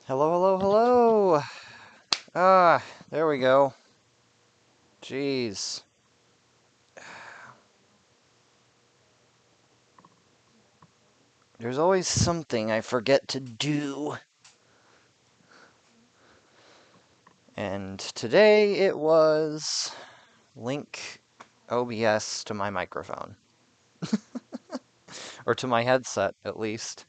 Hello, hello, hello. There we go. Jeez. There's always something I forget to do. And today it was link OBS to my microphone. Or to my headset, at least.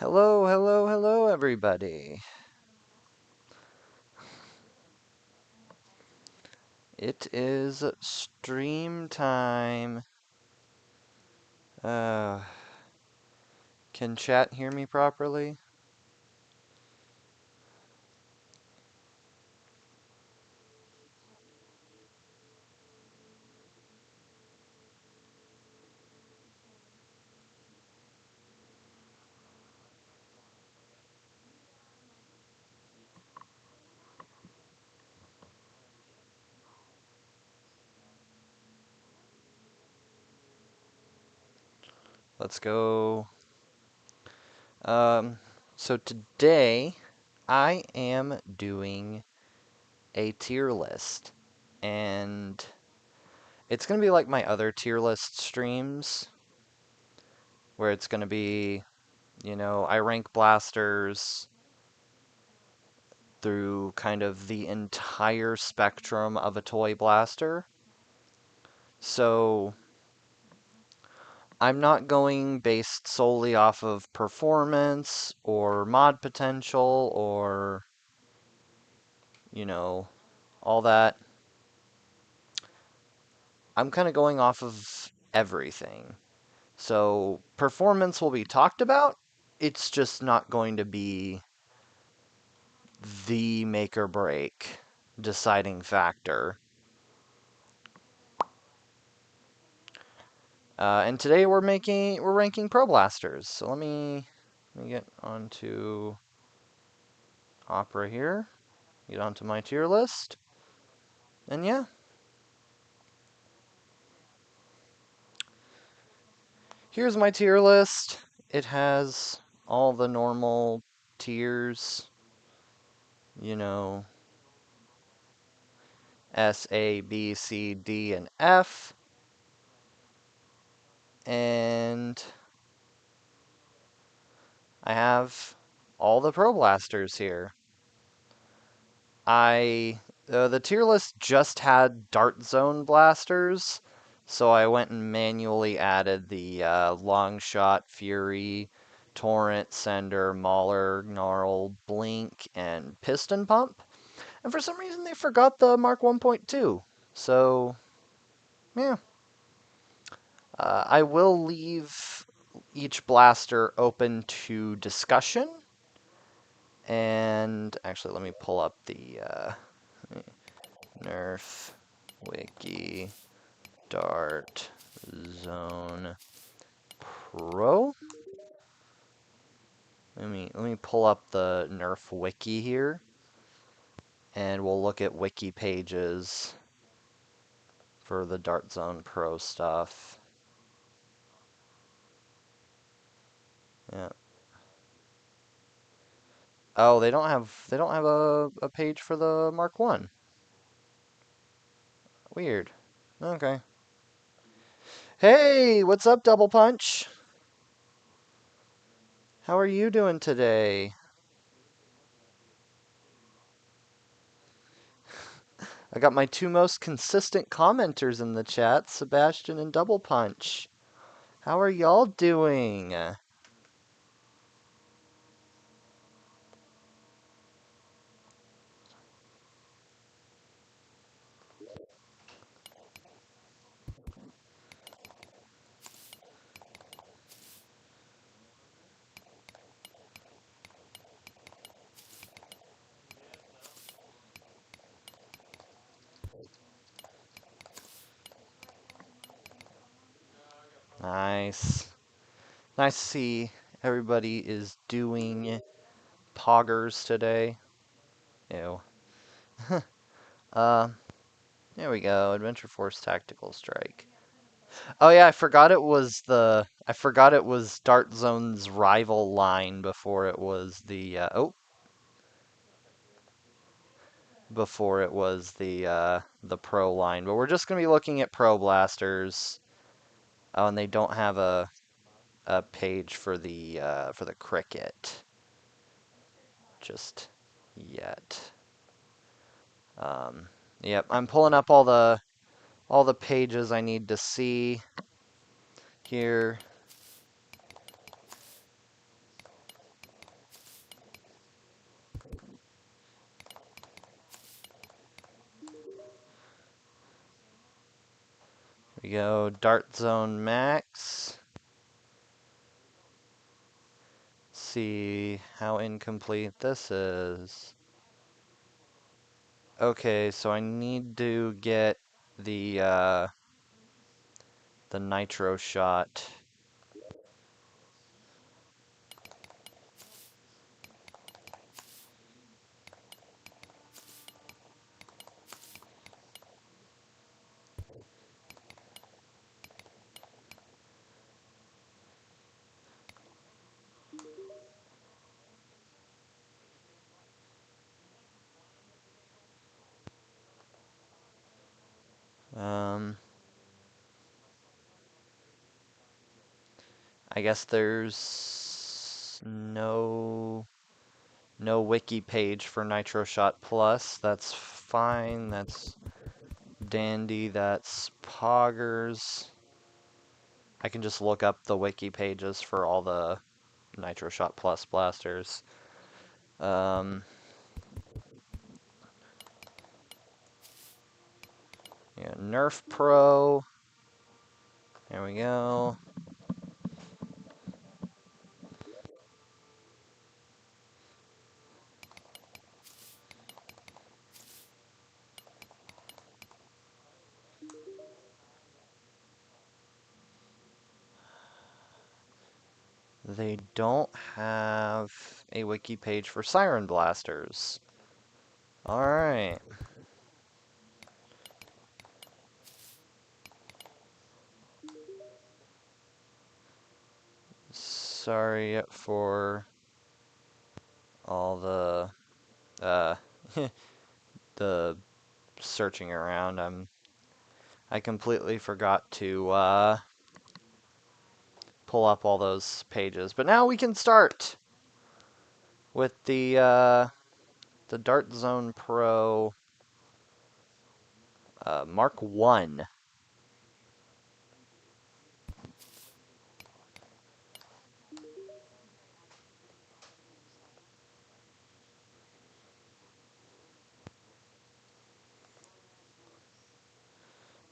Hello, hello, hello, everybody. It is stream time. Uh, can chat hear me properly? Let's go. Um, so today I am doing a tier list, and it's going to be like my other tier list streams, where it's going to be, I rank blasters through kind of the entire spectrum of a toy blaster. So I'm not going based solely off of performance or mod potential or, you know, all that. I'm kind of going off of everything. So performance will be talked about. It's just not going to be the make or break deciding factor. And today we're ranking Pro Blasters. So let me get onto Opera here. Get onto my tier list. And yeah. Here's my tier list. It has all the normal tiers, you know, S, A, B, C, D, and F. And I have all the Pro Blasters here. The tier list just had Dart Zone blasters, so I went and manually added the Longshot, Fury, Torrent, Sender, Mauler, Gnarl, Blink, and Piston Pump. And for some reason they forgot the Mark 1.2. So, yeah. I will leave each blaster open to discussion. And actually, let me pull up the Nerf Wiki Dart Zone Pro. Let me pull up the Nerf Wiki here, and we'll look at wiki pages for the Dart Zone Pro stuff. Yeah. Oh, they don't have a page for the Mark 1. Weird. Okay. Hey, what's up, Double Punch? How are you doing today? I got my two most consistent commenters in the chat, Sebastian and Double Punch. How are y'all doing? Nice. Nice to see everybody is doing poggers today. Ew. Uh, there we go. Adventure Force Tactical Strike. Oh yeah, I forgot it was Dart Zone's rival line before it was the pro line. But we're just gonna be looking at pro blasters. Oh, and they don't have a page for the cricket just yet. Um, yep, I'm pulling up all the pages I need to see here. We go Dart Zone Max. See how incomplete this is. Okay, so I need to get the nitro shot. Um, I guess there's no wiki page for Nitro Shot Plus. That's fine. That's dandy. That's poggers. I can just look up the wiki pages for all the Nitro Shot Plus blasters. Um, yeah, Nerf Pro. There we go. They don't have a wiki page for Siren blasters. Alright. Sorry for all uh the searching around. I completely forgot to pull up all those pages. But now we can start with the Dart Zone Pro Mark 1.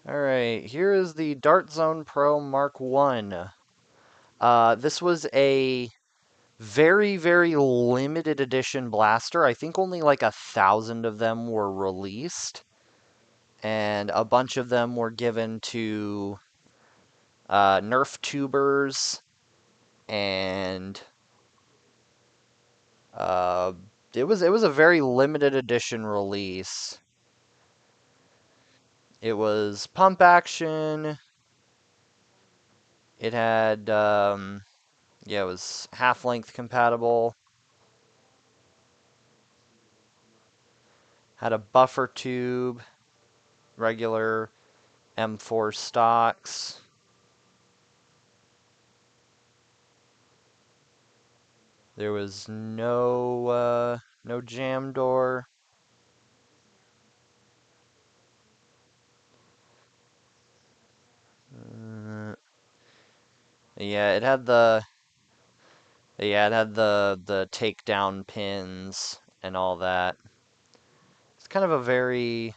Alright, here is the Dart Zone Pro Mark 1. This was a very, very limited edition blaster. I think only like 1,000 of them were released. And a bunch of them were given to Nerf tubers and uh, it was a very limited edition release. It was pump action. It had yeah, it was half length compatible. Had a buffer tube, regular M4 stocks. There was no jam door. Uh, yeah, it had the takedown pins and all that. It's kind of a very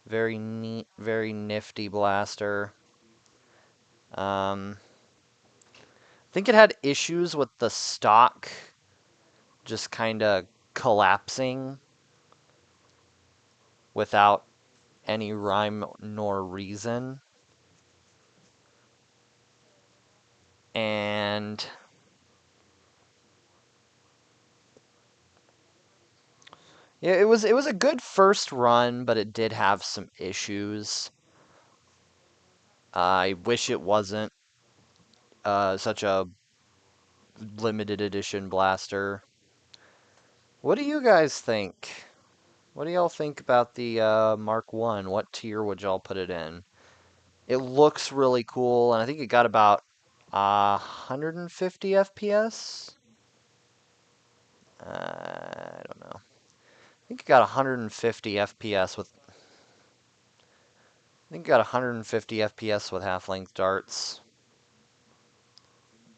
neat, very nifty blaster. I think it had issues with the stock just kind of collapsing without any rhyme nor reason. And Yeah, it was a good first run, but it did have some issues. I wish it wasn't such a limited edition blaster. What do you guys think? What do y'all think about the Mark 1? What tier would y'all put it in? It looks really cool, and I think it got about 150 FPS. I don't know. I think it got 150 FPS with. I think it got 150 FPS with half-length darts.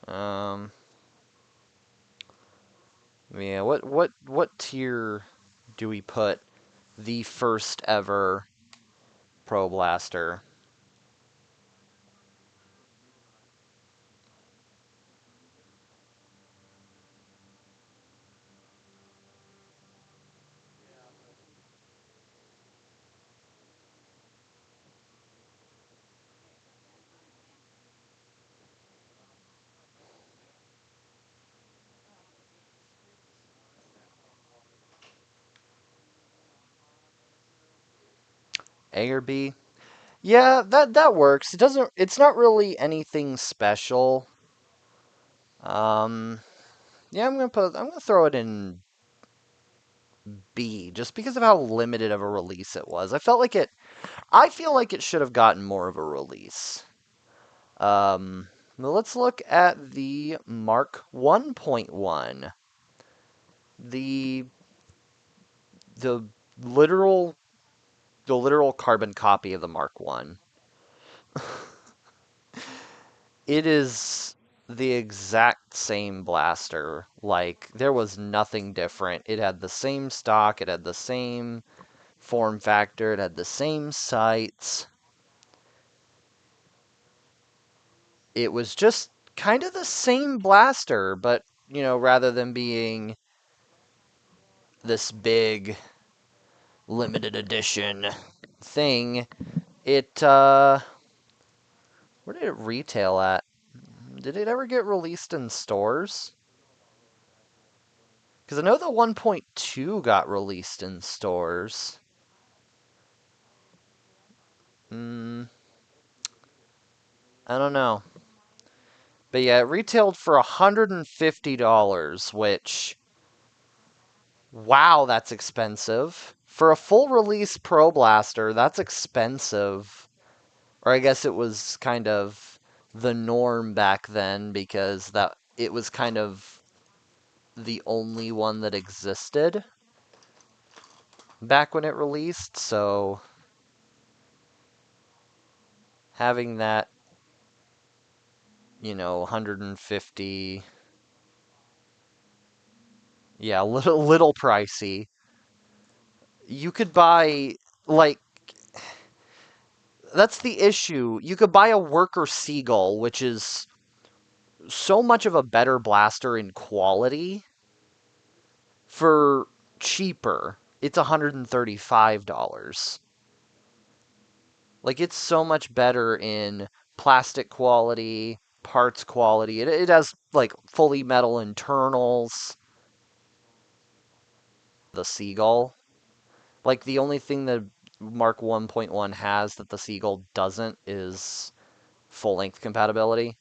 Um, yeah. What tier do we put the first ever Pro Blaster? A or B? Yeah, that works. It doesn't. It's not really anything special. Um, yeah, I'm gonna throw it in B just because of how limited of a release it was. I feel like it should have gotten more of a release. Well, let's look at the Mark 1.1. The the literal the literal carbon copy of the Mark 1. It is the exact same blaster. Like, there was nothing different. It had the same stock, it had the same form factor, it had the same sights. It was just kind of the same blaster, but, rather than being this big limited edition thing, it, where did it retail at? Did it ever get released in stores? Because I know the 1.2 got released in stores. Hmm, I don't know. But yeah, it retailed for $150, which, wow, that's expensive. For a full release Pro Blaster, that's expensive. Or I guess it was kind of the norm back then because that it was kind of the only one that existed back when it released, so having that, 150, yeah, a little pricey. You could buy like that's the issue. You could buy a worker seagull, which is so much of a better blaster in quality for cheaper. It's $135. Like, it's so much better in plastic quality, parts quality. It has like fully metal internals. The seagull, like, the only thing that Mark 1.1 has that the seagull doesn't is full length compatibility.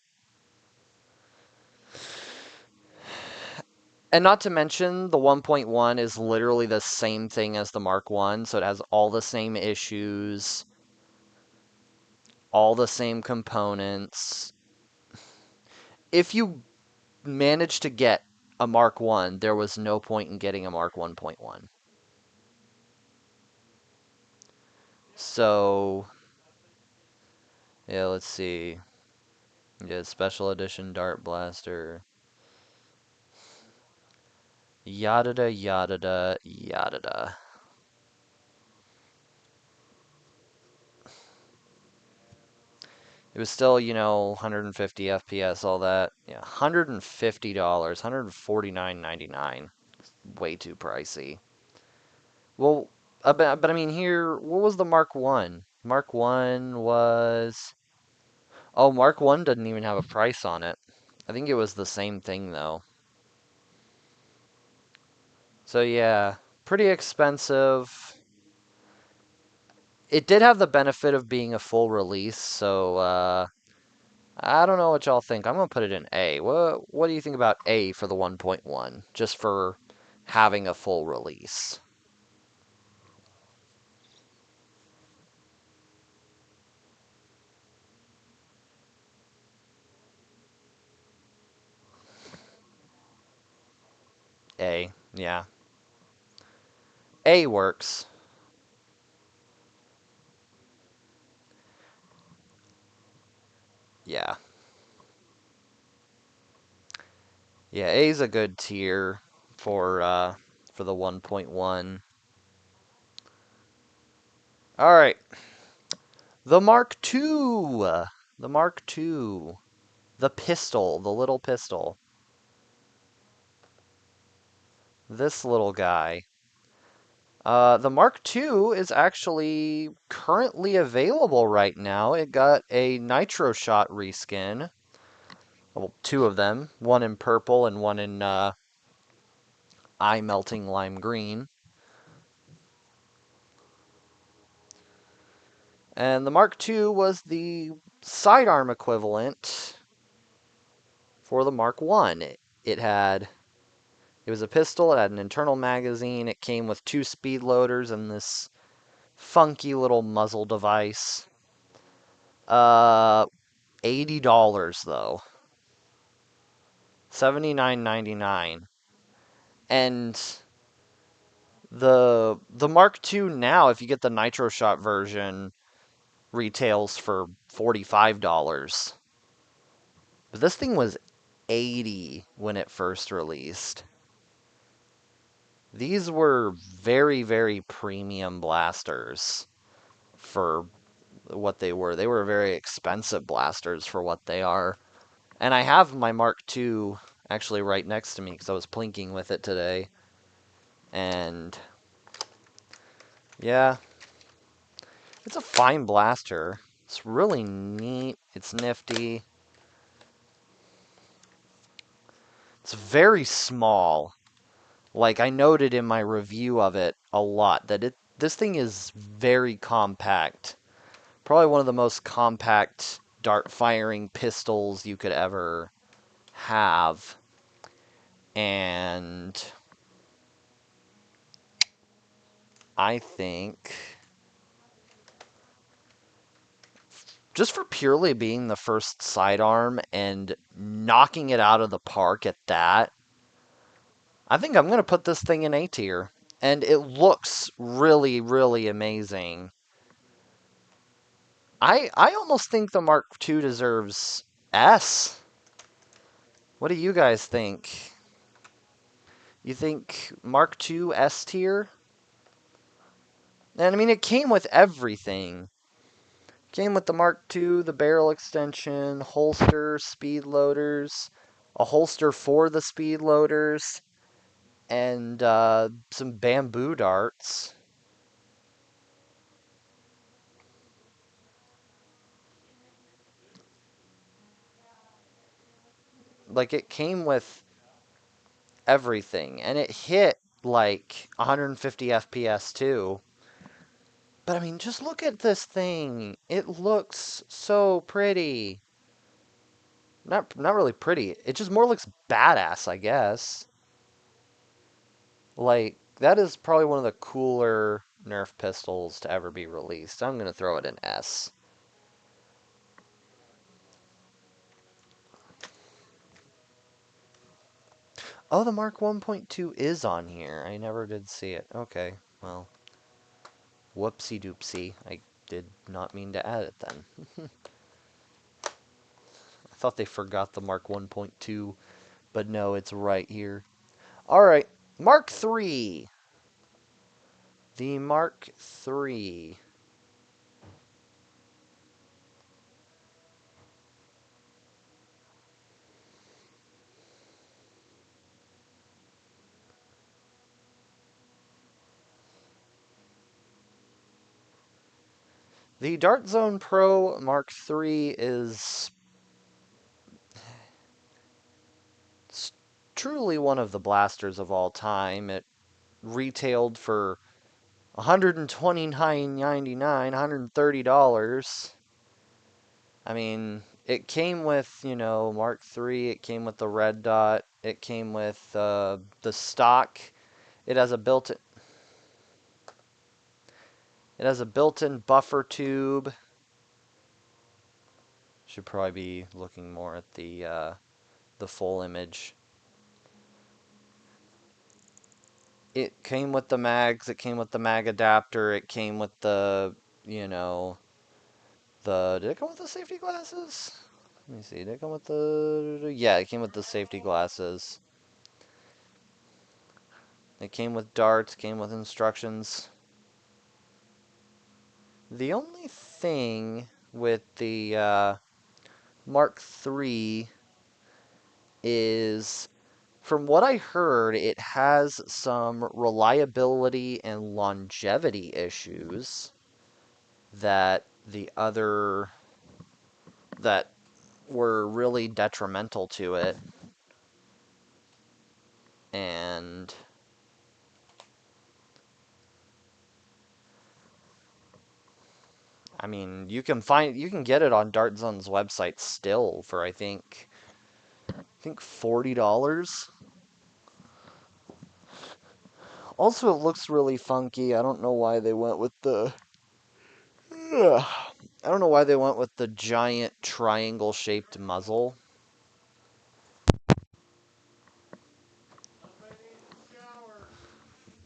And not to mention, the 1.1 is literally the same thing as the Mark 1, so it has all the same issues, all the same components. If you manage to get a Mark 1, there was no point in getting a Mark 1.1. So, yeah, let's see. Yeah, special edition Dart Blaster. Yada da yada da yada da. It was still, 150 FPS, all that. Yeah, $150, $149.99. Way too pricey. Well, but I mean, here, what was the Mark 1? Mark 1 was. Oh, Mark 1 doesn't even have a price on it. I think it was the same thing, though. So, yeah. pretty expensive. It did have the benefit of being a full release, so I don't know what y'all think. I'm gonna put it in A. What do you think about A for the 1.1, just for having a full release? A, yeah. A works. Yeah. Yeah, A's a good tier for the 1.1. All right. The Mark II. The Mark II. The pistol, the little pistol. This little guy. The Mark II is actually currently available right now. It got a Nitro Shot reskin. Well, two of them. One in purple and one in eye melting lime green. And the Mark II was the sidearm equivalent for the Mark I. It was a pistol, it had an internal magazine, it came with two speed loaders and this funky little muzzle device. Uh $80 though. 79.99. And the Mark II now, if you get the Nitro Shot version, retails for $45. But this thing was 80 when it first released. These were very, very premium blasters for what they were. They were very expensive blasters for what they are. And I have my Mark II actually right next to me because I was plinking with it today. And yeah, it's a fine blaster. It's really neat. It's nifty. It's very small. Like I noted in my review of it a lot that this thing is very compact. Probably one of the most compact dart firing pistols you could ever have. And I think just for purely being the first sidearm and knocking it out of the park at that, I think I'm going to put this thing in A tier. And it looks really, really amazing. I almost think the Mark II deserves S. What do you guys think? You think Mark II S tier? And I mean, it came with everything. Came with the Mark II, the barrel extension, holster, speed loaders, a holster for the speed loaders, and some bamboo darts. Like, it came with everything, and it hit like 150 FPS too. But I mean, just look at this thing. It looks so pretty. Not really pretty. It just more looks badass, I guess. Like, that is probably one of the cooler Nerf pistols to ever be released. I'm gonna throw it in S. Oh, the Mark 1.2 is on here. I never did see it. Okay, well, whoopsie doopsie. I did not mean to add it then. I thought they forgot the Mark 1.2, but no, it's right here. Alright, Mark 3. The Mark 3. The Dart Zone Pro Mark 3 is truly one of the blasters of all time. It retailed for $129.99, $130. I mean, it came with, Mark III, it came with the red dot, it came with the stock. It has a built-in buffer tube. Should probably be looking more at the full image. It came with the mags, it came with the mag adapter, it came with the, you know, did it come with the safety glasses? Let me see, did it come with yeah, it came with the safety glasses. It came with darts, came with instructions. The only thing with the Mark III is, from what I heard, it has some reliability and longevity issues that the other that were really detrimental to it. And I mean, you can get it on Dartzone's website still for I think $40. Also, it looks really funky. I don't know why they went with the Ugh. I don't know why they went with the giant triangle shaped muzzle.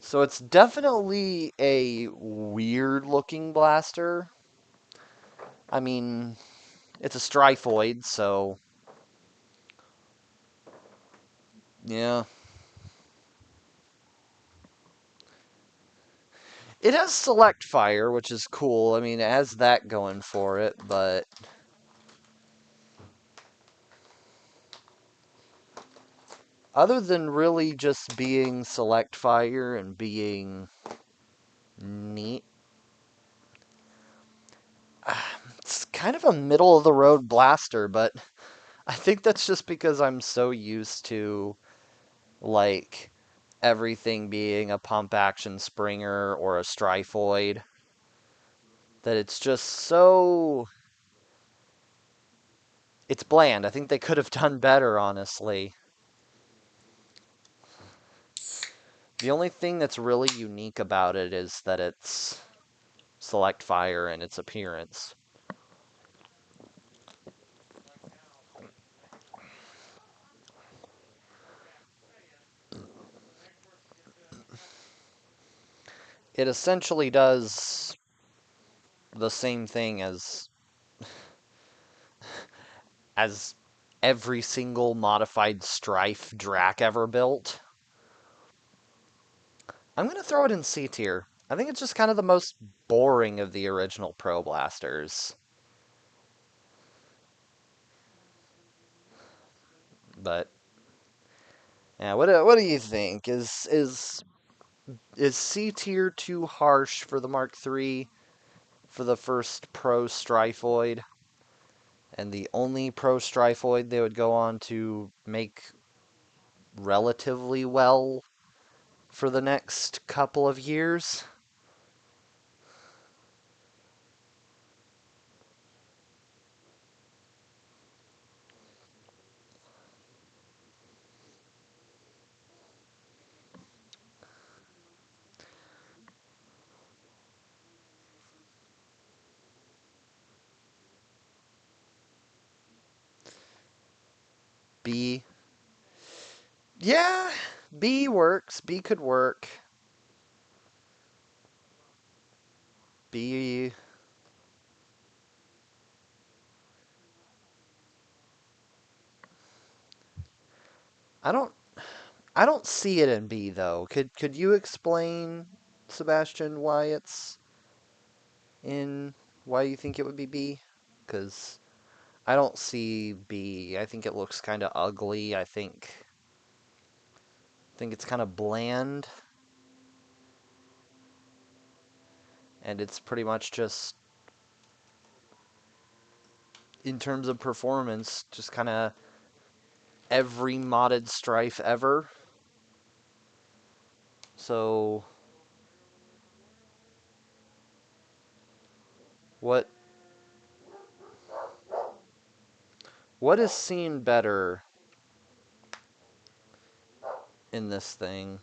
So it's definitely a weird looking blaster. I mean, it's a Stryfoid, so yeah. It has select fire, which is cool. I mean, it has that going for it, but other than really just being select fire and being neat, it's kind of a middle of the road blaster, but I think that's just because I'm so used to, like, everything being a pump action Springer or a Stryfoid that it's just so. It's bland. I think they could have done better, honestly. The only thing that's really unique about it is that it's select fire and its appearance. It essentially does the same thing as every single modified Strife Drac ever built. I'm gonna throw it in C tier. I think it's just kind of the most boring of the original Pro Blasters. But yeah, what do you think? Is C tier too harsh for the Mark III, for the first Pro Stryfoid, and the only Pro Stryfoid they would go on to make relatively well for the next couple of years? B. Yeah, B works. B could work. B. I don't I don't see it in B though. Could you explain, Sebastian, in why you think it would be B? Because I don't see B. I think it looks kind of ugly. I think it's kind of bland, and it's pretty much just, in terms of performance, just kind of every modded Strife ever. So, what what is seen better in this thing?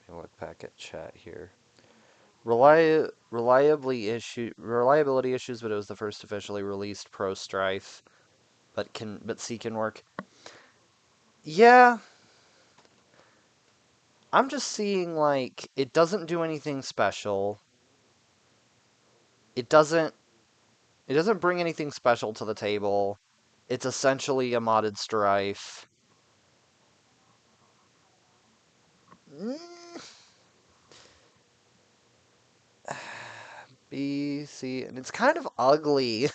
Let me look back at chat here. Reliability issues, but it was the first officially released Pro Strife, but C can work. Yeah, I'm just seeing like it doesn't do anything special. It doesn't it doesn't bring anything special to the table. It's essentially a modded Strife. Mm, B, C, and it's kind of ugly.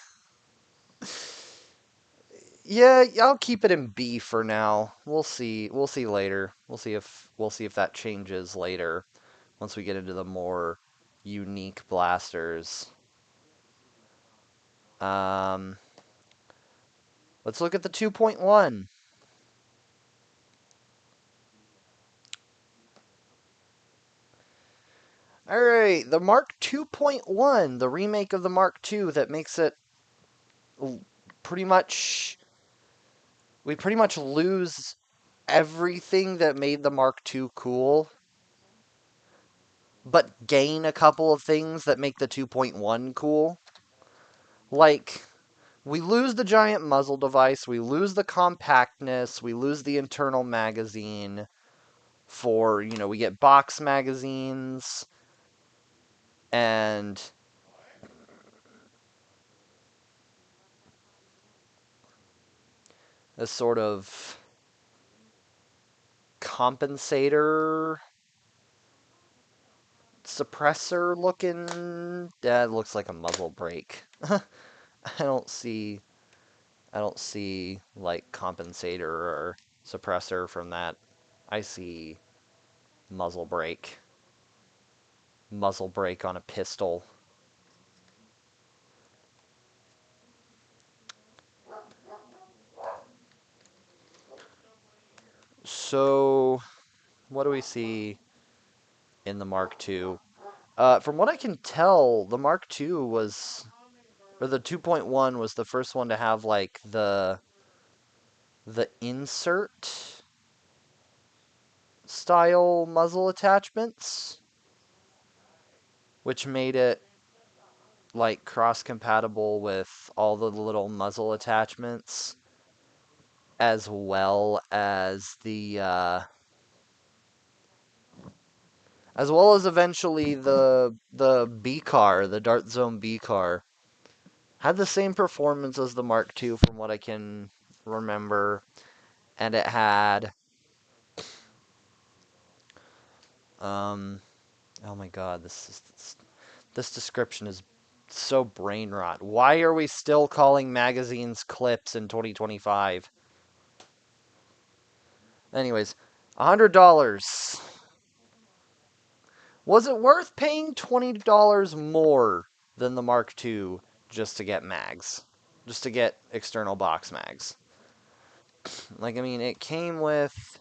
Yeah, I'll keep it in B for now. We'll see. We'll see later. We'll see if that changes later once we get into the more unique blasters. Um, let's look at the 2.1. All right, the Mark 2.1, the remake of the Mark II that makes it pretty much we pretty much lose everything that made the Mark II cool, but gain a couple of things that make the 2.1 cool. Like, we lose the giant muzzle device, we lose the compactness, we lose the internal magazine we get box magazines, and this sort of compensator suppressor looking that looks like a muzzle brake. I don't see I don't see like compensator or suppressor from that. I see muzzle brake. Muzzle brake on a pistol. So, what do we see in the Mark II? From what I can tell, the Mark II or the 2.1 was the first one to have like the insert style muzzle attachments, which made it like cross compatible with all the little muzzle attachments, as well as eventually the B car, the Dart Zone B car, had the same performance as the Mark II from what I can remember, and it had oh my god, this description is so brain rot. Why are we still calling magazines clips in 2025? Anyways, $100. Was it worth paying $20 more than the Mark II just to get mags? Just to get external box mags? Like, I mean, it came with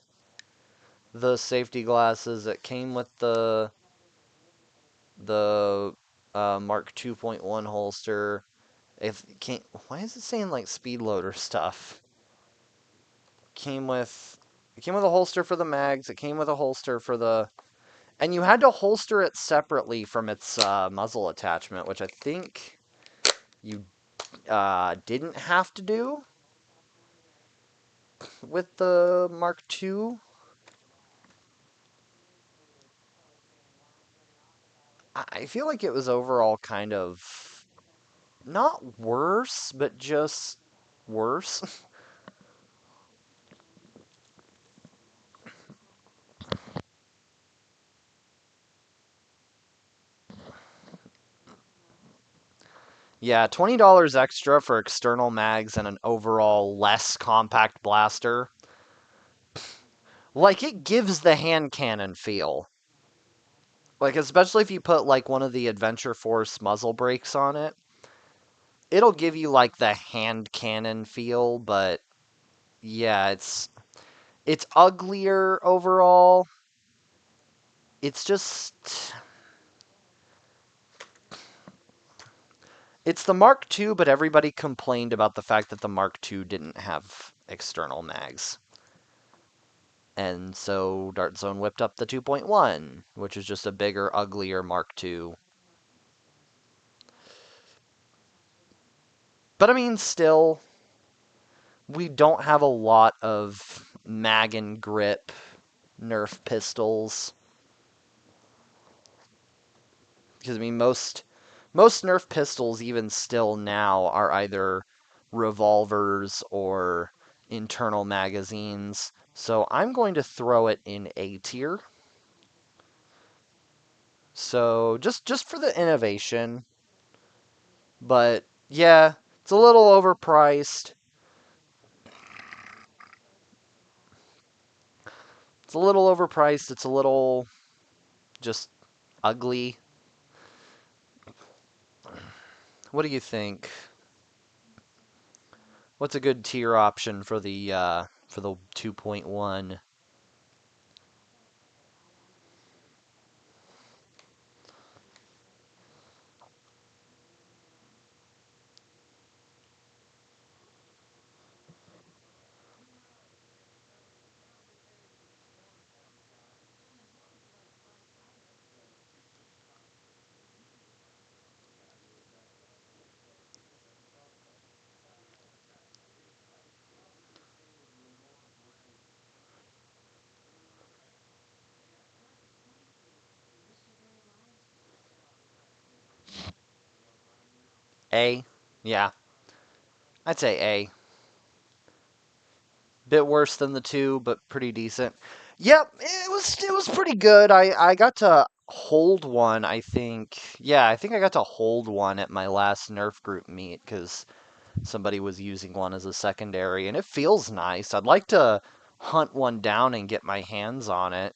the safety glasses, it came with the Mark 2.1 holster. If it came, why is it saying like speed loader stuff? Came with it came with a holster for the mags, it came with a holster for the and you had to holster it separately from its muzzle attachment, which I think you didn't have to do with the Mark II. I feel like it was overall kind of not worse, but just worse. Yeah, $20 extra for external mags and an overall less compact blaster. Like, it gives the hand cannon feel. Like, especially if you put, like, one of the Adventure Force muzzle brakes on it. It'll give you, like, the hand cannon feel, but yeah, it's uglier overall. It's just... It's the Mark II, but everybody complained about the fact that the Mark II didn't have external mags. And so Dart Zone whipped up the 2.1, which is just a bigger, uglier Mark II. But I mean, still, we don't have a lot of mag and grip Nerf pistols. Because I mean, most Nerf pistols, even still now, are either revolvers or internal magazines. So I'm going to throw it in A tier. So just for the innovation, but yeah, it's a little overpriced. It's a little overpriced. It's a little just ugly. What do you think? What's a good tier option for the 2.1? A? Yeah, I'd say A. Bit worse than the 2, but pretty decent. Yep, it was pretty good. I got to hold one, I think. Yeah, I think I got to hold one at my last Nerf group meet because somebody was using one as a secondary, and it feels nice. I'd like to hunt one down and get my hands on it.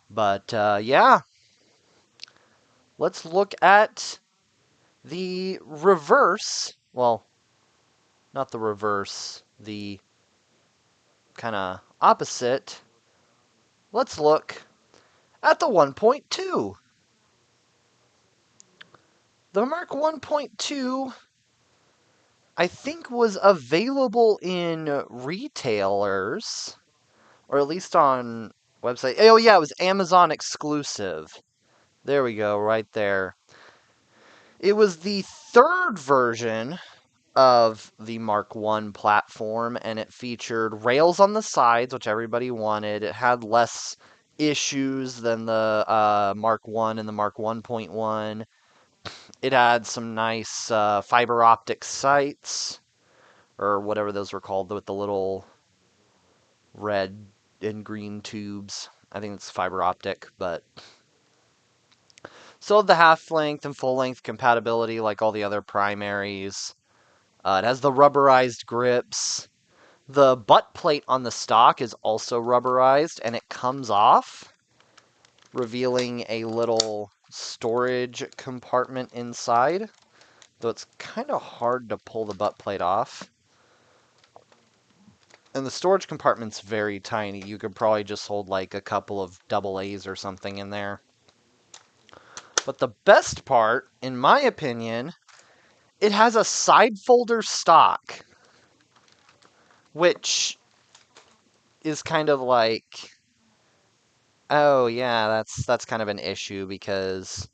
But yeah, let's look at the reverse. Well, not the reverse, the kind of opposite. Let's look at the 1.2. The Mark 1.2, I think, was available in retailers, or at least on website. Oh yeah, it was Amazon exclusive. There we go, right there. It was the third version of the Mark 1 platform, and it featured rails on the sides, which everybody wanted. It had less issues than the Mark 1 and the Mark 1.1. It had some nice fiber optic sights, or whatever those were called, with the little red and green tubes. I think it's fiber optic, but still the half length and full length compatibility like all the other primaries. It has the rubberized grips. The butt plate on the stock is also rubberized, and it comes off, revealing a little storage compartment inside, though it's kind of hard to pull the butt plate off. And the storage compartment's very tiny. You could probably just hold like a couple of double A's or something in there. But the best part, in my opinion, it has a side folder stock, which is kind of like, oh yeah, that's kind of an issue because,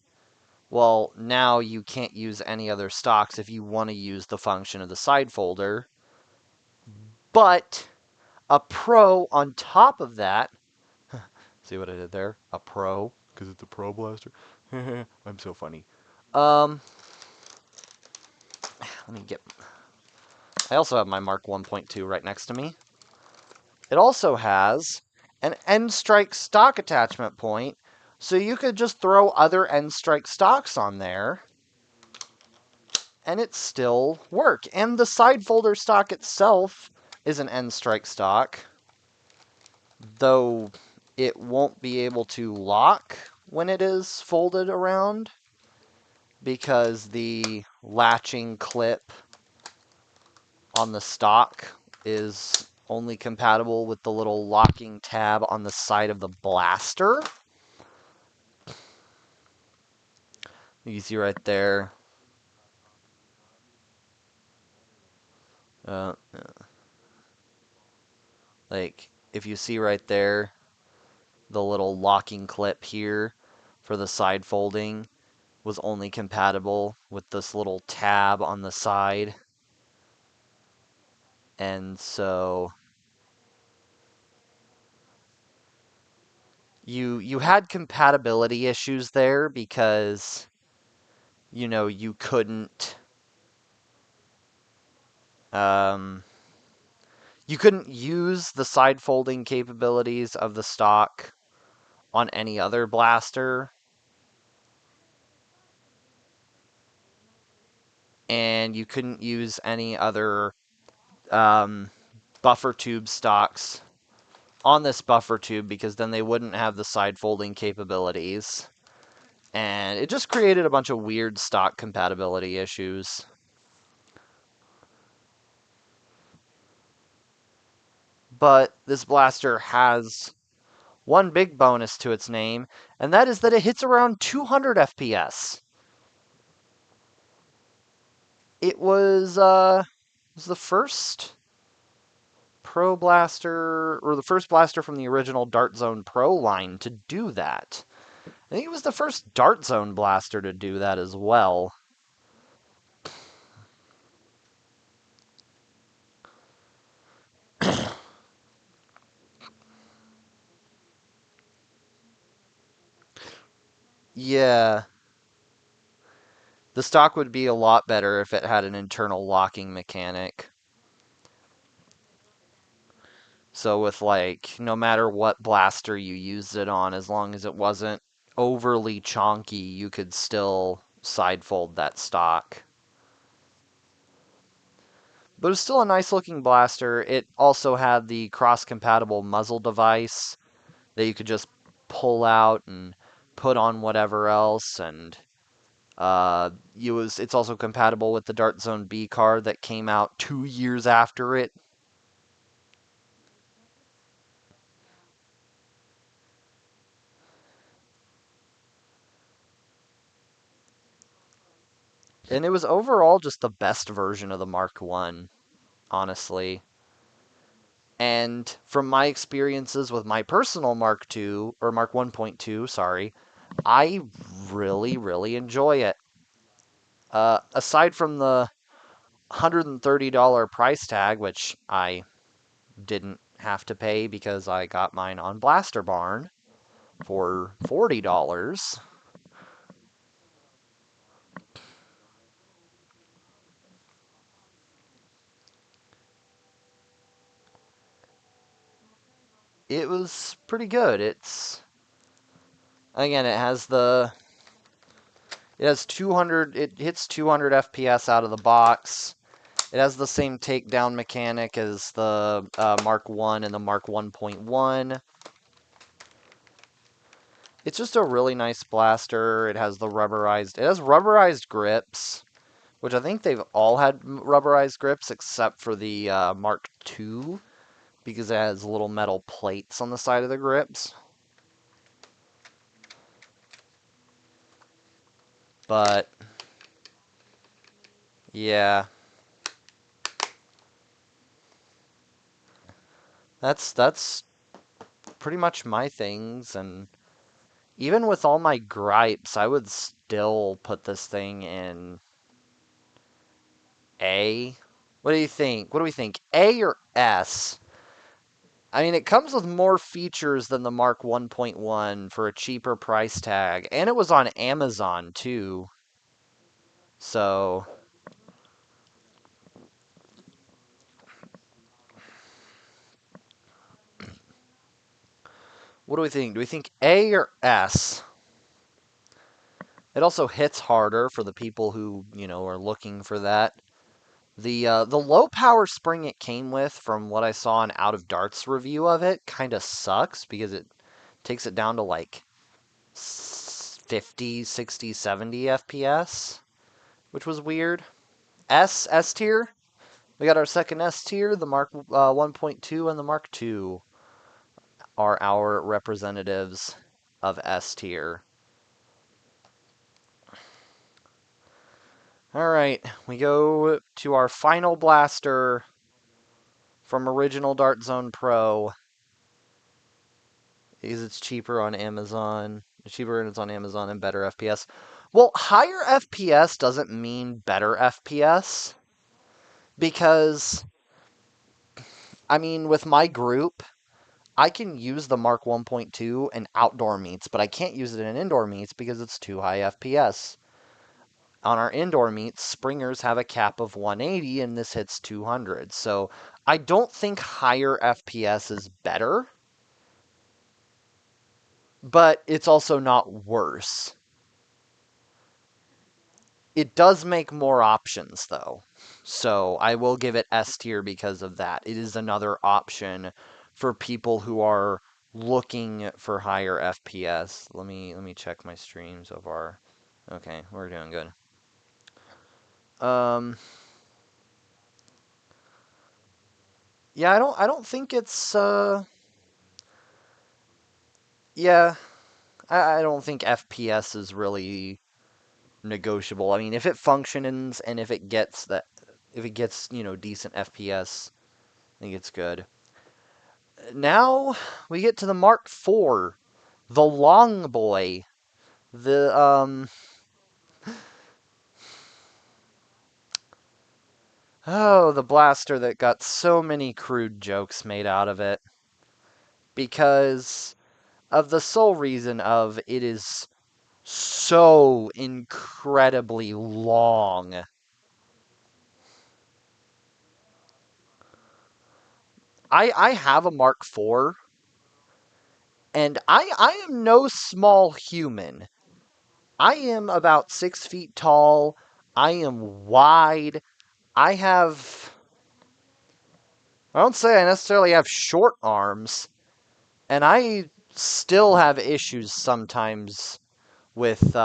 well, now you can't use any other stocks if you want to use the function of the side folder. But a pro on top of that, see what I did there? A pro. because it's a Pro Blaster. I'm so funny. Um, let me get... I also have my Mark 1.2 right next to me. It also has an end strike stock attachment point, so you could just throw other end strike stocks on there, and it still work. And the side folder stock itself is an end strike stock, though it won't be able to lock when it is folded around because the latching clip on the stock is only compatible with the little locking tab on the side of the blaster. You can see right there. Uh, like, if you see right there, the little locking clip here for the side folding was only compatible with this little tab on the side. And so you had compatibility issues there because you couldn't um, you couldn't use the side folding capabilities of the stock on any other blaster, and you couldn't use any other um, buffer tube stocks on this buffer tube because then they wouldn't have the side folding capabilities. And it just created a bunch of weird stock compatibility issues. But this blaster has one big bonus to its name, and that is that it hits around 200 FPS. It was the first Pro blaster, or the first blaster from the original Dart Zone Pro line to do that. I think it was the first Dart Zone blaster to do that as well. Yeah, the stock would be a lot better if it had an internal locking mechanic. So with no matter what blaster you used it on, as long as it wasn't overly chonky, you could still side fold that stock. But it was still a nice looking blaster. It also had the cross-compatible muzzle device that you could just pull out and put on whatever else, and it's also compatible with the Dart Zone B card that came out 2 years after it. And it was overall just the best version of the Mark 1, honestly. And from my experiences with my personal Mark 2, or Mark 1.2, sorry, I really, really enjoy it. Aside from the $130 price tag, which I didn't have to pay because I got mine on Blaster Barn for $40. It was pretty good. Again, it has 200, it hits 200 FPS out of the box. It has the same takedown mechanic as the Mark 1 and the Mark 1.1. It's just a really nice blaster. It has rubberized grips, which I think they've all had rubberized grips except for the Mark II, because it has little metal plates on the side of the grips. But yeah, that's pretty much my things, and even with all my gripes, I would still put this thing in A. What do you think? What do we think? A or S? I mean, it comes with more features than the Mark 1.1 for a cheaper price tag, and it was on Amazon too. So, what do we think? Do we think A or S? It also hits harder for the people who, are looking for that. The low power spring it came with, from what I saw in Out of Dart's review of it, kind of sucks because it takes it down to like 50, 60, 70 FPS, which was weird. S tier. We got our second S tier. The Mark 1.2 and the Mark 2 are our representatives of S tier. All right, we go to our final blaster from original Dart Zone Pro. Because it's cheaper on Amazon. Cheaper and it's on Amazon and better FPS. Well, higher FPS doesn't mean better FPS. Because, I mean, with my group, I can use the Mark 1.2 in outdoor meets, but I can't use it in indoor meets because it's too high FPS. On our indoor meets, springers have a cap of 180 and this hits 200. So I don't think higher FPS is better, but it's also not worse. It does make more options, though. So I will give it S tier because of that. It is another option for people who are looking for higher FPS. Let me check my stream so far. Okay, we're doing good. Um, yeah, I don't think it's yeah, I don't think FPS is really negotiable. I mean, if it functions and if it gets, decent FPS, I think it's good. Now we get to the Mark IV, the Long Boy, the the blaster that got so many crude jokes made out of it because of the sole reason of it is so incredibly long. I have a Mark IV, and I am no small human. I am about 6 feet tall. I am wide. I have I don't say I necessarily have short arms, and I still have issues sometimes with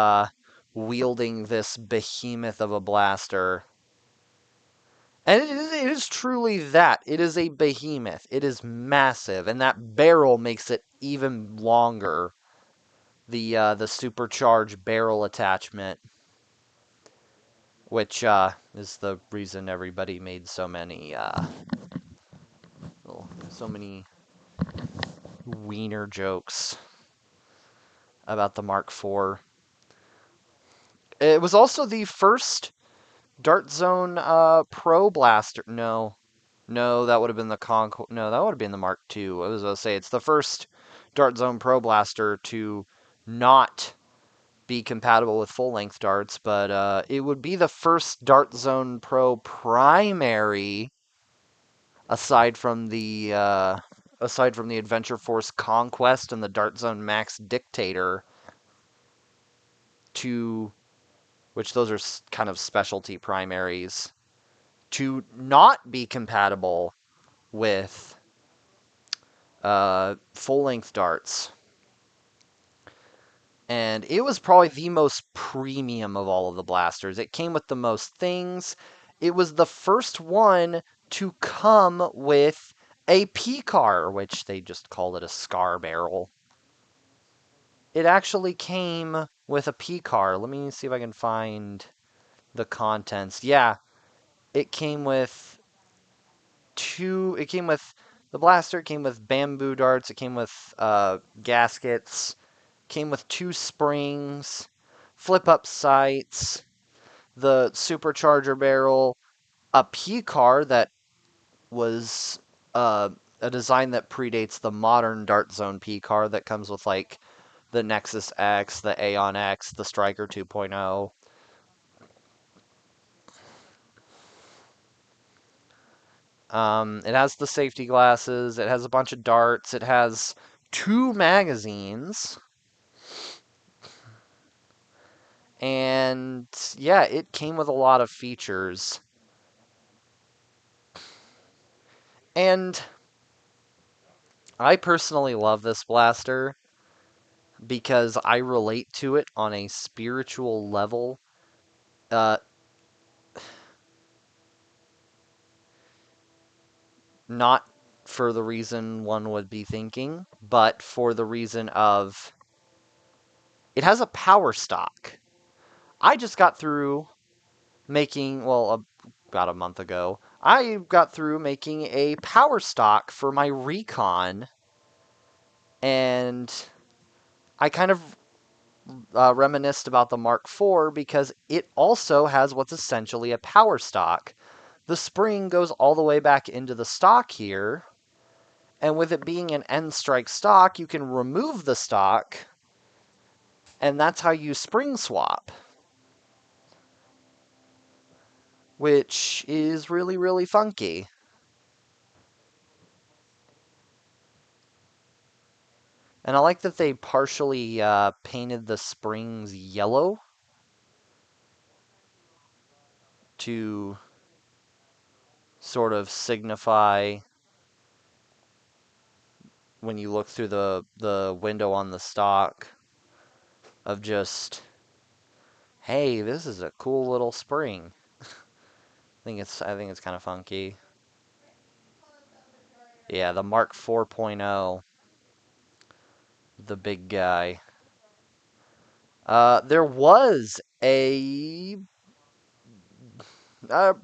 wielding this behemoth of a blaster. And it is truly that. It is a behemoth. It is massive, and that barrel makes it even longer. The supercharged barrel attachment, which is the reason everybody made so many wiener jokes about the Mark IV. It was also the first Dart Zone Pro blaster. No, that would have been the Concord. No, that would have been the Mark II. I was going to say it's the first Dart Zone Pro blaster to not be compatible with full length darts, but it would be the first Dart Zone Pro primary aside from the Adventure Force Conquest and the Dart Zone Max Dictator, to which those are kind of specialty primaries, to not be compatible with full-length darts. And it was probably the most premium of all of the blasters. It came with the most things. It was the first one to come with a P-car, which they just called it a Scar barrel. It actually came with a P-car. Let me see if I can find the contents. Yeah, it came with it came with the blaster, it came with bamboo darts, it came with gaskets, came with 2 springs, flip up sights, the supercharger barrel, a P car that was a design that predates the modern Dart Zone P car that comes with like the Nexus X, the Aeon X, the Striker 2.0. It has the safety glasses, it has a bunch of darts, it has 2 magazines, and yeah, it came with a lot of features. And I personally love this blaster because I relate to it on a spiritual level. Uh, Not for the reason one would be thinking, but for the reason of it has a power stock. I just got through making, well, about a month ago, I got through making a power stock for my Recon, and I kind of reminisced about the Mark IV because it also has what's essentially a power stock. The spring goes all the way back into the stock here, and with it being an end strike stock, you can remove the stock, and that's how you spring swap, which is really, really funky. And I like that they partially painted the springs yellow to sort of signify when you look through the window on the stock of just, hey, this is a cool little spring. I think it's kind of funky. Yeah, the Mark 4.0, the big guy. There was a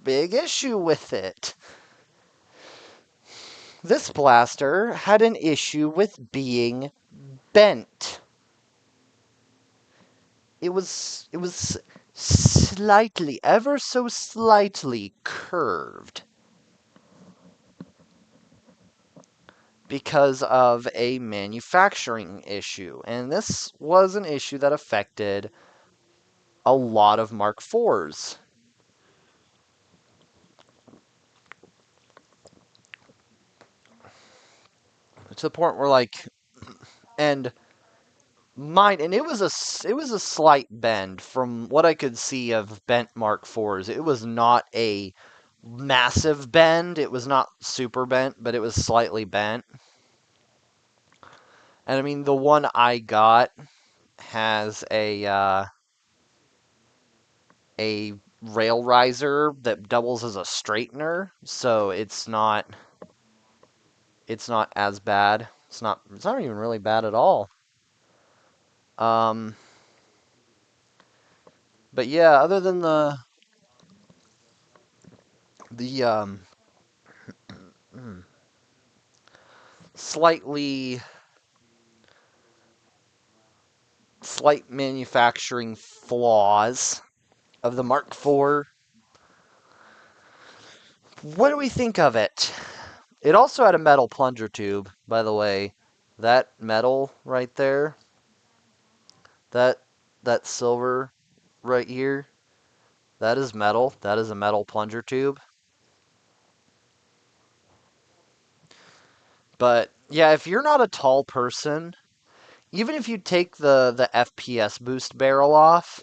big issue with it. This blaster had an issue with being bent. It was slightly, ever so slightly curved because of a manufacturing issue. And this was an issue that affected a lot of Mark IVs. To the point where like, and it was a slight bend from what I could see of bent Mark IVs. It was not a massive bend. It was not super bent, but it was slightly bent. And I mean, the one I got has a rail riser that doubles as a straightener, so it's not as bad. It's not even really bad at all. Um, but yeah, other than the slightly slight manufacturing flaws of the Mark IV, what do we think of it? It also had a metal plunger tube, by the way. That metal right there, that that silver right here, that is metal. That is a metal plunger tube. But yeah, if you're not a tall person, even if you take the FPS boost barrel off,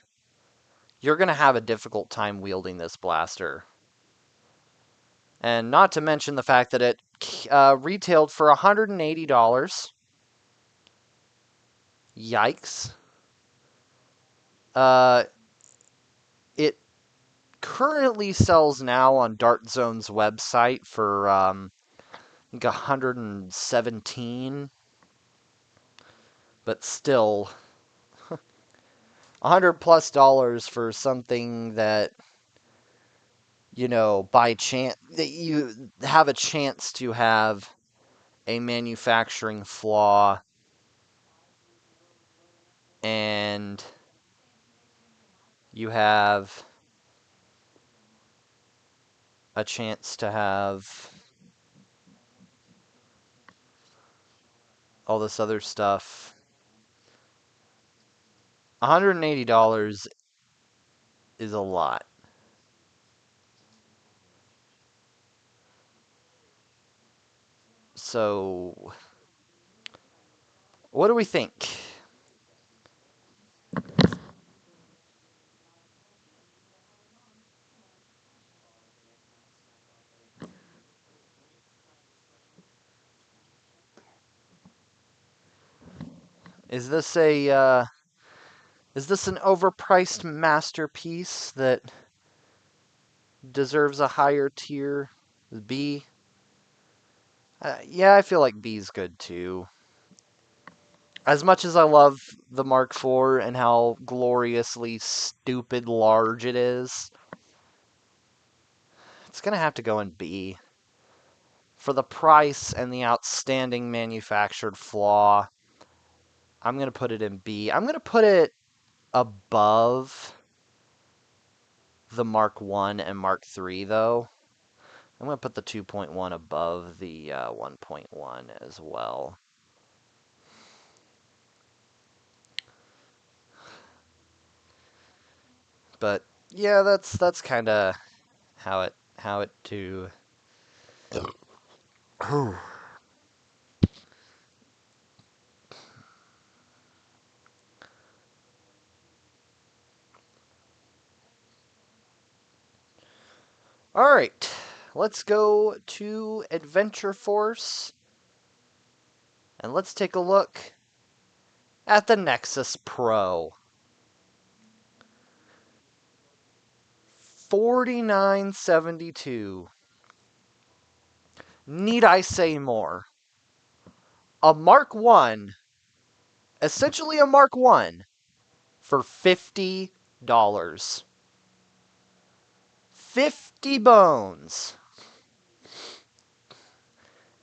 you're going to have a difficult time wielding this blaster. And not to mention the fact that it retailed for $180. Yikes. Uh, it currently sells now on Dart Zone's website for I think 117, but still $100+ for something that by chance that you have a chance to have a manufacturing flaw and you have a chance to have all this other stuff. $180 is a lot. So, what do we think? Is this a is this an overpriced masterpiece that deserves a higher tier? B? Yeah, I feel like B's good too. As much as I love the Mark IV and how gloriously stupid large it is, it's gonna have to go in B. For the price and the outstanding manufactured flaw, I'm gonna put it in B. I'm gonna put it above the Mark 1 and Mark 3 though. I'm gonna put the 2.1 above the 1.1 as well. But yeah, that's kind of how it to. All right, let's go to Adventure Force and let's take a look at the Nexus Pro. 49.72. Need I say more? A Mark 1, essentially a Mark 1 for $50. 50 bones.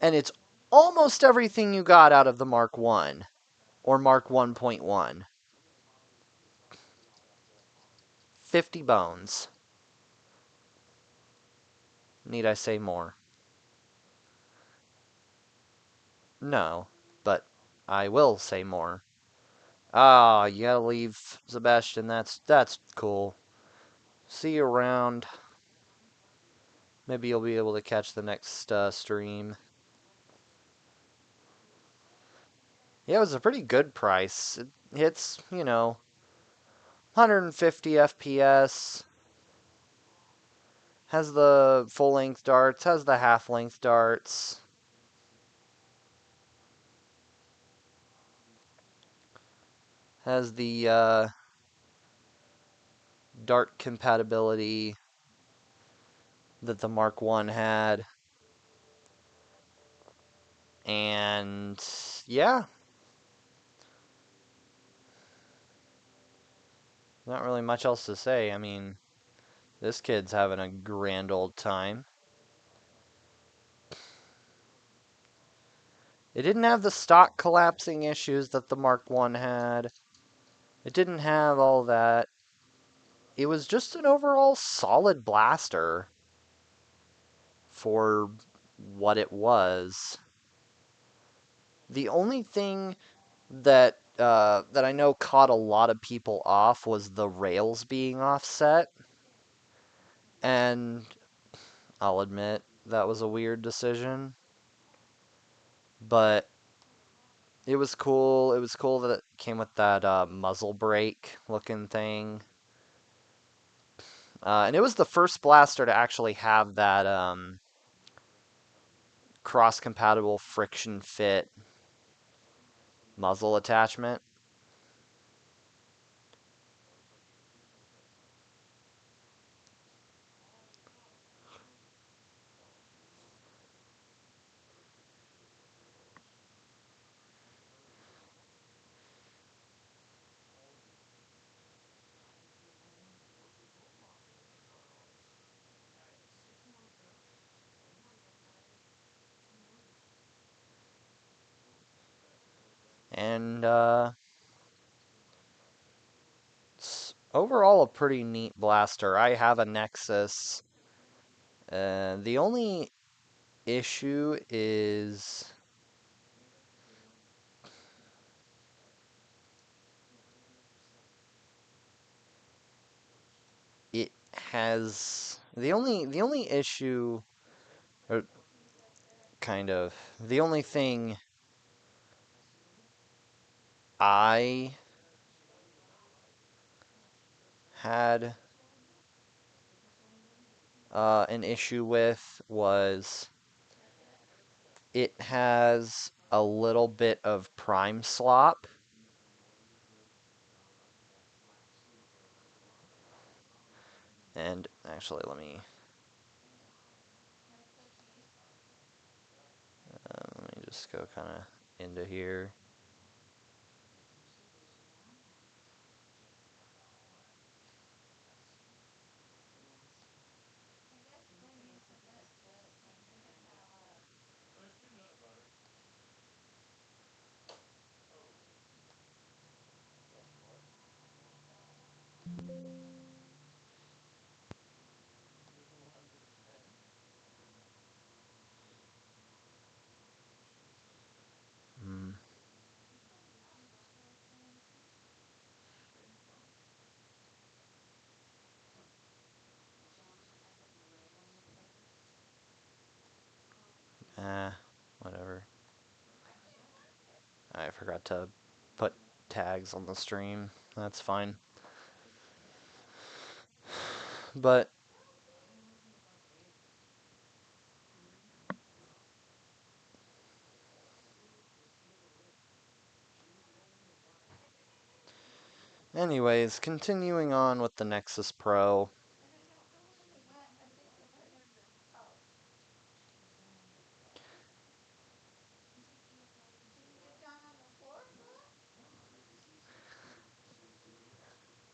And it's almost everything you got out of the Mark 1 or Mark 1.1. 50 bones. Need I say more? No, but I will say more. Ah, you gotta leave, Sebastian. That's cool. See you around. Maybe you'll be able to catch the next stream. Yeah, it was a pretty good price. It hits, 150 FPS. Has the full-length darts, has the half-length darts. Has the dart compatibility that the Mark 1 had. And yeah, not really much else to say. I mean, this kid's having a grand old time. It didn't have the stock collapsing issues that the Mark 1 had. It didn't have all that. It was just an overall solid blaster for what it was. The only thing that I know caught a lot of people off was the rails being offset, and I'll admit that was a weird decision, but it was cool. It was cool that it came with that muzzle brake looking thing, and it was the first blaster to actually have that cross-compatible friction fit muzzle attachment. And it's overall a pretty neat blaster. I have a Nexus. The only issue is has the only issue, or kind of the only thing I had an issue with was it has a little bit of prime slop. And actually, let me just go kind of into here. Hmm. Whatever. I forgot to put tags on the stream. That's fine. But anyways, continuing on with the Nexus Pro.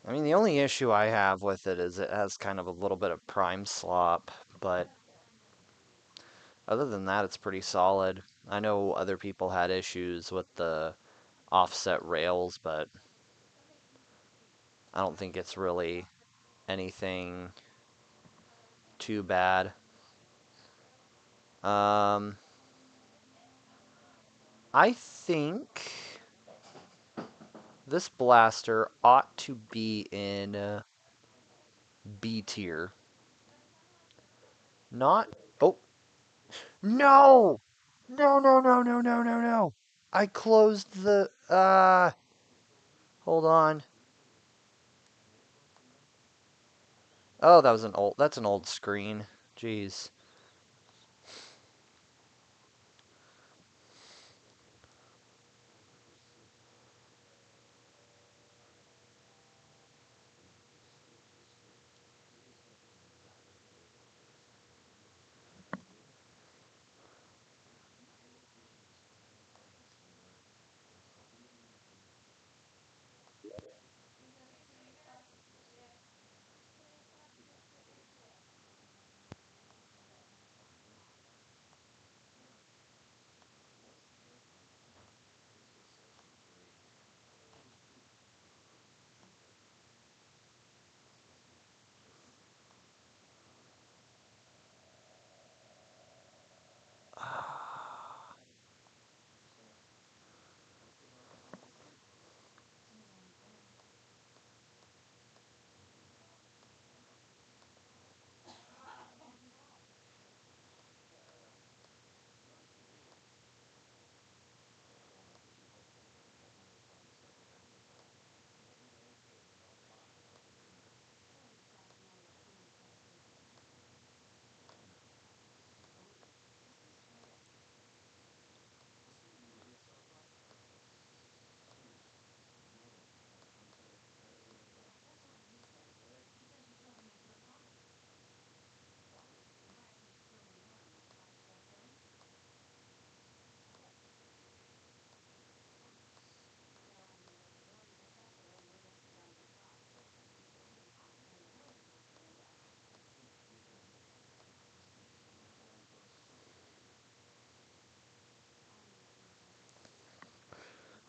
I mean, the only issue I have with it is it has kind of a little bit of prime slop, but other than that, it's pretty solid. I know other people had issues with the offset rails, but I don't think it's really anything too bad. Um, I think this blaster ought to be in B tier. Not. Oh, no! No, no, no, no, no, no, no! I closed the. Hold on. Oh, that was an old. That's an old screen. Jeez.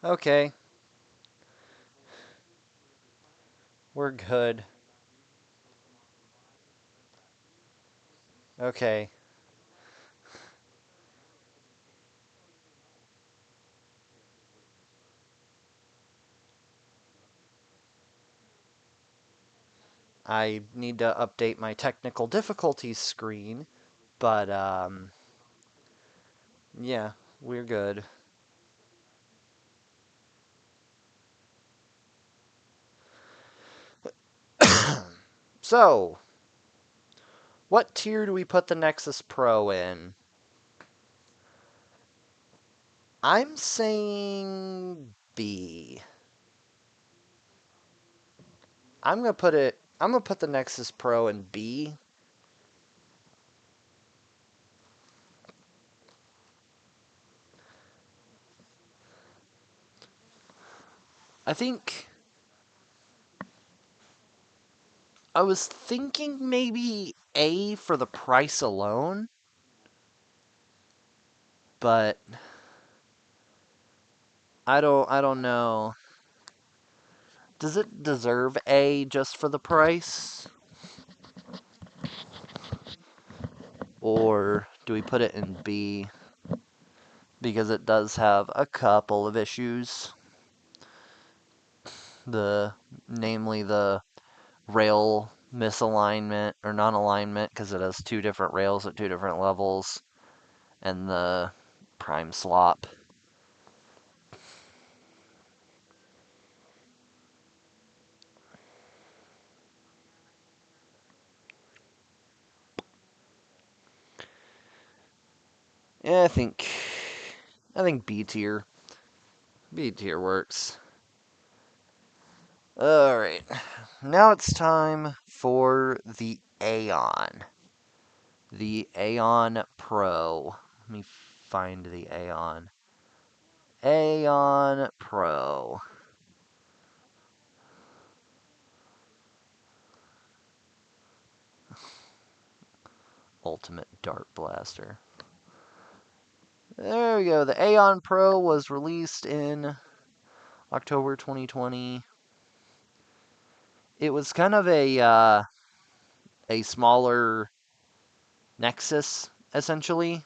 Okay, we're good. Okay. I need to update my technical difficulties screen, but yeah, we're good. So, what tier do we put the Nexus Pro in? I'm saying B. I'm gonna put the Nexus Pro in B. I think I was thinking maybe A for the price alone, but I don't know. Does it deserve A just for the price? Or do we put it in B because it does have a couple of issues? Namely the rail misalignment or non-alignment because it has two different rails at two different levels, and the prime slop. Yeah, I think B tier. B tier works. Alright. Now it's time for the Aeon. The Aeon Pro. Let me find the Aeon. Aeon Pro. Ultimate Dart Blaster. There we go. The Aeon Pro was released in October 2020. It was kind of a smaller Nexus, essentially.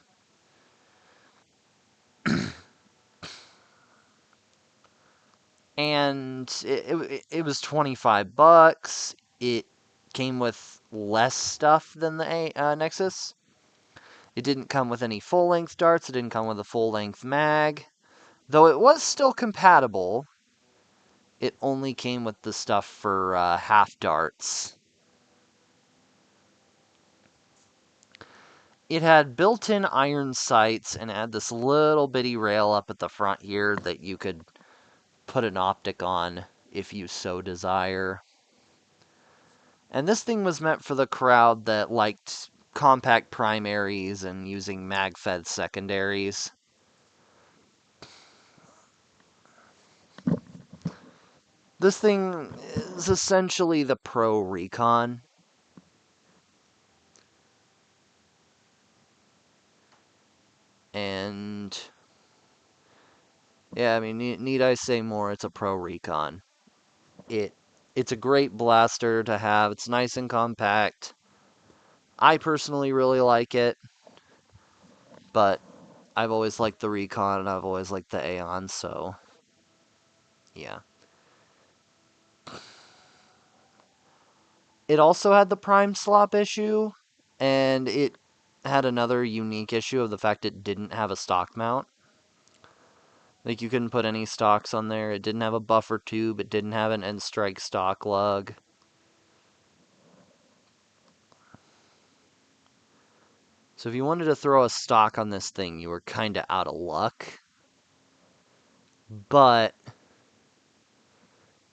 And it was $25. It came with less stuff than the Nexus. It didn't come with any full-length darts. It didn't come with a full-length mag. Though it was still compatible, it only came with the stuff for half darts. It had built-in iron sights and had this little bitty rail up at the front here that you could put an optic on if you so desire. And this thing was meant for the crowd that liked compact primaries and using mag-fed secondaries. This thing is essentially the Pro Recon. And yeah, I mean, need I say more? It's a Pro Recon. It's a great blaster to have. It's nice and compact. I personally really like it, but I've always liked the Recon and I've always liked the Aeon, so yeah. It also had the prime slop issue, and it had another unique issue of the fact it didn't have a stock mount. Like, you couldn't put any stocks on there. It didn't have a buffer tube. It didn't have an end strike stock lug. So if you wanted to throw a stock on this thing, you were kind of out of luck. But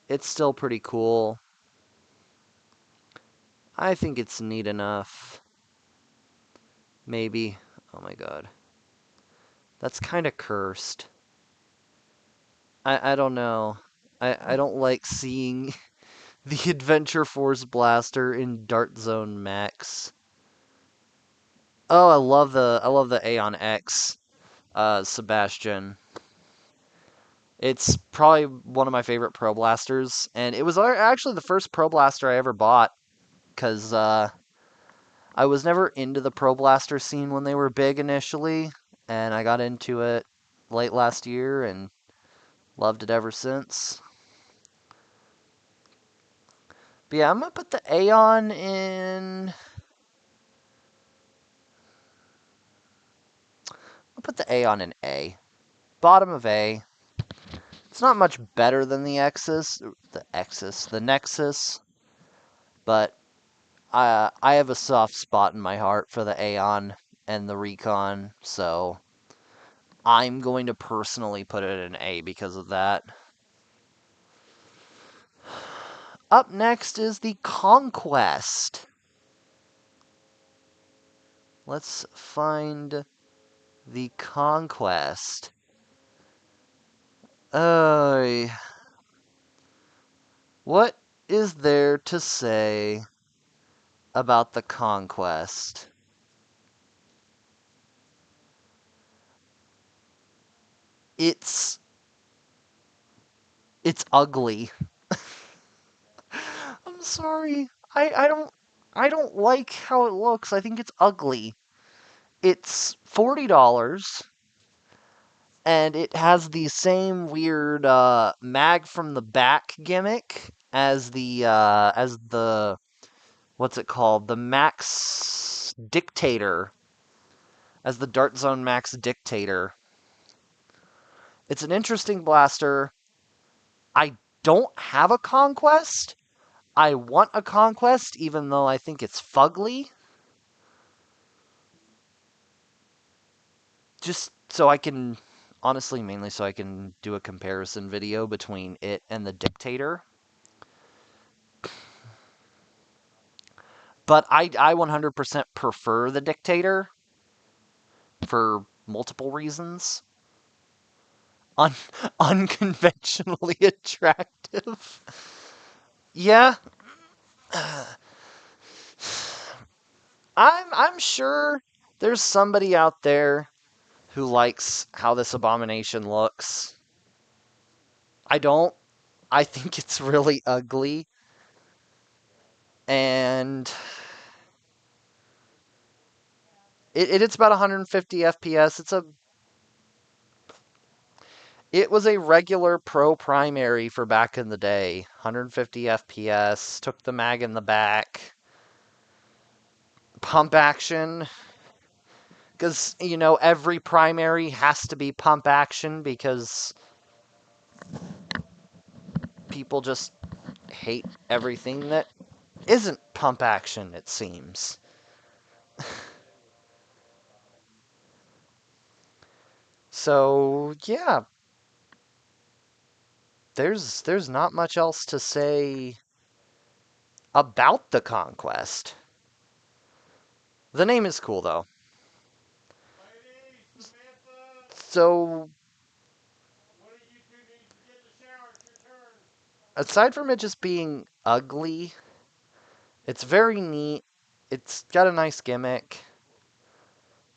it's still pretty cool. I think it's neat enough. Maybe. Oh my god. That's kind of cursed. I don't know. I don't like seeing the Adventure Force Blaster in Dart Zone Max. Oh, I love the Aeon X, Sebastian. It's probably one of my favorite Pro Blasters, and it was actually the first Pro Blaster I ever bought, because I was never into the Pro Blaster scene when they were big initially, and I got into it late last year and loved it ever since. But yeah, I'm gonna put the Aeon in. I'll put the Aeon in A. Bottom of A. It's not much better than the the Nexus, but I have a soft spot in my heart for the Aeon and the Recon, so I'm going to personally put it in A because of that. Up next is the Conquest. Let's find the Conquest. Uh, what is there to say about the Conquest? It's ugly. I'm sorry. I don't like how it looks. I think it's ugly. It's $40 and it has the same weird mag from the back gimmick as the what's it called? The Max Dictator. As the Dart Zone Max Dictator. It's an interesting blaster. I don't have a Conquest. I want a Conquest, even though I think it's fugly. Just so I can, honestly, mainly so I can do a comparison video between it and the Dictator. But I 100% prefer the Dictator for multiple reasons. Un unconventionally attractive. Yeah. I'm sure there's somebody out there who likes how this abomination looks. I don't. I think it's really ugly. And it's about 150 FPS. It was a regular pro primary for back in the day. 150 FPS, took the mag in the back. Pump action. Because, you know, every primary has to be pump action because people just hate everything that isn't pump action, it seems. So, yeah, there's not much else to say about the Conquest. The name is cool though. So, aside from it just being ugly, it's very neat. It's got a nice gimmick.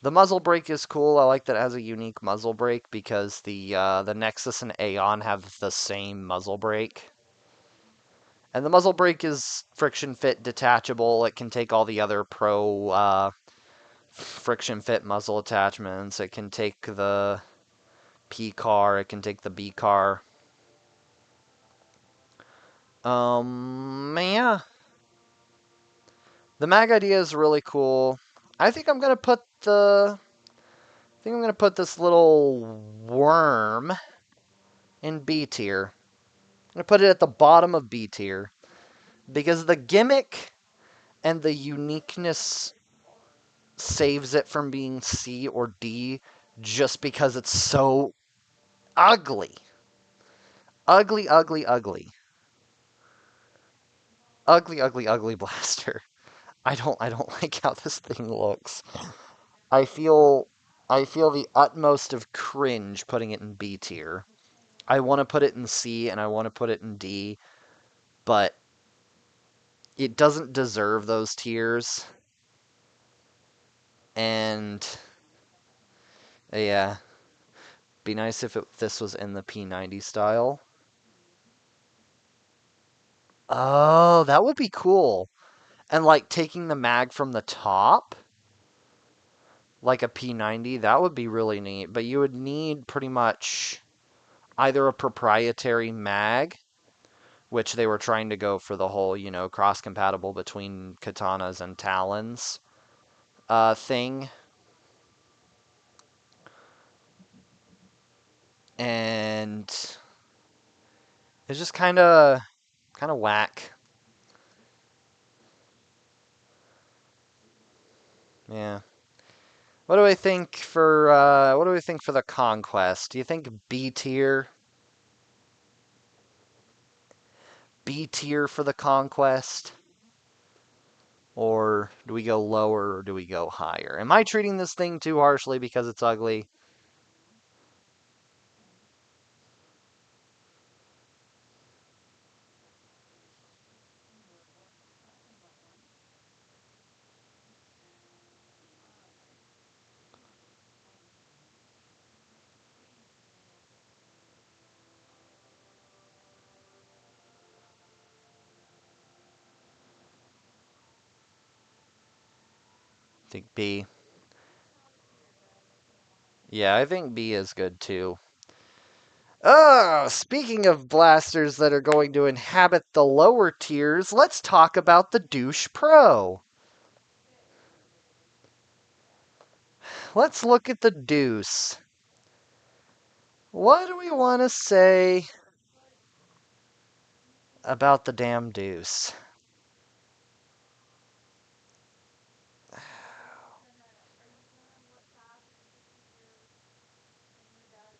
The muzzle brake is cool. I like that it has a unique muzzle brake because the Nexus and Aeon have the same muzzle brake. And the muzzle brake is friction fit detachable. It can take all the other pro friction fit muzzle attachments. It can take the P car. It can take the B car. Yeah. The mag idea is really cool. I think I'm gonna put this little worm in B tier. I'm gonna put it at the bottom of B tier because the gimmick and the uniqueness saves it from being C or D just because it's so ugly. Ugly, ugly, ugly. Ugly, ugly, ugly blaster. I don't like how this thing looks. I feel I feel the utmost of cringe putting it in B tier. I want to put it in C and I want to put it in D, but it doesn't deserve those tiers. And yeah, be nice if this was in the P90 style. Oh, that would be cool. And like taking the mag from the top, like a P90, that would be really neat. But you would need pretty much either a proprietary mag which they were trying to go for the whole, cross-compatible between katanas and talons thing. And it's just kind of whack. Yeah. What do we think for the conquest? Do you think B tier? B tier for the conquest? Or do we go lower or do we go higher? Am I treating this thing too harshly because it's ugly? I think B. Yeah, I think B is good too. Oh, speaking of blasters that are going to inhabit the lower tiers, let's talk about the Douche Pro. Let's look at the Deuce. What do we want to say about the damn Deuce?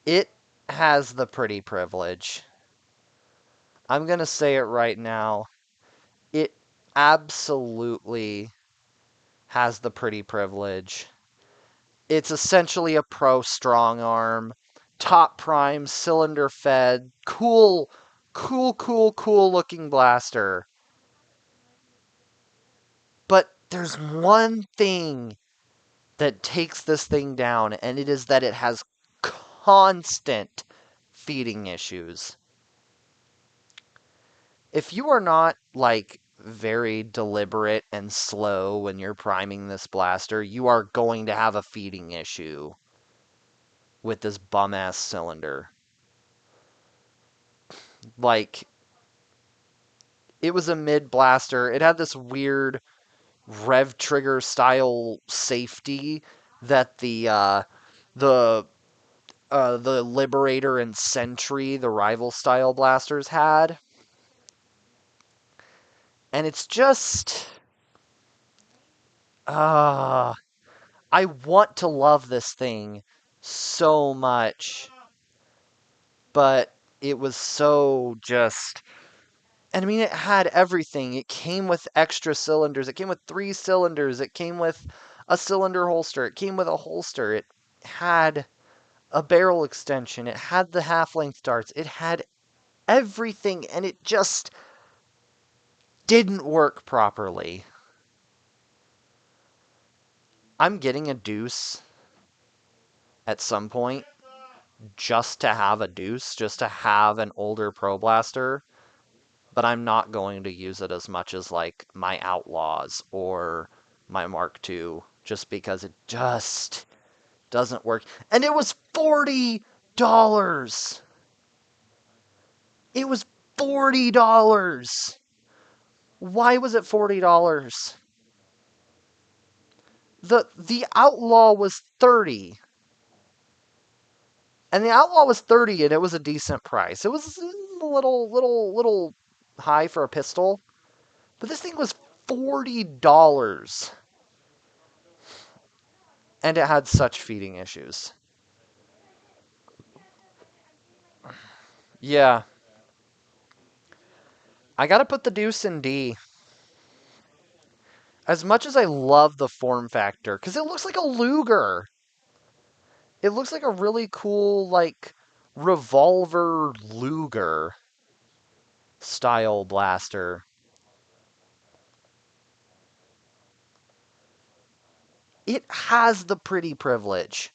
It has the pretty privilege. I'm going to say it right now. It absolutely has the pretty privilege. It's essentially a pro strong arm, top prime, cylinder fed, cool looking blaster. But there's one thing that takes this thing down, and it is that it has constant feeding issues. If you are not like very deliberate and slow when you're priming this blaster, you are going to have a feeding issue with this bum ass cylinder. Like, it was a mid blaster. It had this weird rev trigger style safety that the Liberator and Sentry, the rival style blasters, had. And it's just uh I want to love this thing so much, but it was so just. And I mean, it had everything. It came with extra cylinders. It came with 3 cylinders. It came with a cylinder holster. It came with a holster. It had a barrel extension. It had the half-length darts. It had everything, and it just didn't work properly. I'm getting a Deuce at some point just to have a Deuce, just to have an older Pro Blaster, but I'm not going to use it as much as like my Outlaws or my Mark II, just because it just doesn't work. And it was $40. It was $40. Why was it $40? The Outlaw was 30. And the Outlaw was 30 and it was a decent price. It was a little high for a pistol, but this thing was $40 and it had such feeding issues. Yeah, I gotta put the Deuce in D. As much as I love the form factor, because it looks like a Luger. It looks like a really cool, like, revolver Luger style blaster. It has the pretty privilege.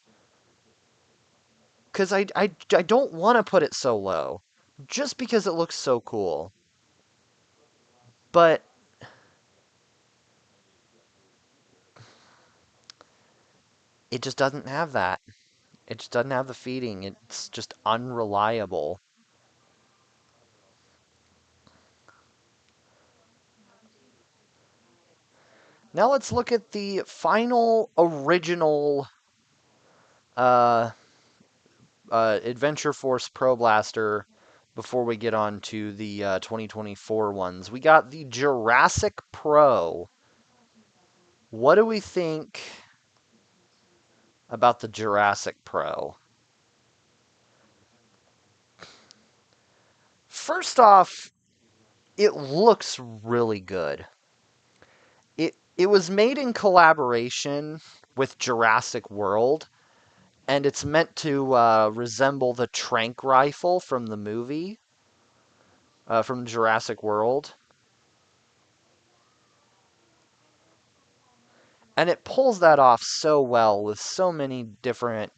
Because I don't want to put it so low. Just because it looks so cool. But it just doesn't have that. It just doesn't have the feeding. It's just unreliable. Now let's look at the final original uh, Adventure Force Pro Blaster before we get on to the 2024 ones. We got the Jurassic Pro. What do we think about the Jurassic Pro? First off, it looks really good. It was made in collaboration with Jurassic World, and it's meant to resemble the Trank rifle from the movie, from Jurassic World. And it pulls that off so well with so many different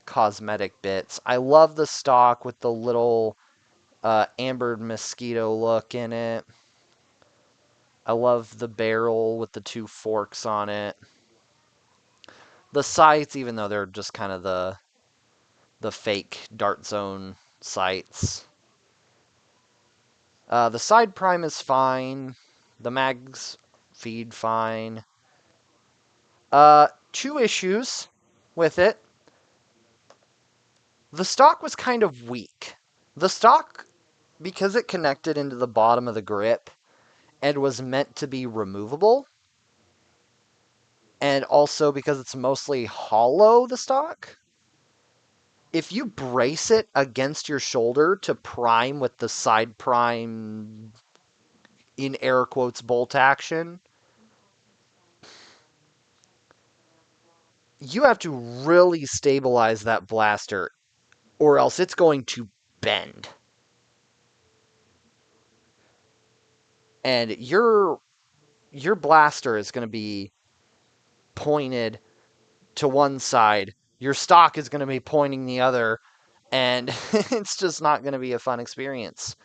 cosmetic bits. I love the stock with the little ambered mosquito look in it. I love the barrel with the two forks on it. The sights, even though they're just kind of the fake dart zone sights. The side prime is fine. The mags feed fine. Two issues with it. The stock was kind of weak. The stock, because it connected into the bottom of the grip and was meant to be removable, and also because it's mostly hollow, the stock, if you brace it against your shoulder to prime with the side prime, in air quotes, bolt action, you have to really stabilize that blaster, or else it's going to bend. And your blaster is going to be pointed to one side. Your stock is going to be pointing the other, and it's just not going to be a fun experience.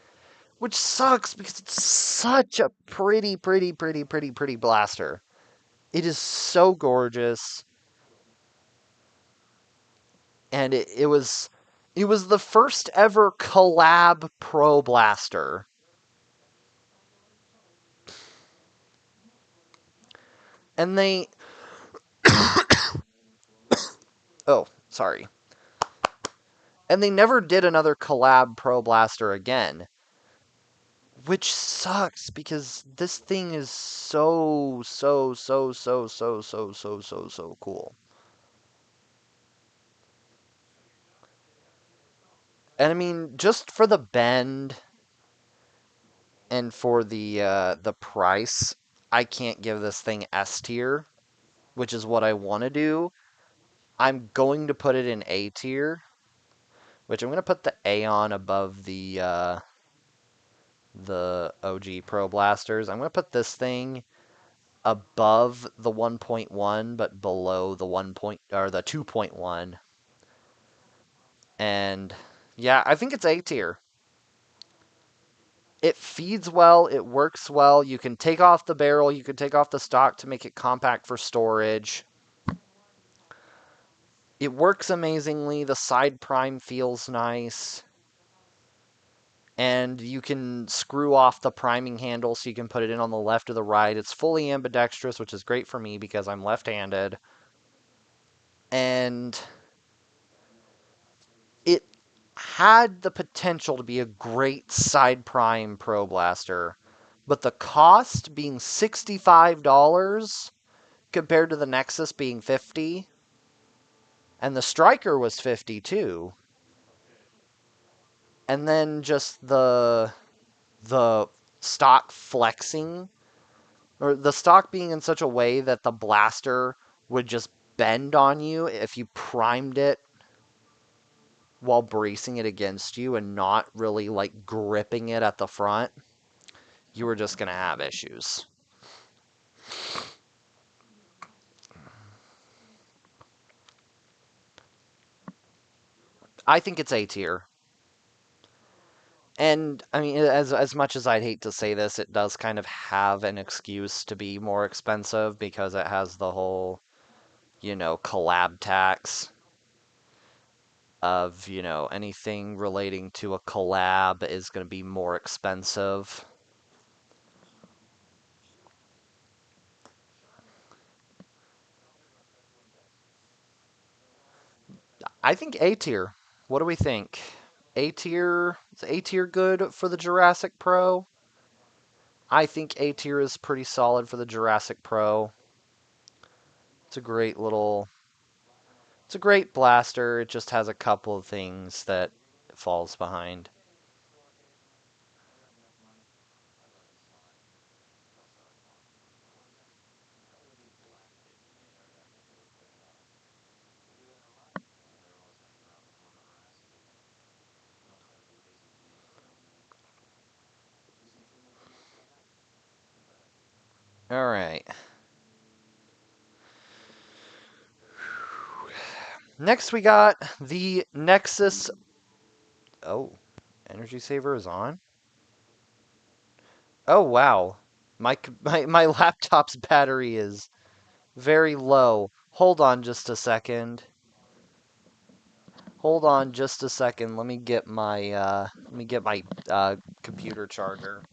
Which sucks because it's such a pretty blaster. It is so gorgeous, and it was the first ever collab Pro Blaster. And they oh, sorry. And they never did another collab Pro Blaster again, which sucks because this thing is so cool. And I mean, just for the bend and for the price, I can't give this thing S tier, which is what I want to do. I'm going to put it in A tier, which I'm going to put the Aeon above the OG Pro Blasters. I'm going to put this thing above the 1.1 but below the 1 point or the 2.1. And yeah, I think it's A tier. It feeds well, it works well. You can take off the barrel, you can take off the stock to make it compact for storage. It works amazingly. The side prime feels nice. And you can screw off the priming handle so you can put it in on the left or the right. It's fully ambidextrous, which is great for me because I'm left-handed. And it had the potential to be a great side prime Pro Blaster, but the cost being $65 compared to the Nexus being 50, and the Striker was 50 too. And then just the stock flexing, or the stock being in such a way that the blaster would just bend on you if you primed it while bracing it against you and not really like gripping it at the front, you were just going to have issues. I think it's A tier. And I mean, as much as I'd hate to say this, it does kind of have an excuse to be more expensive because it has the whole, collab tax of, anything relating to a collab is going to be more expensive. I think A tier. What do we think? A tier? Is A tier good for the Jurassic Pro? I think A tier is pretty solid for the Jurassic Pro. It's a great little. It's a great blaster. It just has a couple of things that it falls behind. All right. Next, we got the Nexus. Oh, energy saver is on. Oh wow, my laptop's battery is very low. Hold on just a second. Hold on just a second. Let me get my computer charger.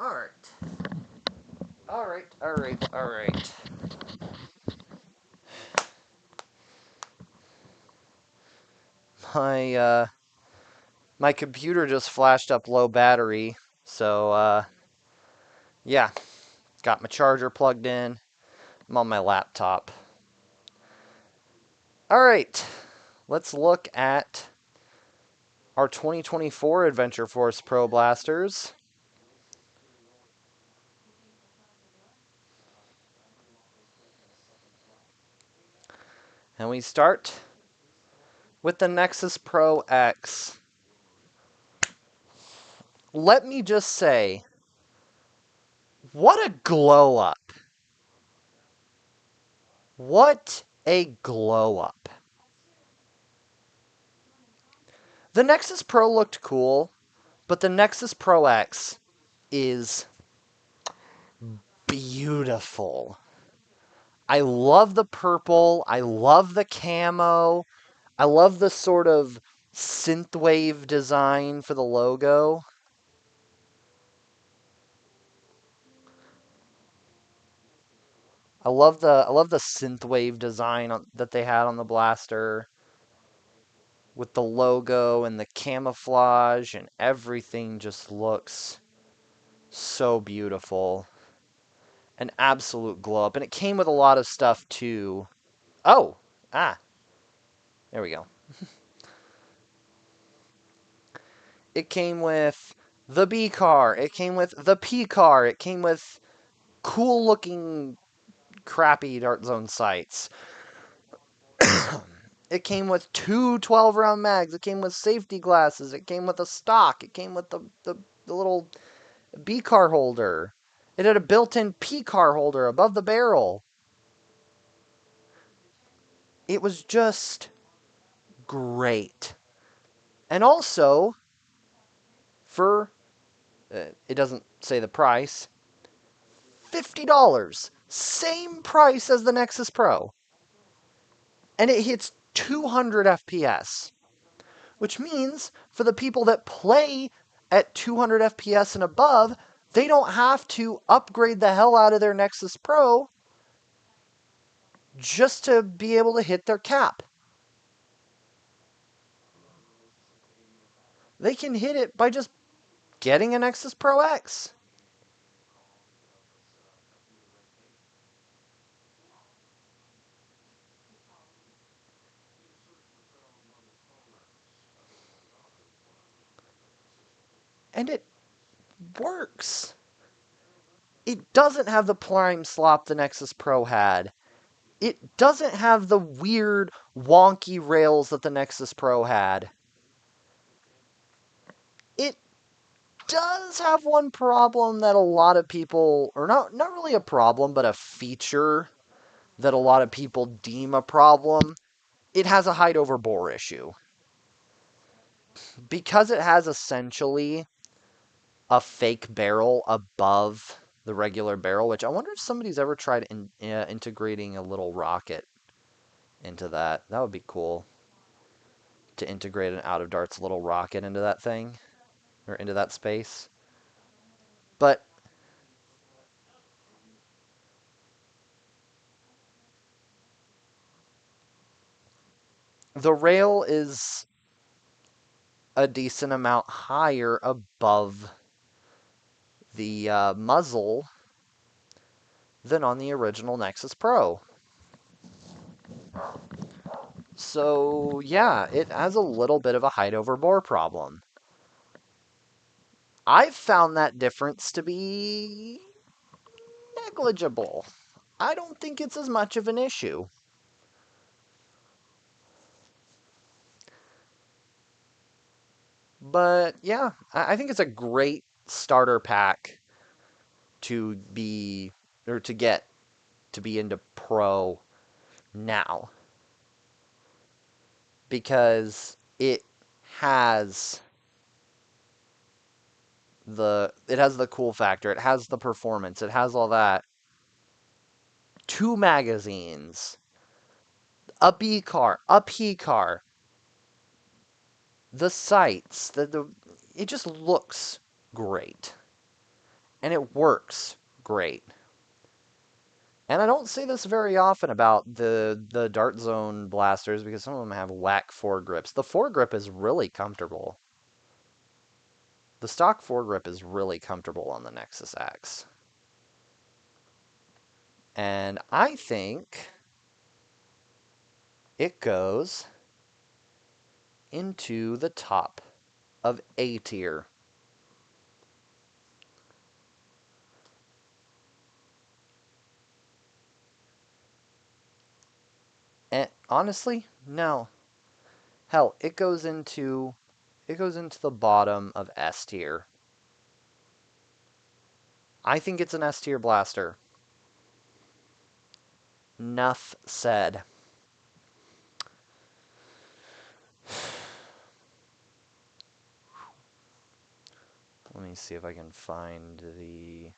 All right. All right. All right. All right. All right. My uh my computer just flashed up low battery, so yeah, got my charger plugged in. I'm on my laptop. All right. Let's look at our 2024 Adventure Force Pro Blasters. And we start with the Nexus Pro X. Let me just say, what a glow up. What a glow up. The Nexus Pro looked cool, but the Nexus Pro X is beautiful. I love the purple. I love the camo. I love the sort of synthwave design for the logo. I love the synthwave design that they had on the blaster with the logo and the camouflage and everything just looks so beautiful. An absolute glow up. And it came with a lot of stuff too. Oh, there we go. It came with the B car. It came with the P car. It came with cool looking crappy Dart Zone sights. It came with two 12-round mags. It came with safety glasses. It came with a stock. It came with the little B car holder. It had a built-in P car holder above the barrel. It was just great. And also, for, it doesn't say the price, $50. Same price as the Nexus Pro. And it hits 200 FPS. Which means for the people that play at 200 FPS and above, they don't have to upgrade the hell out of their Nexus Pro. just to be able to hit their cap. They can hit it by just getting a Nexus Pro X. And it works. It doesn't have the prime slop the Nexus Pro had. It doesn't have the weird, wonky rails that the Nexus Pro had. It does have one problem that a lot of people, or not really a problem, but a feature that a lot of people deem a problem. It has a height over bore issue. Because it has essentially a fake barrel above the regular barrel, which I wonder if somebody's ever tried integrating a little rocket into that. That would be cool to integrate an out of darts little rocket into that thing or into that space. But the rail is a decent amount higher above the muzzle than on the original Nexus Pro. So, yeah, it has a little bit of a height over bore problem. I've found that difference to be negligible. I don't think it's as much of an issue. But yeah, I think it's a great starter pack to be or to get to be into pro now because has it has the cool factor, it has the performance, it has all that. Two magazines, a B car, a P car, the sights, it just looks great. And it works great. And I don't say this very often about the Dart Zone blasters because some of them have whack foregrips. The foregrip is really comfortable. The stock foregrip is really comfortable on the Nexus X. And I think it goes into the top of A tier. And honestly, no. Hell, it goes into the bottom of S tier. I think it's an S tier blaster. Enough said. Let me see if I can find the...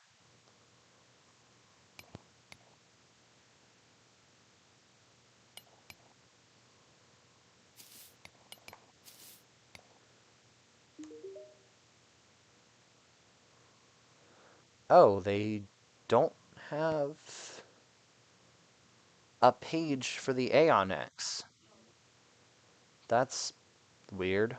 Oh, they don't have a page for the Aeon X. That's weird.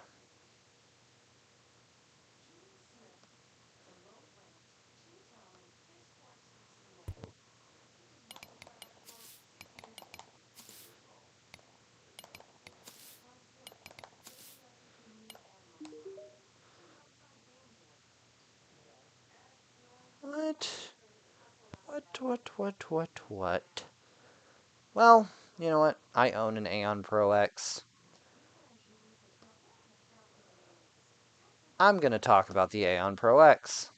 What? What? Well, you know what? I own an Aeon Pro X. I'm going to talk about the Aeon Pro X.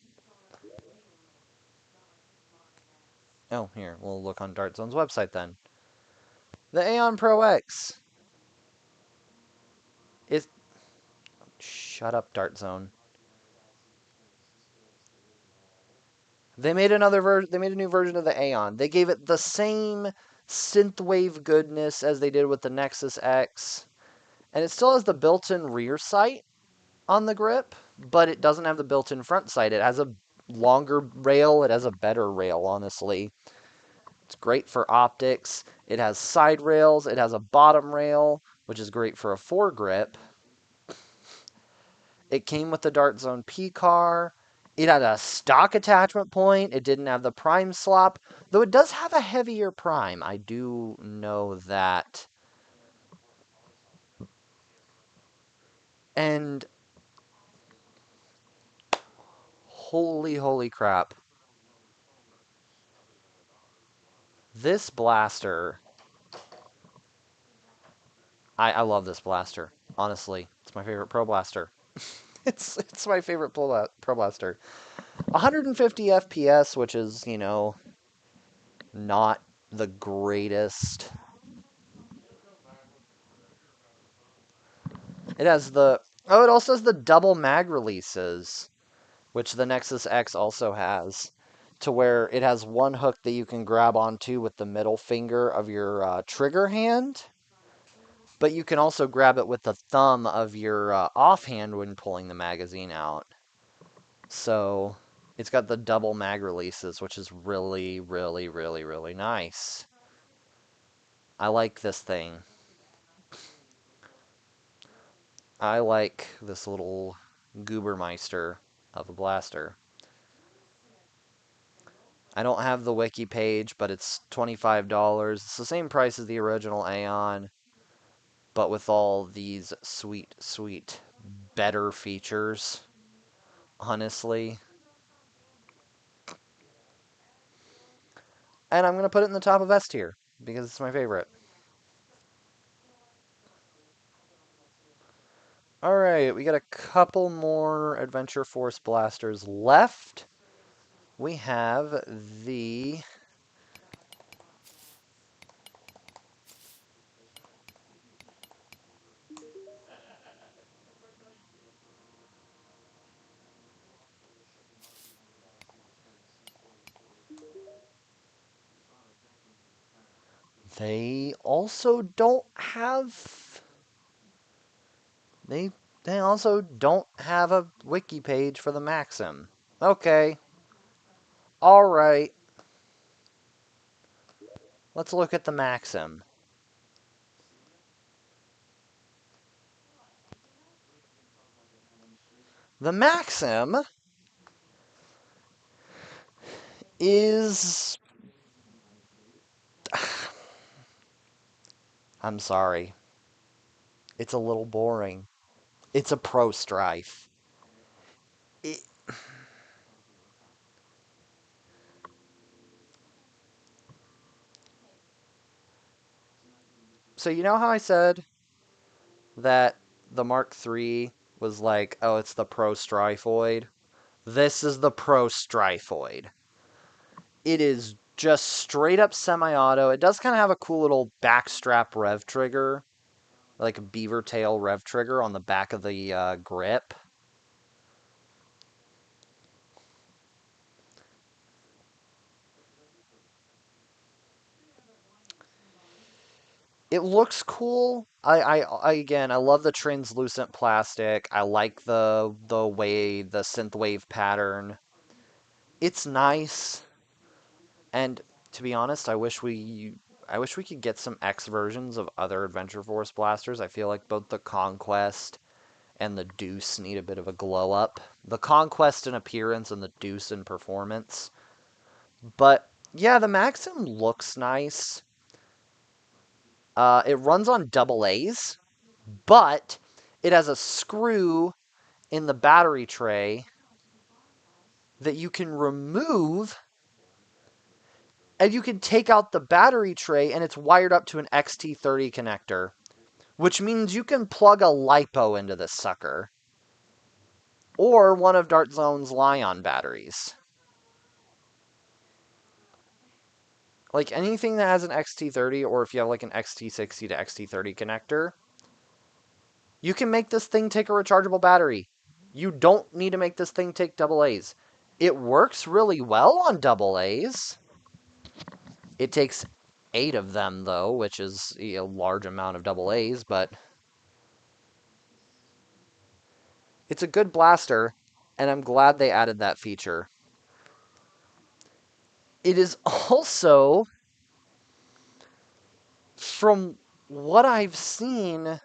Oh, here, we'll look on Dart Zone's website then. The Aeon Pro X is... Shut up, Dart Zone. They made they made a new version of the Aeon. They gave it the same synthwave goodness as they did with the Nexus X. And it still has the built-in rear sight on the grip, but it doesn't have the built-in front sight. It has a longer rail. It has a better rail, honestly. It's great for optics. It has side rails. It has a bottom rail, which is great for a foregrip. It came with the Dart Zone P car. It had a stock attachment point. It didn't have the prime slop, though it does have a heavier prime. I do know that. And holy crap. This blaster, I love this blaster. Honestly, it's my favorite Pro Blaster. It's my favorite Pro Blaster. 150 FPS, which is, not the greatest. It has the... Oh, it also has the double mag releases, which the Nexus X also has, to where it has one hook that you can grab onto with the middle finger of your trigger hand, but you can also grab it with the thumb of your offhand when pulling the magazine out. So it's got the double mag releases, which is really nice. I like this thing. I like this little Goobermeister of a blaster. I don't have the wiki page, but it's $25. It's the same price as the original Aeon, but with all these sweet, better features, honestly. And I'm going to put it in the top of S tier, because it's my favorite. Alright, we got a couple more Adventure Force blasters left. We have the... They also don't have... They also don't have a wiki page for the Maxim. Okay. Alright. Let's look at the Maxim. The Maxim is... I'm sorry. It's a little boring. It's a Pro Strife. It... So you know how I said that the Mark III was like, oh, it's the Pro Strifeoid? This is the Pro Strifeoid. It is just straight up semi-auto. It does kind of have a cool little backstrap rev trigger, like a beaver tail rev trigger on the back of the grip. It looks cool. Again, I love the translucent plastic. I like the way the synthwave pattern. It's nice. And to be honest, I wish we could get some X versions of other Adventure Force blasters. I feel like both the Conquest and the Deuce need a bit of a glow up. The Conquest in appearance and the Deuce in performance. But yeah, the Maxim looks nice. It runs on double A's, but it has a screw in the battery tray that you can remove, and you can take out the battery tray, and it's wired up to an XT30 connector, which means you can plug a LiPo into this sucker, or one of Dart Zone's Lion batteries. Like anything that has an XT30, or if you have like an XT60 to XT30 connector, you can make this thing take a rechargeable battery. You don't need to make this thing take double A's. It works really well on double A's. It takes 8 of them, though, which is a large amount of double A's, but it's a good blaster, and I'm glad they added that feature. It is also from what I've seen,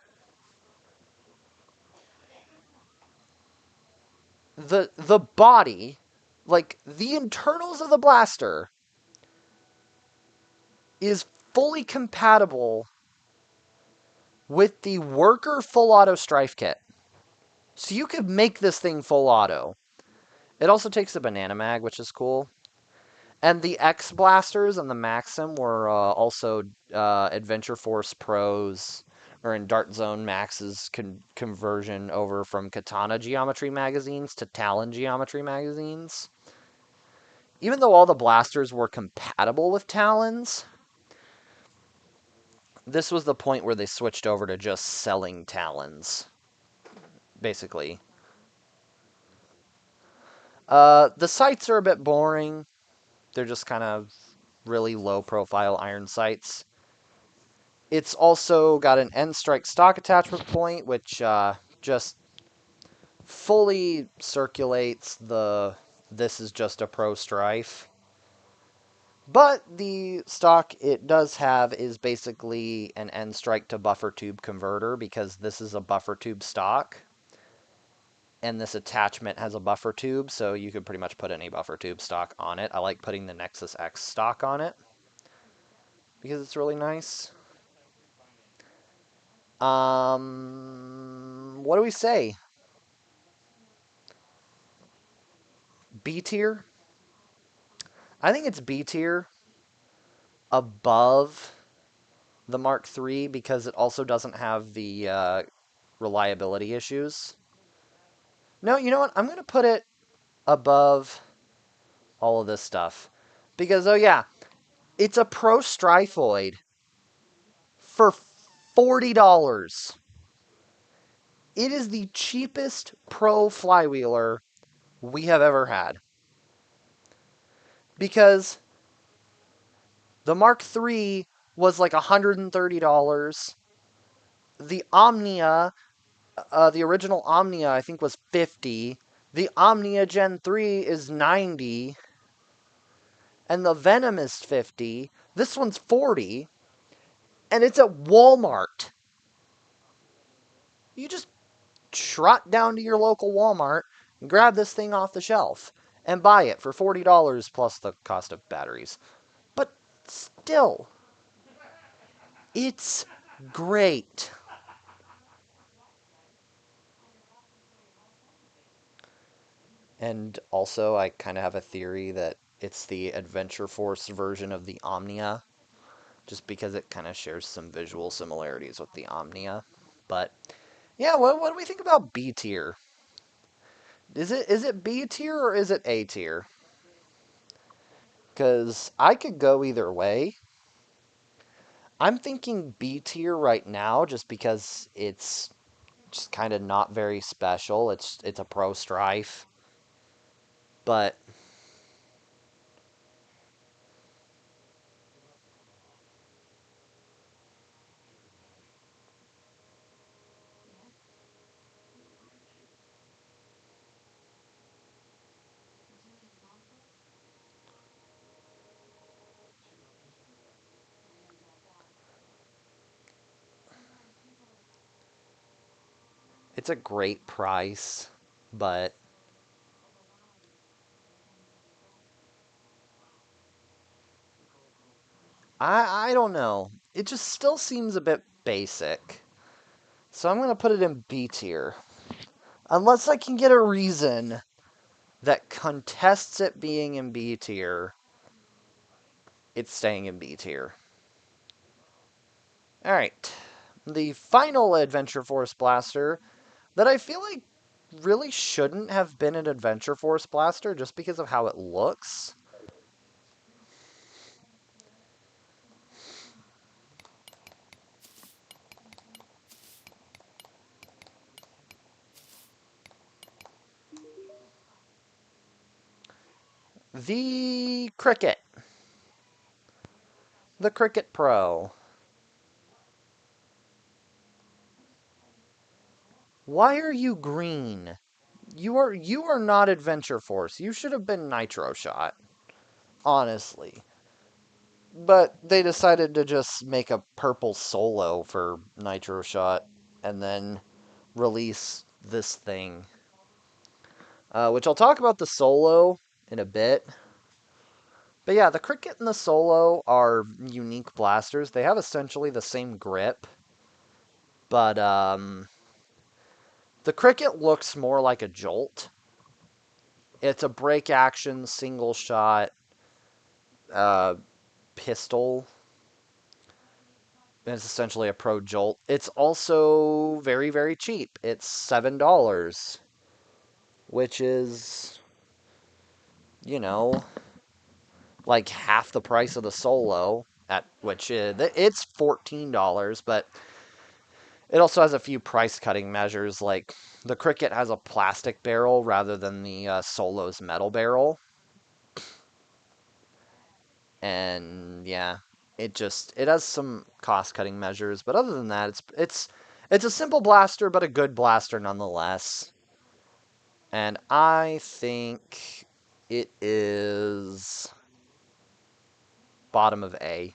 the body, like the internals of the blaster, is fully compatible with the worker full auto strife kit. So you could make this thing full auto. It also takes the banana mag, which is cool. And the X blasters and the Maxim were also Adventure Force Pros, or in Dart Zone Max's conversion over from Katana geometry magazines to Talon geometry magazines. Even though all the blasters were compatible with Talons, this was the point where they switched over to just selling Talons, basically. The sights are a bit boring. They're just kind of really low-profile iron sights. It's also got an end strike stock attachment point, which just fully circulates the this is just a pro strife. But the stock it does have is basically an end strike to buffer tube converter, because this is a buffer tube stock. And this attachment has a buffer tube, so you could pretty much put any buffer tube stock on it. I like putting the Nexus X stock on it because it's really nice. What do we say? B tier? I think it's B tier above the Mark III because it also doesn't have the reliability issues. No, you know what? I'm going to put it above all of this stuff. Because, oh yeah, it's a Pro Strifoid for $40. It is the cheapest Pro Flywheeler we have ever had. Because the Mark III was like $130. The Omnia, the original Omnia, I think was 50. The Omnia Gen 3 is 90. And the Venom is 50. This one's 40. And it's at Walmart. You just trot down to your local Walmart and grab this thing off the shelf and buy it for $40 plus the cost of batteries. But still, it's great. And also, I kind of have a theory that it's the Adventure Force version of the Omnia, just because it kind of shares some visual similarities with the Omnia. But yeah, what do we think about B tier? Is it B tier or is it A tier? Because I could go either way. I'm thinking B tier right now, just because it's just kind of not very special. It's a pro strife, but it's a great price. But I don't know. It just still seems a bit basic. So I'm gonna put it in B tier. Unless I can get a reason that contests it being in B tier, it's staying in B tier. Alright. The final Adventure Force blaster that I feel like really shouldn't have been an Adventure Force blaster just because of how it looks. The Cricket. The Cricket Pro. Why are you green? You are not Adventure Force. You should have been Nitro Shot. Honestly. But they decided to just make a purple solo for Nitro Shot and then release this thing. Which I'll talk about the solo in a bit. But yeah, the Cricket and the Solo are unique blasters. They have essentially the same grip, but the Cricket looks more like a Jolt. It's a break action, single shot uh, pistol. It's essentially a Pro Jolt. It's also very, very cheap. It's $7, which is, you know, like half the price of the Solo, at which it's $14, but it also has a few price cutting measures. Like the Cricket has a plastic barrel rather than the Solo's metal barrel, and yeah, it has some cost cutting measures. But other than that, it's a simple blaster, but a good blaster nonetheless. And I think it is bottom of A.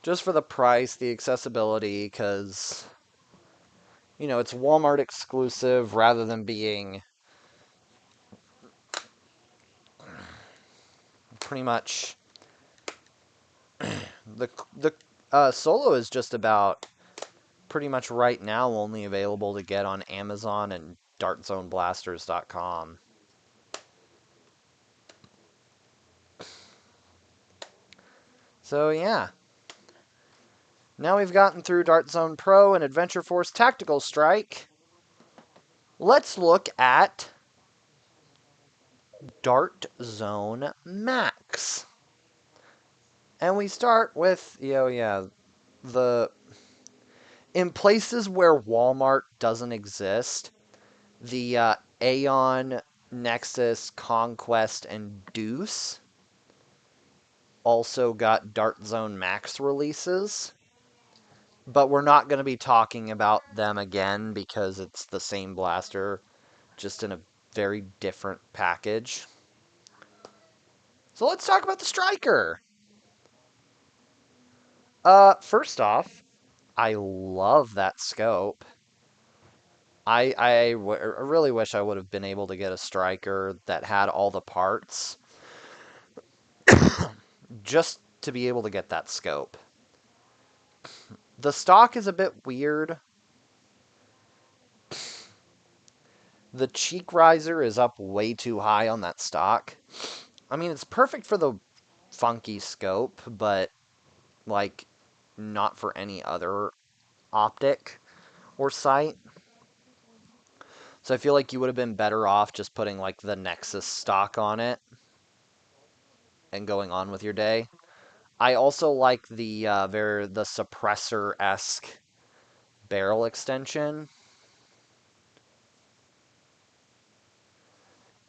Just for the price, the accessibility, because, it's Walmart exclusive rather than being pretty much the Solo is just about pretty much right now only available to get on Amazon and dartzoneblasters.com. So yeah, now we've gotten through Dart Zone Pro and Adventure Force Tactical Strike. Let's look at Dart Zone Max. And we start with, the in places where Walmart doesn't exist, the Aeon, Nexus, Conquest, and Deuce also got Dart Zone Max releases. But we're not going to be talking about them again because it's the same blaster, just in a very different package. So let's talk about the Striker. First off, I love that scope. I really wish I would have been able to get a Striker that had all the parts just to be able to get that scope. The stock is a bit weird. The cheek riser is up way too high on that stock. I mean, it's perfect for the funky scope, but, like, not for any other optic or sight. So I feel like you would have been better off just putting, like, the Nexus stock on it and going on with your day. I also like the suppressor-esque barrel extension.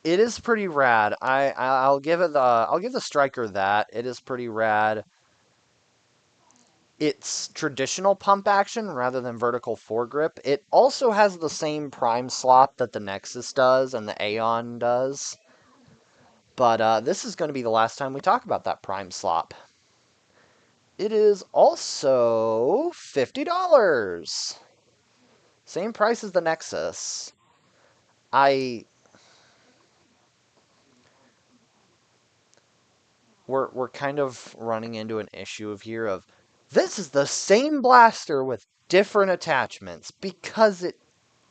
It is pretty rad. I'll give the Striker that. It is pretty rad. It's traditional pump action rather than vertical foregrip. It also has the same prime slot that the Nexus does and the Aeon does. But this is going to be the last time we talk about that prime slop. It is also $50. Same price as the Nexus. I we're kind of running into an issue of here of this is the same blaster with different attachments because it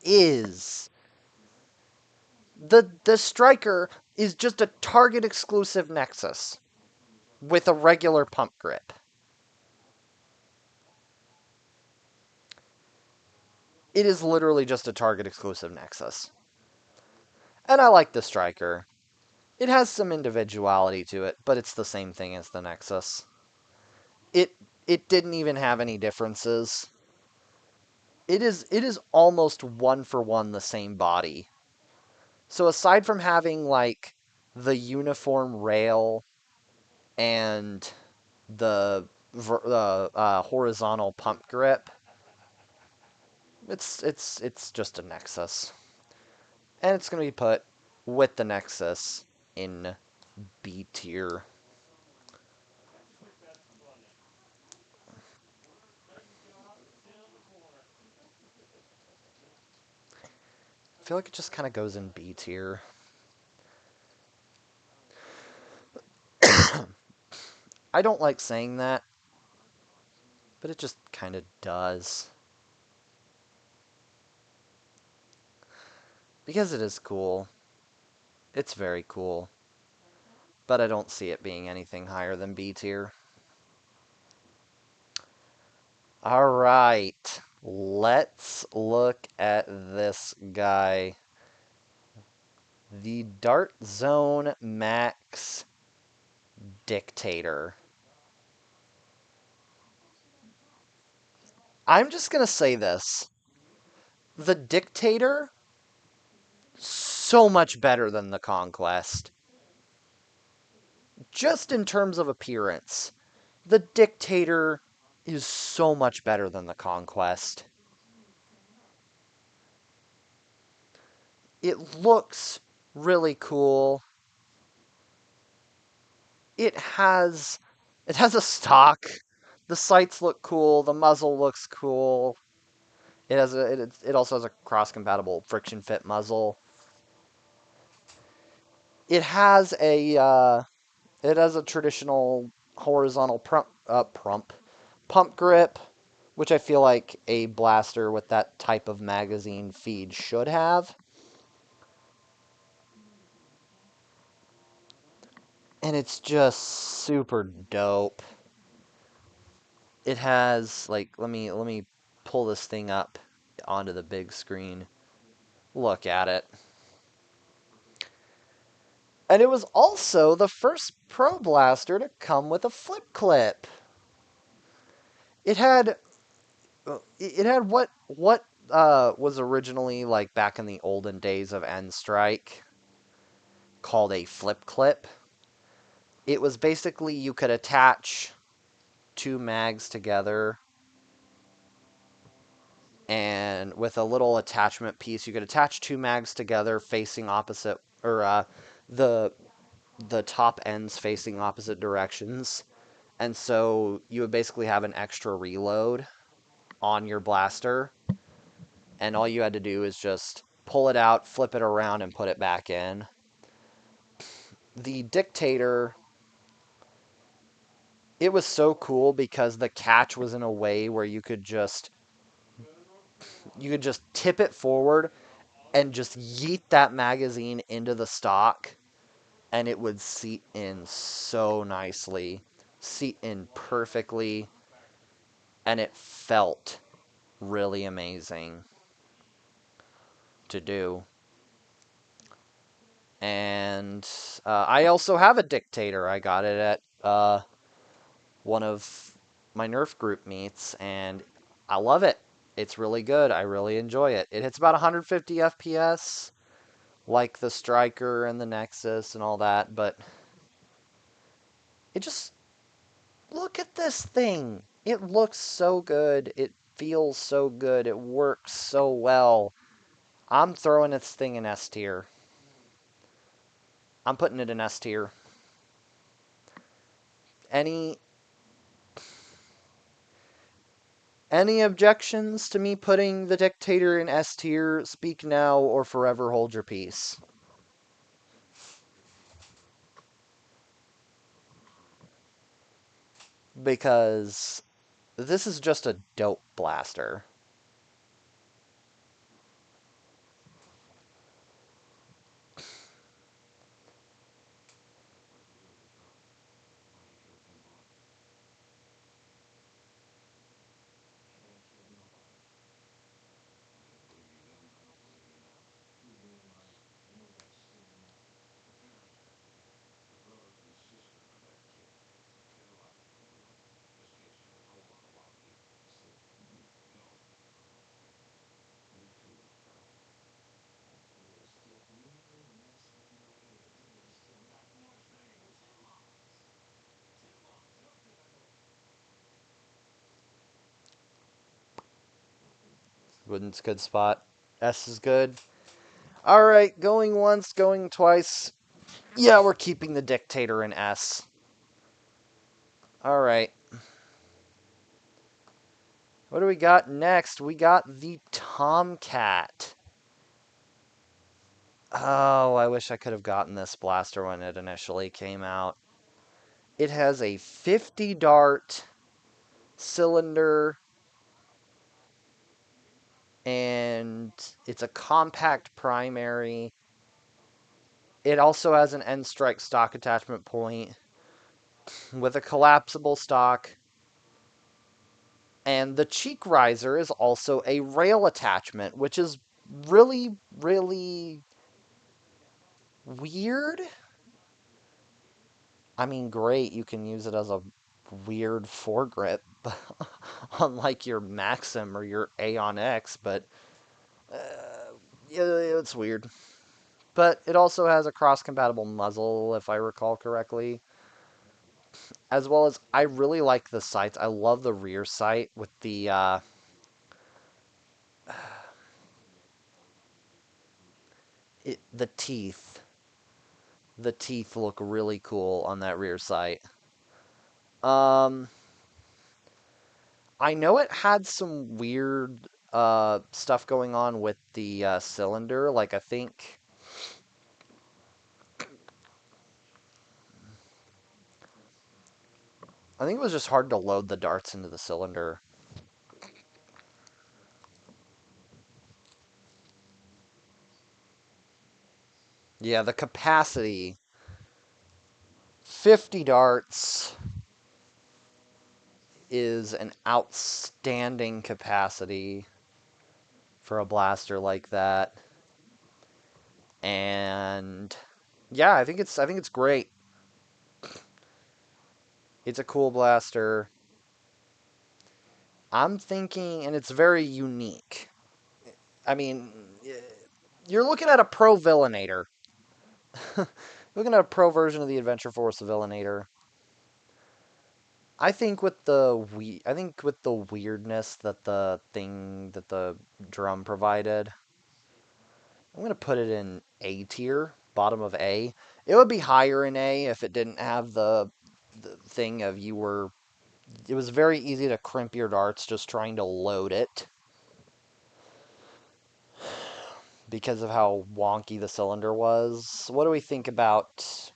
is. The Striker is just a Target exclusive Nexus with a regular pump grip. It is literally just a Target exclusive Nexus. And I like the Striker. It has some individuality to it, but it's the same thing as the Nexus. It it didn't even have any differences. It is almost one for one the same body. So aside from having like the uniform rail and the horizontal pump grip, it's just a Nexus, and it's gonna be put with the Nexus in B tier. I feel like it just kind of goes in B tier. I don't like saying that, but it just kind of does. Because it is cool. It's very cool. But I don't see it being anything higher than B tier. Alright. Let's look at this guy. The Dart Zone Max Dictator. I'm just gonna say this. The Dictator, so much better than the Conquest. Just in terms of appearance. The Dictator is so much better than the Conquest. It looks really cool. It has a stock. The sights look cool. The muzzle looks cool. It also has a cross-compatible friction fit muzzle. It has a traditional horizontal pump grip, which I feel like a blaster with that type of magazine feed should have. And it's just super dope. It has like let me pull this thing up onto the big screen. Look at it. And it was also the first Pro Blaster to come with a flip clip. It had what was originally like back in the olden days of N Strike called a flip clip. It was basically you could attach two mags together, and with a little attachment piece you could attach two mags together facing opposite, or the the top ends facing opposite directions. And so you would basically have an extra reload on your blaster, and all you had to do is just pull it out, flip it around, and put it back in. The Dictator, it was so cool because the catch was in a way where you could just tip it forward and just yeet that magazine into the stock, and it would seat in so nicely, seat in perfectly, and it felt really amazing to do. And I also have a Dictator. I got it at one of my Nerf group meets, and I love it. It's really good. I really enjoy it. It hits about 150 FPS, like the Striker and the Nexus and all that, but it just, look at this thing. It looks so good. It feels so good. It works so well. I'm throwing this thing in S tier. I'm putting it in S tier. Any Any objections to me putting the Dictator in S tier? Speak now or forever hold your peace. Because this is just a dope blaster. Wooden's a good spot. S is good. Alright, going once, going twice. Yeah, we're keeping the Dictator in S. Alright. What do we got next? We got the Tomcat. Oh, I wish I could have gotten this blaster when it initially came out. It has a 50 dart cylinder, and it's a compact primary. It also has an end strike stock attachment point with a collapsible stock. And the cheek riser is also a rail attachment, which is really, really weird. I mean, great, you can use it as a weird foregrip, unlike your Maxim or your Aeon X, but yeah, it's weird. But it also has a cross-compatible muzzle, if I recall correctly. As well as, I really like the sights. I love the rear sight with the teeth. The teeth look really cool on that rear sight. Um, I know it had some weird stuff going on with the cylinder. Like I think it was just hard to load the darts into the cylinder. Yeah, the capacity, 50 darts is an outstanding capacity for a blaster like that. And yeah, I think it's great. It's a cool blaster. I'm thinking, and it's very unique. I mean, you're looking at a pro villainator. Looking at a pro version of the Adventure Force Villainator. I think with the weirdness that the drum provided, I'm gonna put it in A tier, bottom of A. It would be higher in A if it didn't have the thing of it was very easy to crimp your darts just trying to load it because of how wonky the cylinder was. What do we think about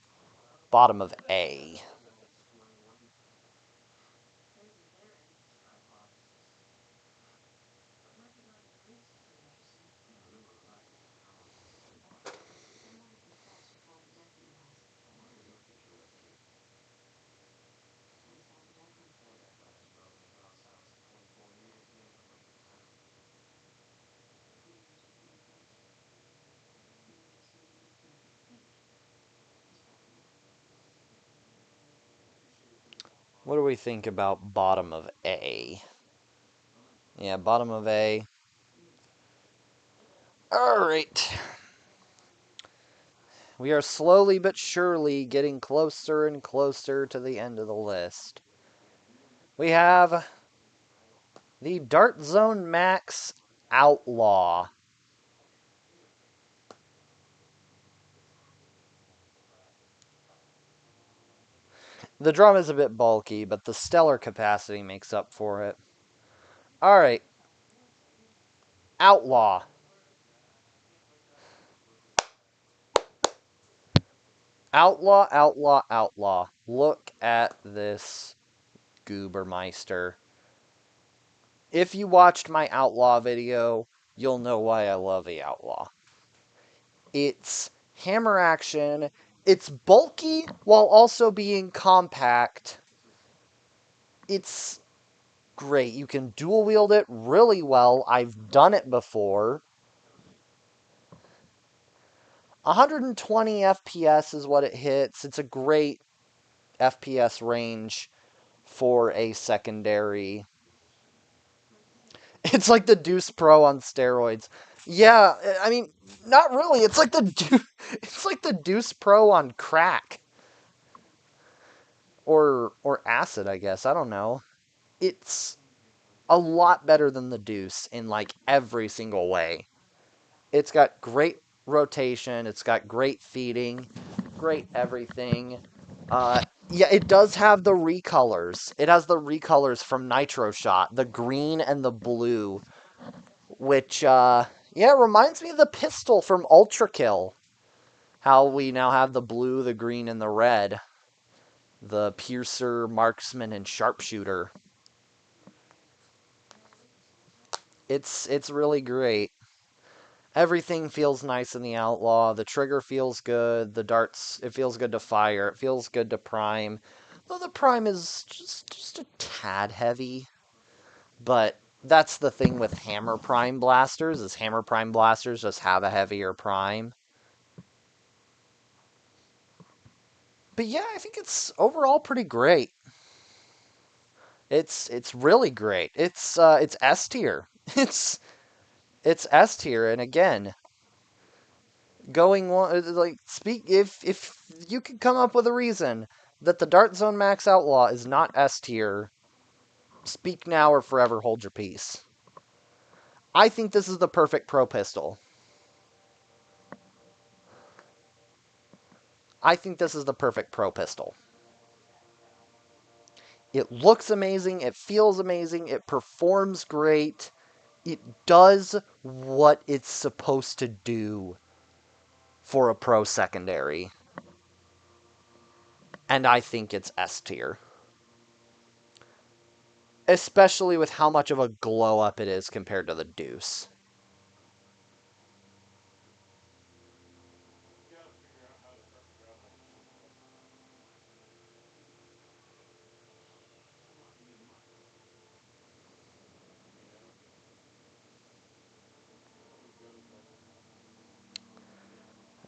bottom of A? What do we think about bottom of A? Yeah, bottom of A. Alright. We are slowly but surely getting closer and closer to the end of the list. We have the Dart Zone Max Outlaw. The drum is a bit bulky, but the stellar capacity makes up for it. Alright. Outlaw. Outlaw, outlaw, outlaw. Look at this Goobermeister. If you watched my Outlaw video, you'll know why I love the Outlaw. It's hammer action. It's bulky while also being compact. It's great. You can dual wield it really well. I've done it before. 120 FPS is what it hits. It's a great FPS range for a secondary. It's like the Deuce Pro on steroids. Yeah, I mean, not really. It's like the Deuce Pro on crack or acid, I guess. I don't know. It's a lot better than the Deuce in like every single way. It's got great rotation, it's got great feeding. great everything. Yeah, it does have the recolors. It has the recolors from Xshot, the green and the blue, which, yeah, reminds me of the pistol from Ultra Kill. How we now have the blue, the green, and the red. The Piercer, Marksman, and Sharpshooter. It's really great. Everything feels nice in the Outlaw. The trigger feels good. The darts, it feels good to fire. It feels good to prime. Though the prime is just a tad heavy. But that's the thing with hammer prime blasters, is hammer prime blasters just have a heavier prime. But yeah, I think it's overall pretty great. It's really great. It's S tier. It's S tier, and again, going on like speak if you could come up with a reason that the Dart Zone Max Outlaw is not S tier, speak now or forever hold your peace. I think this is the perfect pro pistol. I think this is the perfect pro pistol. It looks amazing, it feels amazing, it performs great. It does what it's supposed to do for a pro secondary. And I think it's S tier. Especially with how much of a glow up it is compared to the Deuce.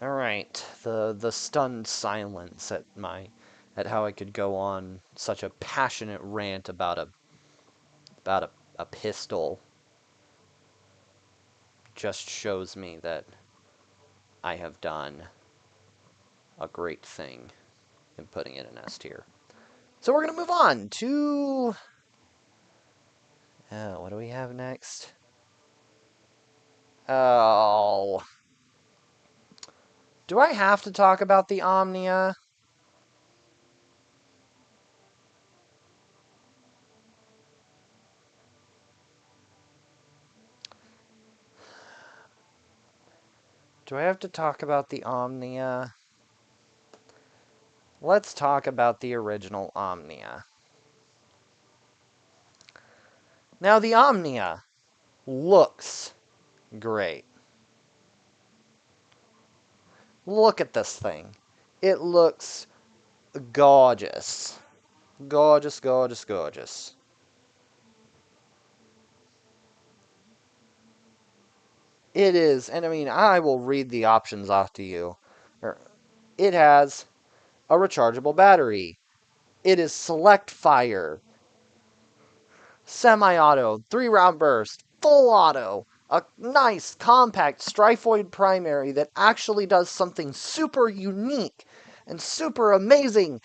All right, the stunned silence at how I could go on such a passionate rant about a pistol just shows me that I have done a great thing in putting it in S tier. So we're gonna move on to what do we have next? Oh, do I have to talk about the Omnia? Do I have to talk about the Omnia? Let's talk about the original Omnia. Now, the Omnia looks great. Look at this thing. It looks gorgeous. Gorgeous, gorgeous, gorgeous. It is, and I mean, I will read the options off to you. It has a rechargeable battery. It is select fire, semi-auto, 3-round burst, full auto, a nice compact Strifoid primary that actually does something super unique and super amazing,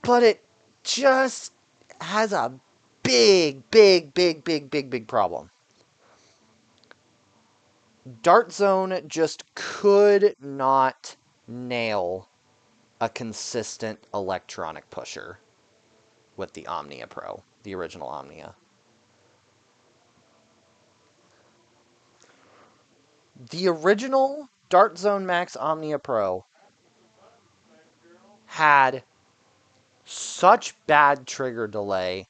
but it just has a big problem. Dart Zone just could not nail a consistent electronic pusher with the Omnia Pro, the original Omnia. The original Dart Zone Max Omnia Pro had such bad trigger delay.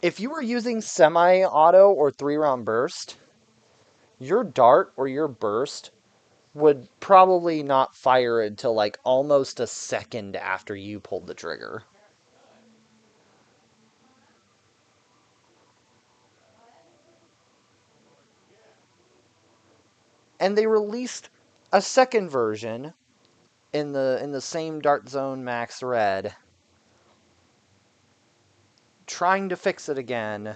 If you were using semi-auto or 3-round burst, your dart or your burst would probably not fire until like almost a second after you pulled the trigger. And they released a second version in the same Dart Zone Max Red, trying to fix it again,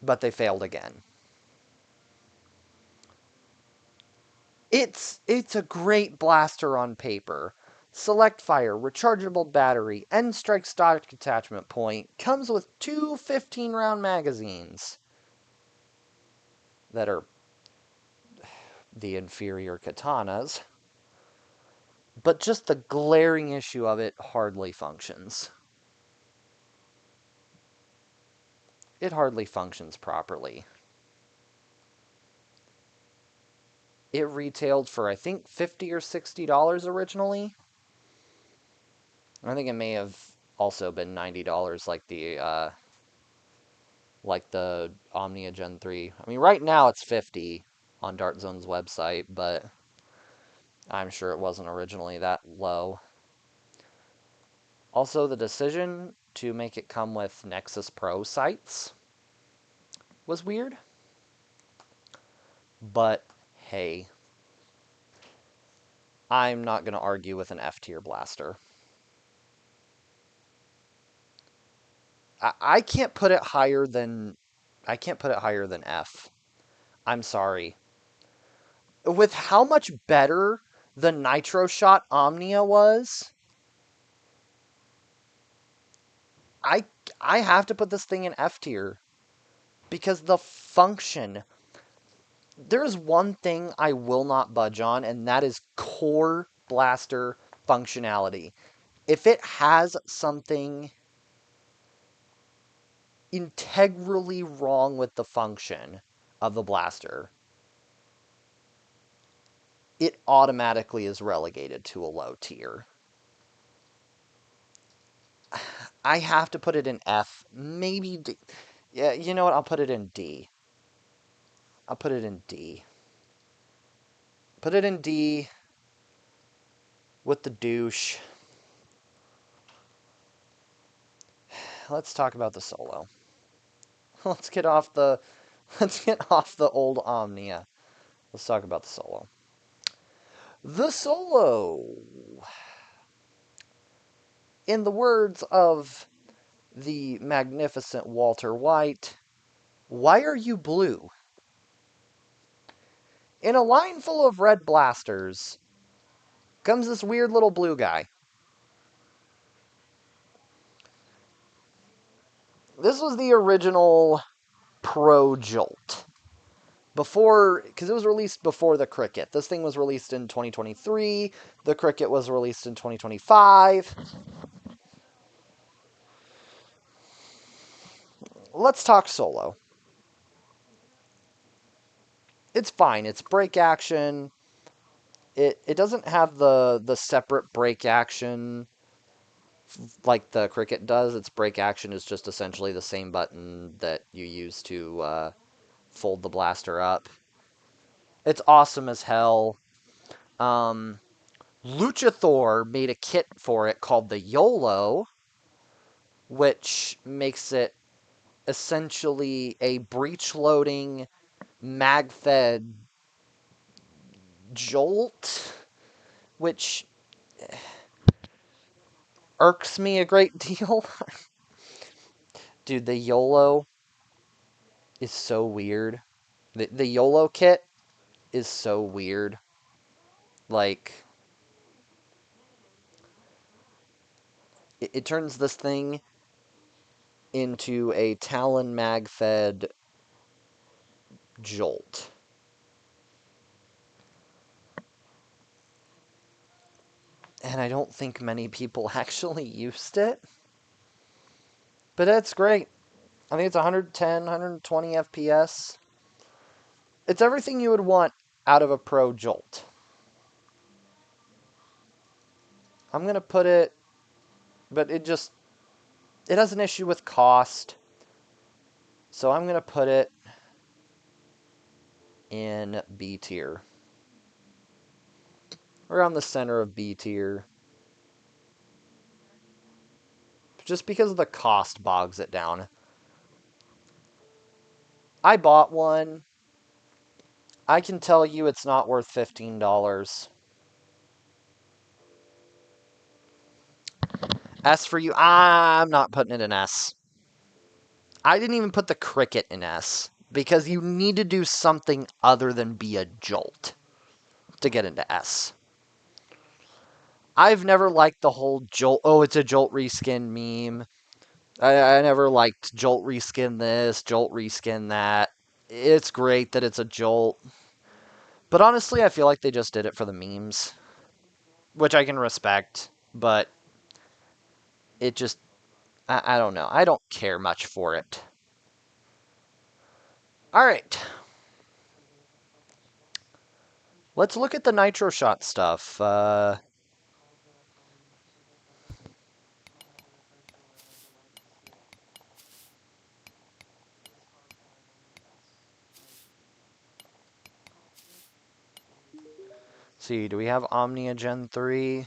but they failed again. It's a great blaster on paper. Select fire, rechargeable battery, end strike stock attachment point, comes with two 15-round magazines that are the inferior katanas. But just the glaring issue of it hardly functions. It hardly functions properly. It retailed for, I think, $50 or $60 originally. I think it may have also been $90 like the Omnia Gen 3. I mean, right now it's 50 on DartZone's website, but I'm sure it wasn't originally that low. Also, the decision to make it come with Nexus Pro sights was weird. But hey, I'm not going to argue with an F tier blaster. I can't put it higher than F. I'm sorry. With how much better the Nitro Shot Omnia was, I I have to put this thing in F tier because the function. There's one thing I will not budge on, and that is core blaster functionality. If it has something integrally wrong with the function of the blaster, it automatically is relegated to a low tier. I have to put it in F, maybe D. Yeah, you know what? I'll put it in D. I'll put it in D. Put it in D with the douche. Let's talk about the solo. Let's get off the old Omnia. Let's talk about the solo. The solo. In the words of the magnificent Walter White, why are you blue? In a line full of red blasters comes this weird little blue guy. This was the original Pro Jolt. Because it was released before the Cricket. This thing was released in 2023. The Cricket was released in 2025. Let's talk solo. It's fine. It's break action. It doesn't have the separate break action like the Cricket does. Its break action is just essentially the same button that you use to fold the blaster up. It's awesome as hell. Luchathor made a kit for it called the YOLO, which makes it essentially a breech-loading, mag-fed jolt, which irks me a great deal. Dude, the YOLO is so weird. The YOLO kit is so weird. Like, it turns this thing into a Talon mag-fed jolt. And I don't think many people actually used it. But that's great. I think it's 110, 120 FPS. It's everything you would want out of a Pro Jolt. I'm going to put it, but it has an issue with cost. So I'm going to put it in B tier. Around the center of B tier. Just because the cost bogs it down. I bought one. I can tell you it's not worth $15. S for you. I'm not putting it in S. I didn't even put the Cricket in S. Because you need to do something other than be a jolt to get into S. I've never liked the whole jolt. Oh, it's a jolt reskin meme. I never liked jolt reskin this, jolt reskin that. It's great that it's a jolt. But honestly, I feel like they just did it for the memes. which I can respect, but it just, I don't know. I don't care much for it. All right. Let's look at the Nitro Shot stuff. See, do we have Omnia Gen 3?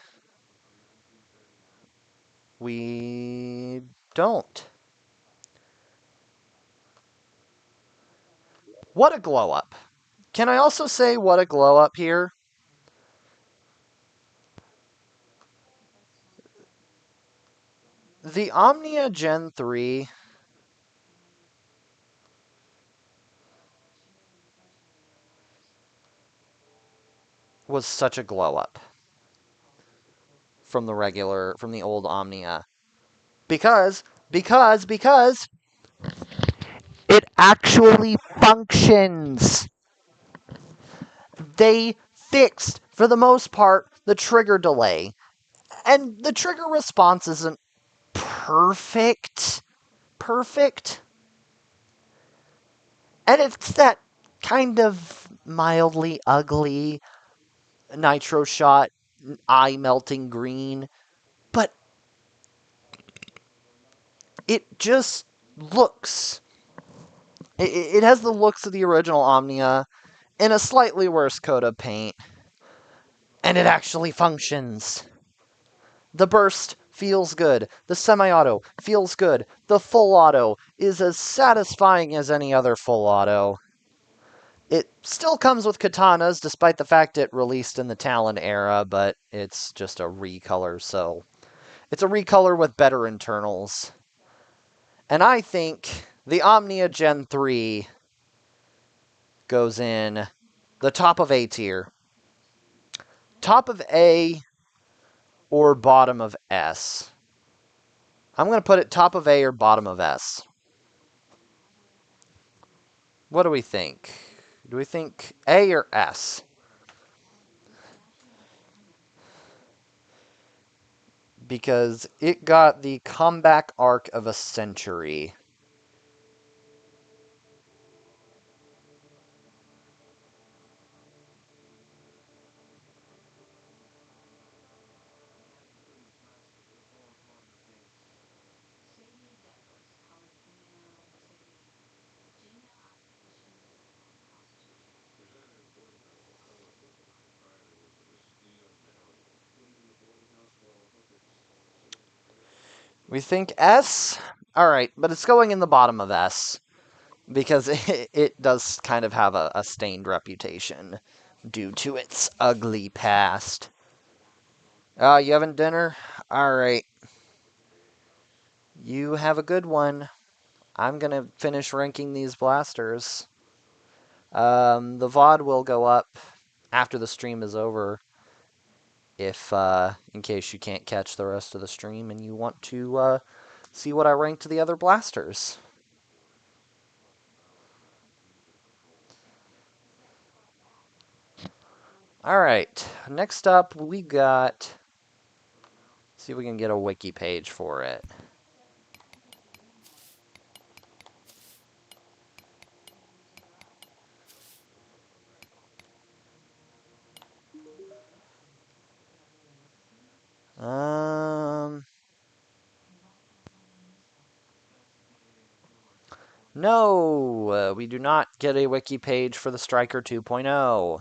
We don't. What a glow up. Can I also say what a glow up here? The Omnia Gen 3 was such a glow up from the old Omnia. Because it actually functions. They fixed, for the most part, the trigger delay. And the trigger response isn't perfect. Perfect. And it's that kind of mildly ugly Nitro Shot eye melting green. But it just looks. It has the looks of the original Omnia in a slightly worse coat of paint. And it actually functions. The burst feels good. The semi-auto feels good. The full auto is as satisfying as any other full auto. It still comes with katanas, despite the fact it released in the Talon era, but it's just a recolor, so... It's a recolor with better internals. And I think the Omnia Gen 3 goes in the top of A tier. Top of A or bottom of S. I'm going to put it top of A or bottom of S. What do we think? Do we think A or S? Because it got the comeback arc of a century. We think S? Alright, but it's going in the bottom of S. Because it does kind of have a stained reputation due to its ugly past. You having dinner? Alright. You have a good one. I'm gonna finish ranking these blasters. The VOD will go up after the stream is over. If, in case you can't catch the rest of the stream and you want to, see what I ranked the other blasters. Alright, next up we got... See if we can get a wiki page for it. No, we do not get a wiki page for the Striker 2.0.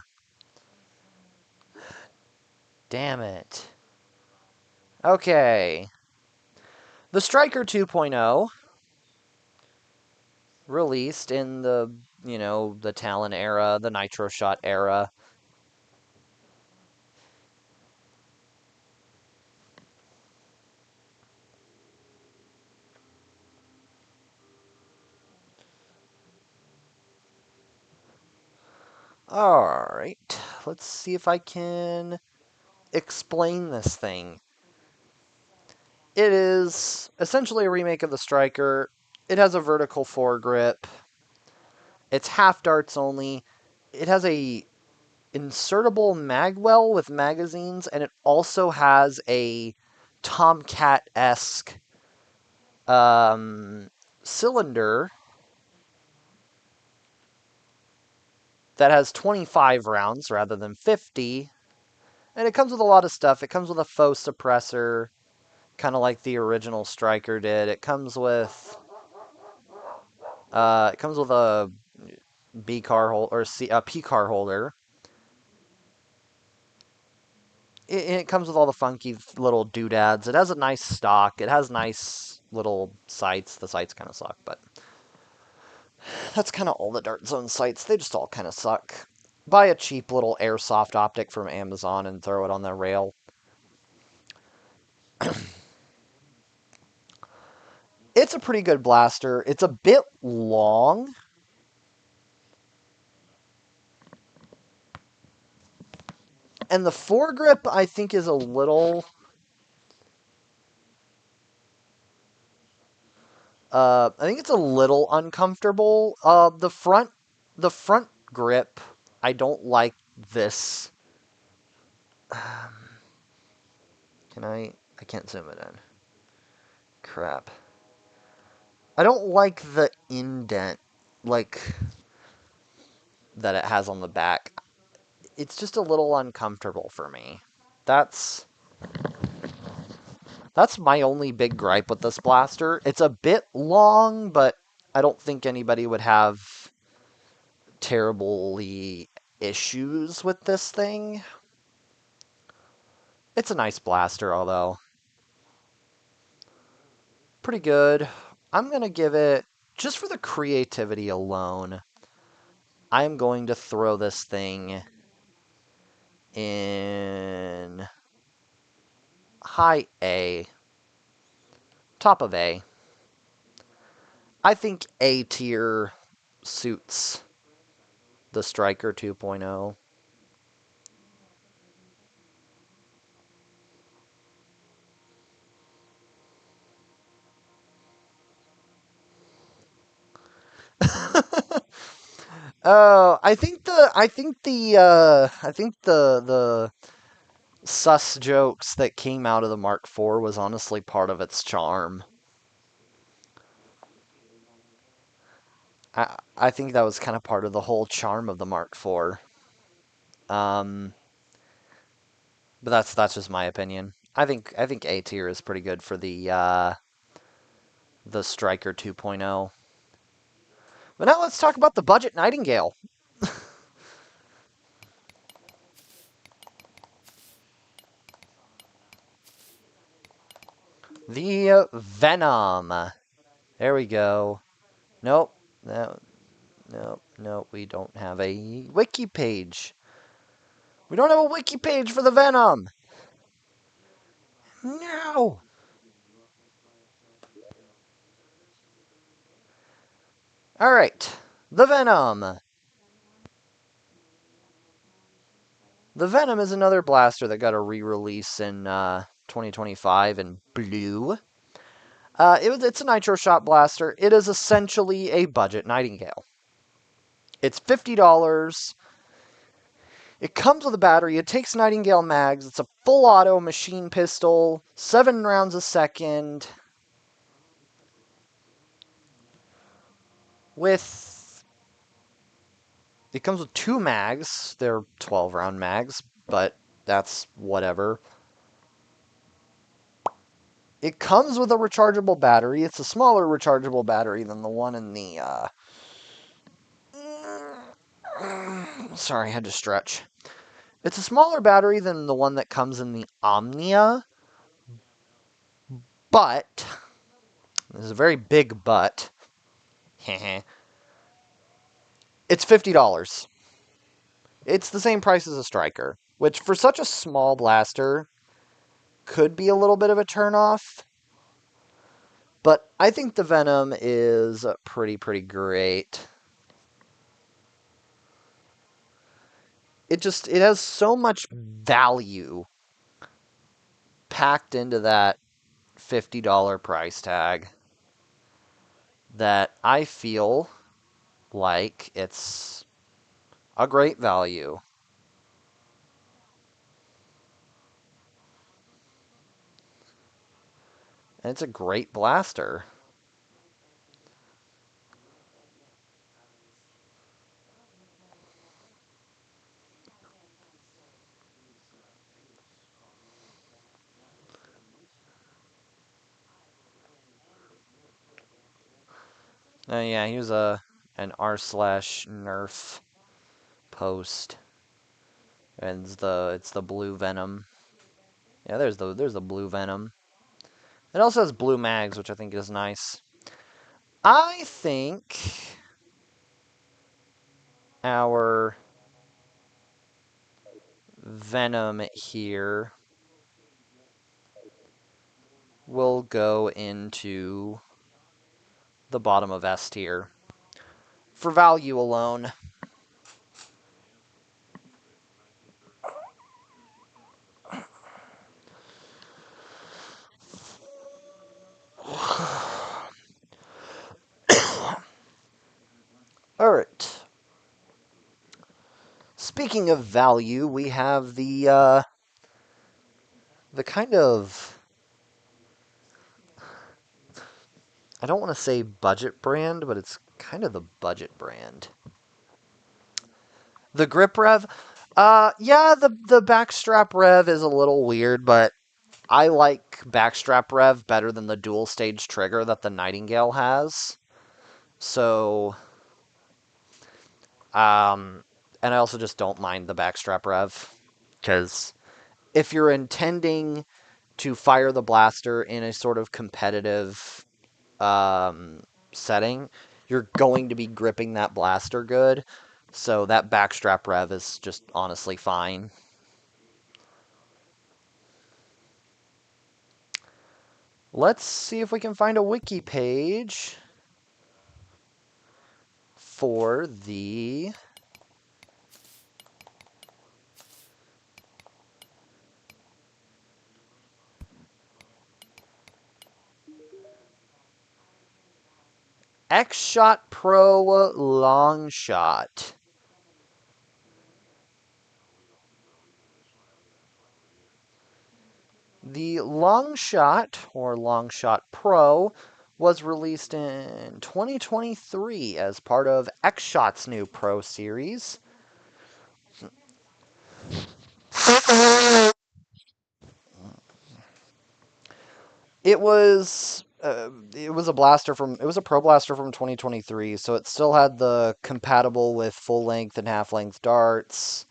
Damn it. Okay. The Striker 2.0 released in the, the Talon era, the Nitro Shot era. Alright, let's see if I can explain this thing. It is essentially a remake of the Striker. It has a vertical foregrip. It's half darts only. It has a insertable magwell with magazines, and it also has a Tomcat-esque cylinder that has 25 rounds rather than 50. And it comes with a lot of stuff. It comes with a faux suppressor, kind of like the original Striker did. It comes with a B car holder or a P car holder. It comes with all the funky little doodads. It has a nice stock. It has nice little sights. The sights kind of suck, but that's kind of all the Dart Zone sights. They just all kind of suck. Buy a cheap little airsoft optic from Amazon and throw it on the rail. It's a pretty good blaster. It's a bit long. And the foregrip, I think, is a little... I think it's a little uncomfortable. The front grip, I don't like this. Can I can't zoom it in. Crap. I don't like the indent, like, that it has on the back. It's just a little uncomfortable for me. That's my only big gripe with this blaster. It's a bit long, but I don't think anybody would have terribly issues with this thing. It's a nice blaster, although. Pretty good. I'm going to give it, just for the creativity alone, I'm going to throw this thing in high A, top of A. I think A tier suits the Striker 2.0. I think the sus jokes that came out of the Mark IV was honestly part of its charm. I think that was kind of part of the whole charm of the Mark IV. But that's just my opinion. I think A tier is pretty good for the Striker 2.0. But now let's talk about the budget Nightingale. The Venom. There we go. Nope. No, nope. We don't have a wiki page. We don't have a wiki page for the Venom. No. All right. The Venom. The Venom is another blaster that got a re-release in 2025 in blue. It's a nitro shot blaster. It is essentially a budget Nightingale. It's $50. It comes with a battery. It takes Nightingale mags. It's a full auto machine pistol, 7 rounds a second. It comes with 2 mags. They're 12 round mags, but that's whatever. It comes with a rechargeable battery. It's a smaller rechargeable battery than the one in the sorry, I had to stretch. It's a smaller battery than the one that comes in the Omnia, but there's a very big but. It's $50. It's the same price as a Striker, which for such a small blaster could be a little bit of a turnoff. But I think the Venom is pretty great. It has so much value packed into that $50 price tag that I feel like it's a great value. And it's a great blaster. Yeah, he was an r/slash Nerf post. And it's the blue Venom. Yeah, there's the blue Venom. It also has blue mags, which I think is nice. I think our Venom here will go into the bottom of S tier for value alone. All right. Speaking of value, we have the kind of, I don't want to say budget brand, but it's kind of the budget brand. The grip rev, yeah, the backstrap rev is a little weird, but I like backstrap rev better than the dual stage trigger that the Nightingale has. So, and I also just don't mind the backstrap rev because if you're intending to fire the blaster in a sort of competitive setting, you're going to be gripping that blaster good. So that backstrap rev is just honestly fine. Let's see if we can find a wiki page for the Xshot Pro long shot. The long shot, or long shot Pro, was released in 2023 as part of Xshot's new Pro series. It was a blaster from it was a Pro blaster from 2023, so it still had the compatible with full length and half length darts.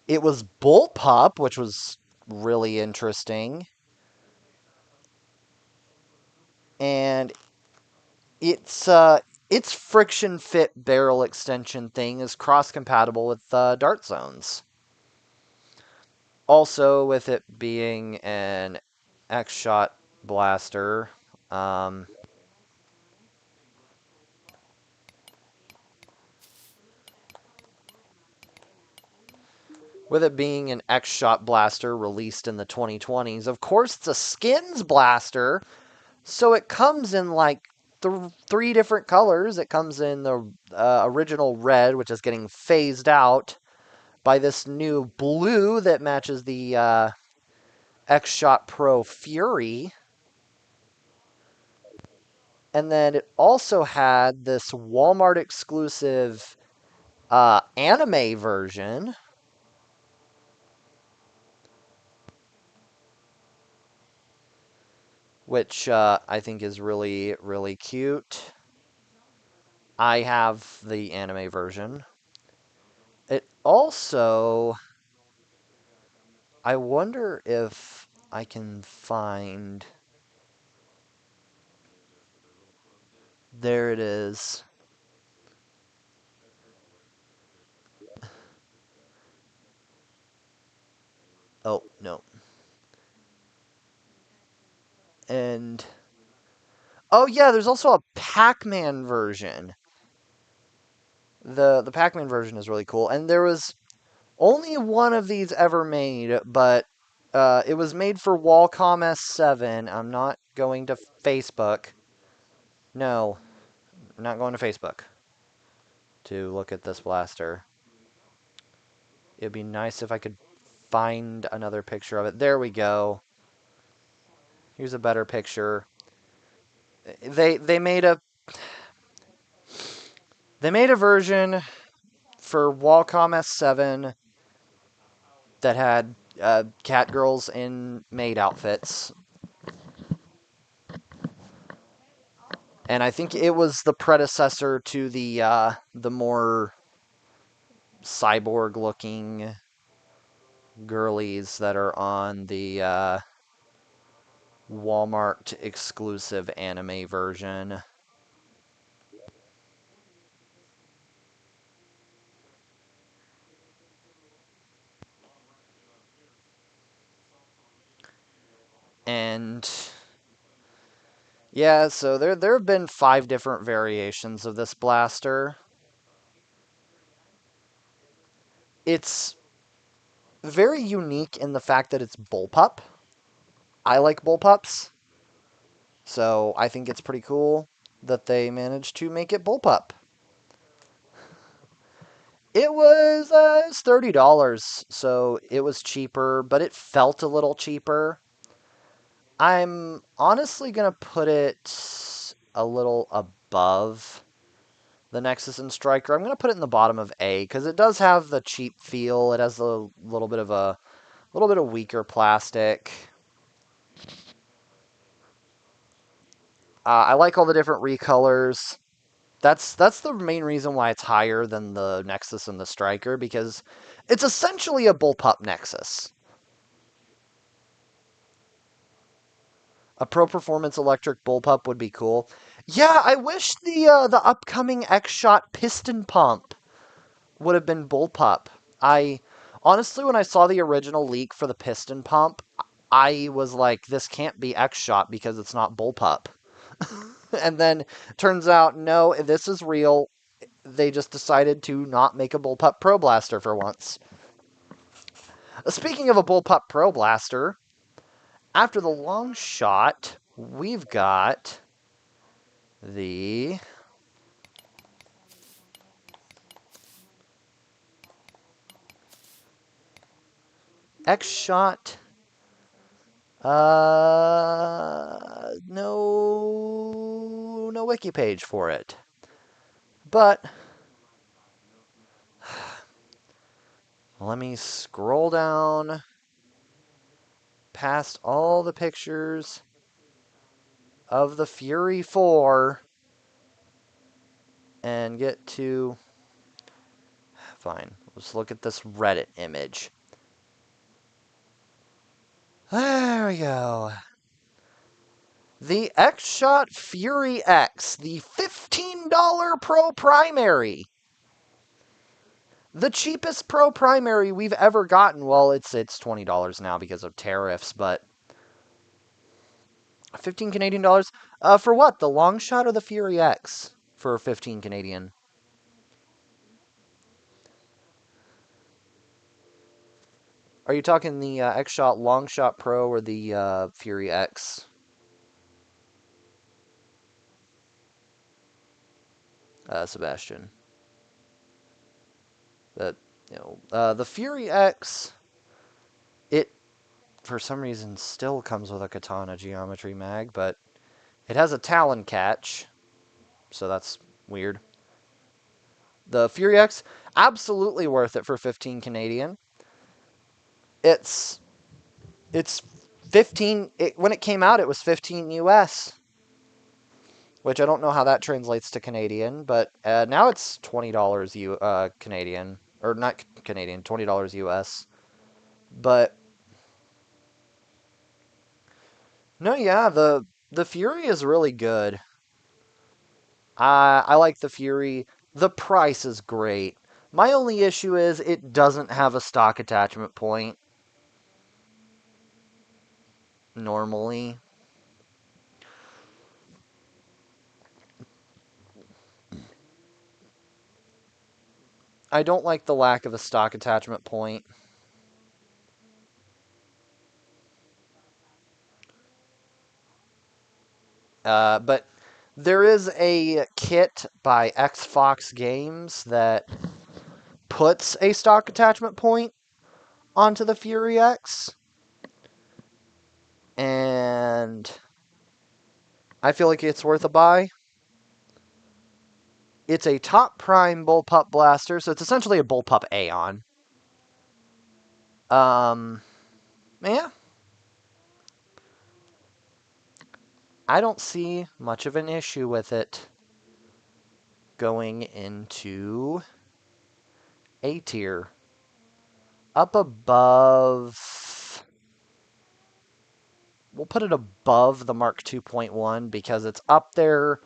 It was bullpup, which was really interesting, and its friction fit barrel extension thing is cross compatible with dart zones. Also, with it being an Xshot blaster, um, with it being an Xshot blaster released in the 2020s, of course it's a skins blaster, so it comes in like three different colors. It comes in the original red, which is getting phased out by this new blue that matches the Xshot Pro Fury. And then it also had this Walmart exclusive anime version, which I think is really, really cute. I have the anime version. It also, I wonder if I can find, there it is. Oh, no. And, oh yeah, there's also a Pac-Man version. The Pac-Man version is really cool. And there was only one of these ever made, but it was made for Wacom S7. I'm not going to Facebook. No, I'm not going to Facebook to look at this blaster. It'd be nice if I could find another picture of it. There we go. Here's a better picture. They made a version for Wacom S7 that had cat girls in maid outfits. And I think it was the predecessor to the more cyborg-looking girlies that are on the Walmart exclusive anime version. And yeah, so there have been 5 different variations of this blaster. It's very unique in the fact that it's bullpup. I like bullpups, so I think it's pretty cool that they managed to make it bullpup. It was $30, so it was cheaper, but it felt a little cheaper. I'm honestly gonna put it a little above the Nexus and Striker. I'm gonna put it in the bottom of A because it does have the cheap feel. It has a little bit of weaker plastic. I like all the different recolors. That's the main reason why it's higher than the Nexus and the Striker, because it's essentially a bullpup Nexus. A Pro Performance Electric Bullpup would be cool. Yeah, I wish the upcoming Xshot piston pump would have been bullpup. I honestly, when I saw the original leak for the piston pump, I was like, this can't be Xshot because it's not bullpup. And then turns out, no, this is real. They just decided to not make a bullpup Pro Blaster for once. Speaking of a bullpup Pro Blaster, after the long shot, we've got the Xshot. No wiki page for it. But let me scroll down past all the pictures of the Fury 4 and get to... Fine, let's look at this Reddit image. There we go. The Xshot Fury X, the $15 Pro Primary. The cheapest Pro Primary we've ever gotten. Well, it's $20 now because of tariffs, but 15 Canadian dollars. For what? The long shot or the Fury X for 15 Canadian? Are you talking the Xshot Long Shot Pro or the Fury X? Sebastian. But the Fury X, it for some reason still comes with a katana geometry mag, but it has a Talon catch, so that's weird. The Fury X, absolutely worth it for 15 Canadian. It's 15 when it came out it was 15 US, which I don't know how that translates to Canadian, but now it's $20 Canadian, or not Canadian, $20 US. But no, yeah, the Fury is really good. I like the Fury. The price is great. My only issue is it doesn't have a stock attachment point normally. I don't like the lack of a stock attachment point. But there is a kit by Xfox Games that puts a stock attachment point onto the Fury X. and I feel like it's worth a buy. It's a top prime bullpup blaster, so it's essentially a bullpup Aeon. Yeah, I don't see much of an issue with it going into A tier. Up above, we'll put it above the Mark 2.1 because it's up there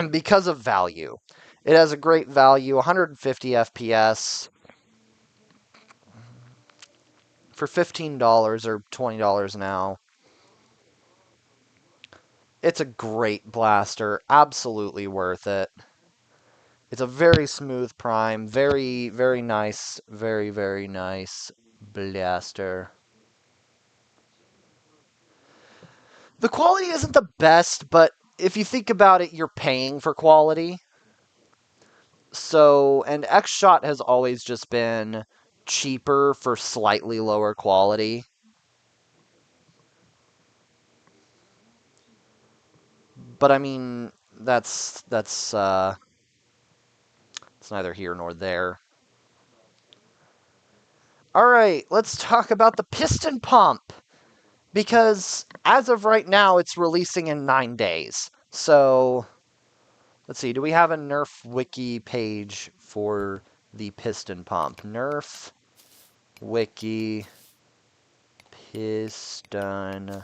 because of value. It has a great value, 150 FPS for $15 or $20 now. It's a great blaster, absolutely worth it. It's a very smooth prime, very, very nice, very, very nice blaster. The quality isn't the best, but if you think about it, you're paying for quality. So, and Xshot has always just been cheaper for slightly lower quality. But I mean, it's neither here nor there. All right, let's talk about the piston pump because as of right now, it's releasing in 9 days. So let's see. Do we have a Nerf wiki page for the piston pump? Nerf wiki piston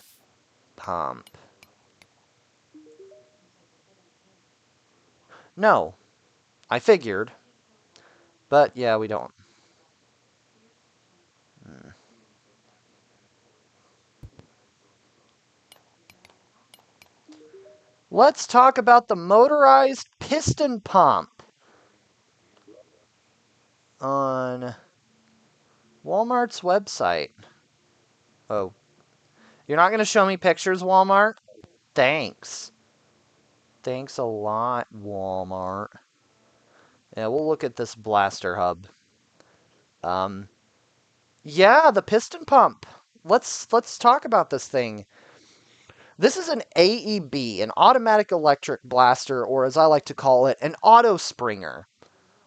pump. No, I figured, but yeah, we don't. Let's talk about the motorized piston pump on Walmart's website. Oh, you're not going to show me pictures, Walmart? Thanks. Thanks a lot, Walmart. Yeah, we'll look at this blaster hub. Um, yeah, the piston pump. Let's talk about this thing. This is an AEB, an automatic electric blaster, or as I like to call it, an auto springer.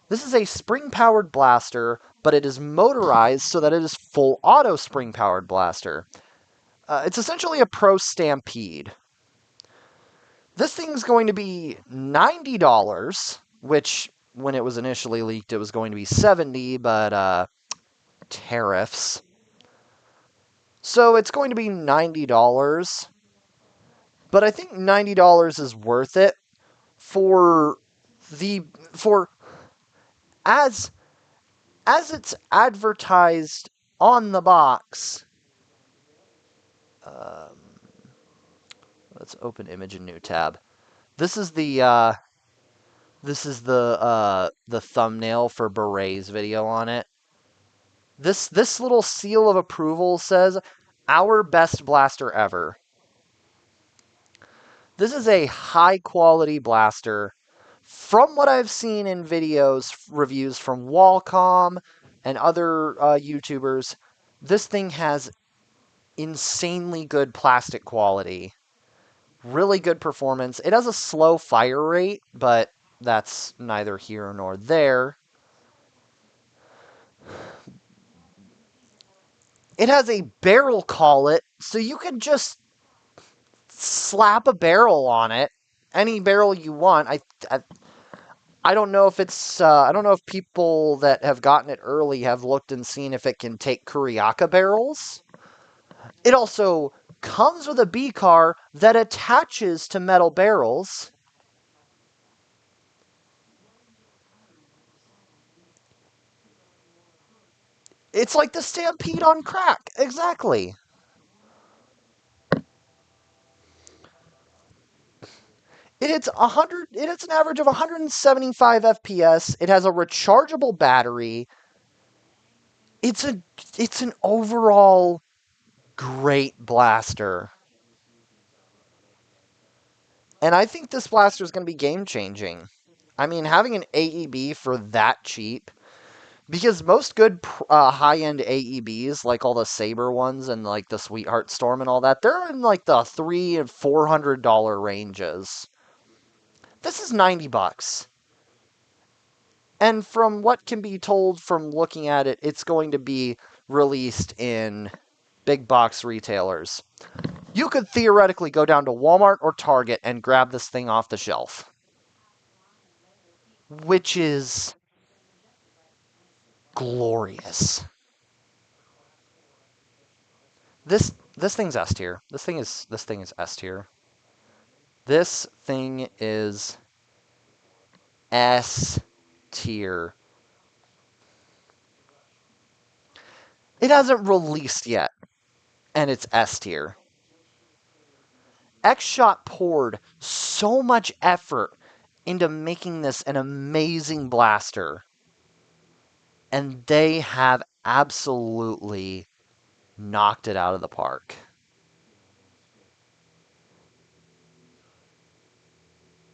This is a spring-powered blaster, but it is motorized so that it is full auto spring-powered blaster. It's essentially a Pro Stampede. This thing's going to be $90, which when it was initially leaked, it was going to be $70, but tariffs. So it's going to be $90, but I think $90 is worth it for the for as as it's advertised on the box. Um, let's open image in new tab. This is the thumbnail for Beret's video on it. This little seal of approval says our best blaster ever. This is a high quality blaster. From what I've seen in videos, reviews from Wallcom and other YouTubers, this thing has insanely good plastic quality. Really good performance. It has a slow fire rate, but that's neither here nor there. It has a barrel collet, so you can just slap a barrel on it, any barrel you want. I don't know if I don't know if people that have gotten it early have looked and seen if it can take Kuriaka barrels. It also comes with a B car that attaches to metal barrels. It's like the Stampede on crack. Exactly. It hits an average of 175 FPS. It has a rechargeable battery. It's a it's an overall great blaster. And I think this blaster is going to be game changing. I mean, having an AEB for that cheap, Because most good high-end AEBs, like all the Saber ones and like the Sweetheart Storm and all that, they're in like the $300 and $400 ranges. This is $90. And from what can be told from looking at it, it's going to be released in big box retailers. You could theoretically go down to Walmart or Target and grab this thing off the shelf, which is glorious. This thing's S tier. This thing is S tier. This thing is S tier. It hasn't released yet, and it's S tier. Xshot poured so much effort into making this an amazing blaster, and they have absolutely knocked it out of the park.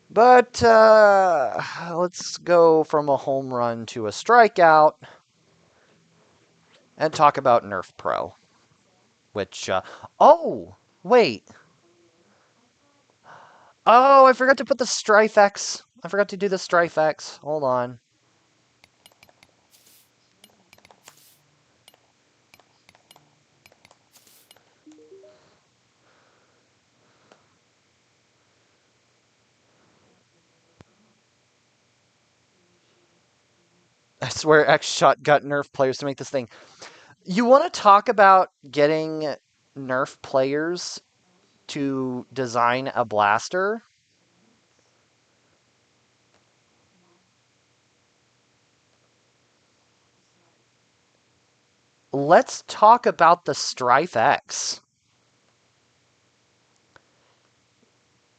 But let's go from a home run to a strikeout and talk about Nerf Pro. Which, oh, wait. Oh, I forgot to put the Strife X. I forgot to do the Strife X. Hold on. I swear Xshot got Nerf players to make this thing. You want to talk about getting Nerf players to design a blaster? Let's talk about the Strife X.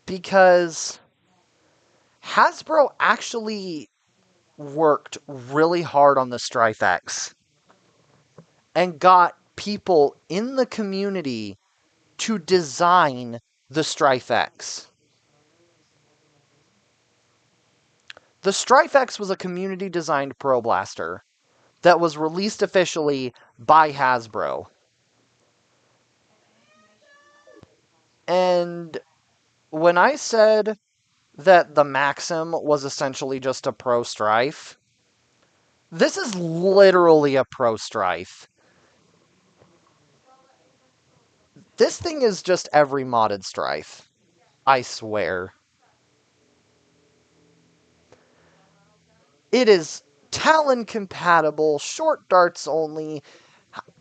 Because Hasbro actually worked really hard on the Strife X and got people in the community to design the Strife X. The Strife X was a community designed Pro Blaster that was released officially by Hasbro. And when I said that the Maxim was essentially just a Pro Strife, this is literally a Pro Strife. This thing is just every modded Strife. I swear. It is Talon compatible, short darts only,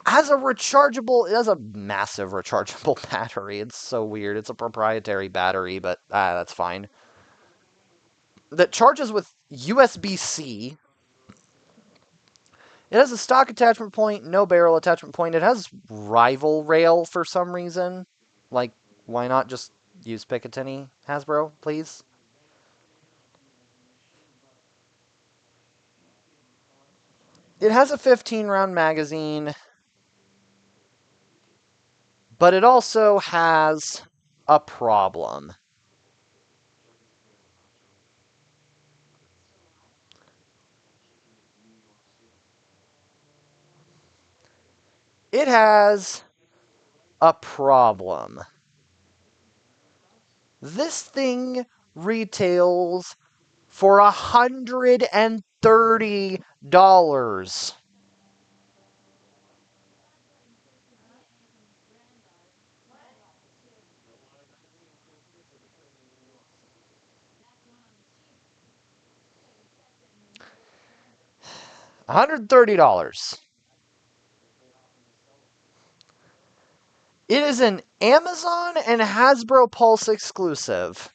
has a rechargeable, it has a massive rechargeable battery. It's so weird. It's a proprietary battery, but that's fine. That charges with USB-C. It has a stock attachment point, no barrel attachment point. It has rival rail for some reason. Like, why not just use Picatinny, Hasbro, please? It has a 15-round magazine, but it also has a problem. It has a problem. This thing retails for $130. $130. It is an Amazon and Hasbro Pulse exclusive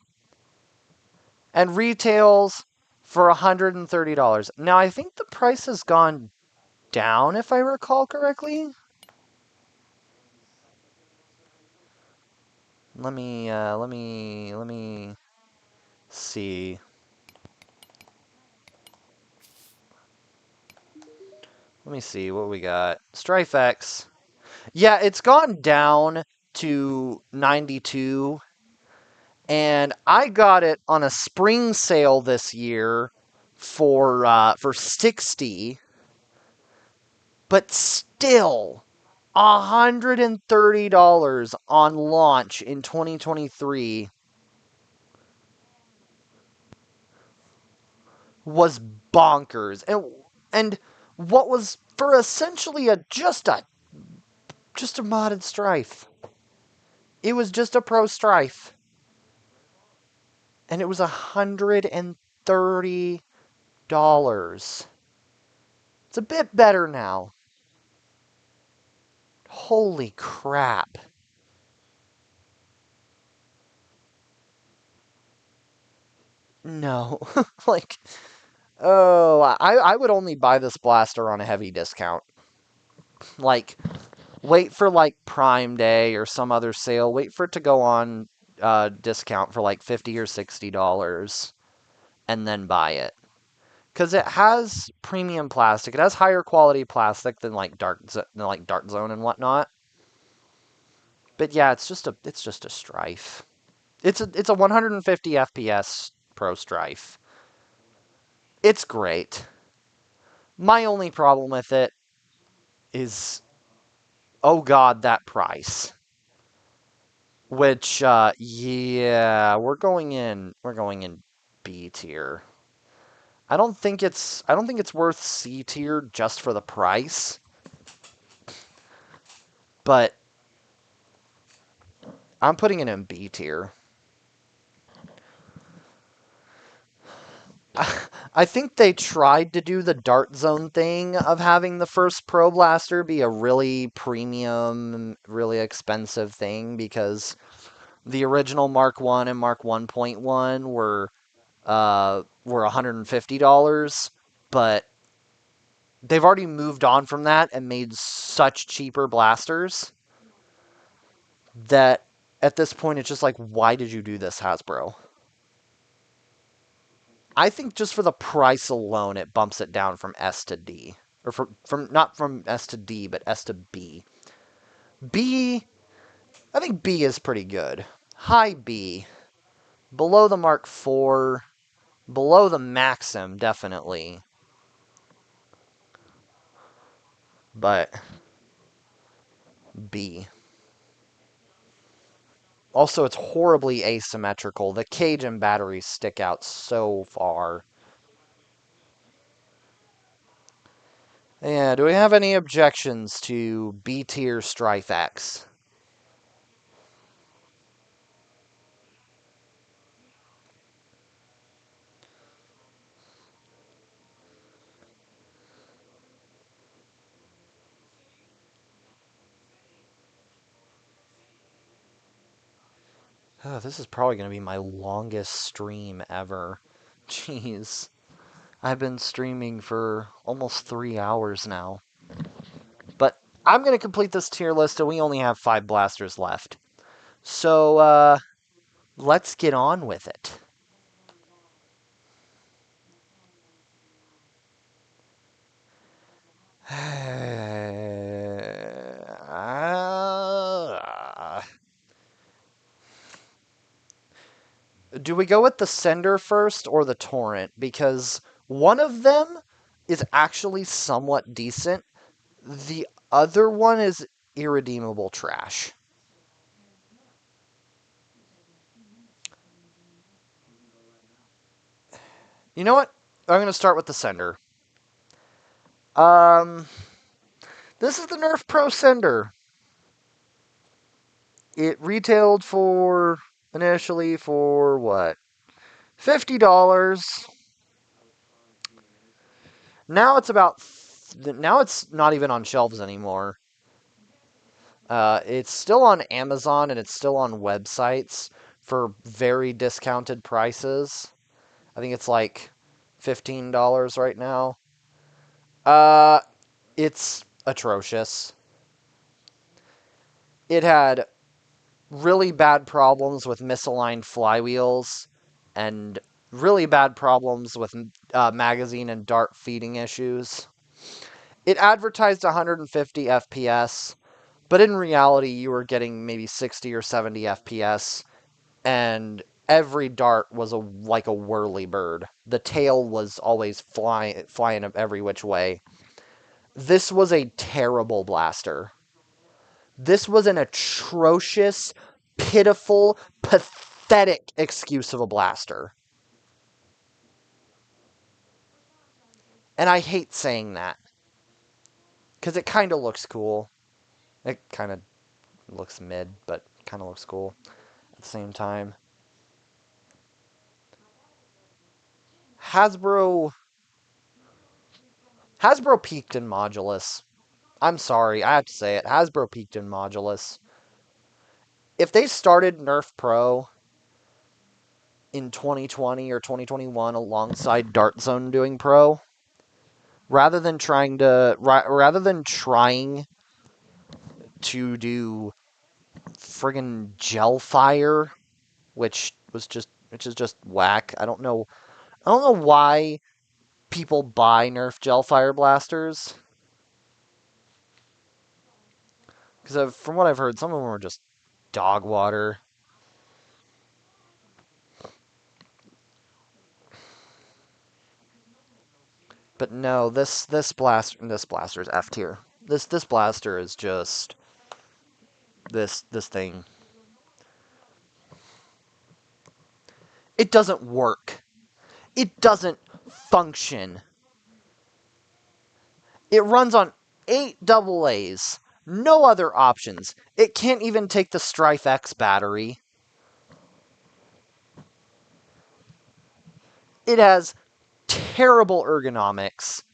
and retails for $130. Now, I think the price has gone down, if I recall correctly. Let me see. Let me see what we got. Strife X. Yeah, it's gone down to 92, and I got it on a spring sale this year for 60. But still, $130 on launch in 2023 was bonkers. And what was for essentially just a modded Strife. It was just a pro Strife. And it was $130. It's a bit better now. Holy crap. No. Like, oh, I would only buy this blaster on a heavy discount. Like, wait for like Prime Day or some other sale. Wait for it to go on discount for like $50 or $60 and then buy it. Because it has premium plastic. It has higher quality plastic than like Dart Zone and whatnot. But yeah, it's just a Strife. It's a 150 FPS Pro Strife. It's great. My only problem with it is, oh god, that price. Which, yeah, we're going in B tier. I don't think it's worth C tier just for the price, but I'm putting it in B tier. I think they tried to do the Dart Zone thing of having the first Pro Blaster be a really premium, really expensive thing because the original Mark 1 and Mark 1.1 were $150, but they've already moved on from that and made such cheaper blasters that at this point it's just like, why did you do this, Hasbro? I think just for the price alone, it bumps it down from S to D. Or from not from S to D, but S to B. B, I think B is pretty good. High B. Below the Mark IV. Below the Maxim, definitely. But B. Also, it's horribly asymmetrical. The cage and batteries stick out so far. Yeah, do we have any objections to B tier Strife X? Oh, this is probably going to be my longest stream ever. Jeez. I've been streaming for almost 3 hours now. But I'm going to complete this tier list, and we only have 5 blasters left. So, let's get on with it. Do we go with the sender first or the torrent? Because one of them is actually somewhat decent. The other one is irredeemable trash. You know what? I'm going to start with the sender. Um, this is the Nerf Pro Sender. It retailed for initially for what? $50. Now it's not even on shelves anymore. It's still on Amazon and it's still on websites for very discounted prices. I think it's like $15 right now. Uh, it's atrocious. It had really bad problems with misaligned flywheels and really bad problems with magazine and dart feeding issues. It advertised 150 FPS, but in reality, you were getting maybe 60 or 70 FPS, and every dart was like a whirly bird. The tail was always flying every which way. This was a terrible blaster. This was an atrocious, pitiful, pathetic excuse of a blaster. And I hate saying that. Because it kind of looks cool. It kind of looks mid, but kind of looks cool at the same time. Hasbro peaked in Modulus. I'm sorry, I have to say it. Hasbro peaked in Modulus. If they started Nerf Pro in 2020 or 2021 alongside Dart Zone doing Pro, rather than trying to do friggin' gel fire, which is just whack. I don't know why people buy Nerf gel fire blasters. Because from what I've heard, some of them are just dog water. But no, this blaster is F tier. This blaster is just this thing. It doesn't work. It doesn't function. It runs on 8 AA's. No other options. It can't even take the Strife X battery. It has terrible ergonomics.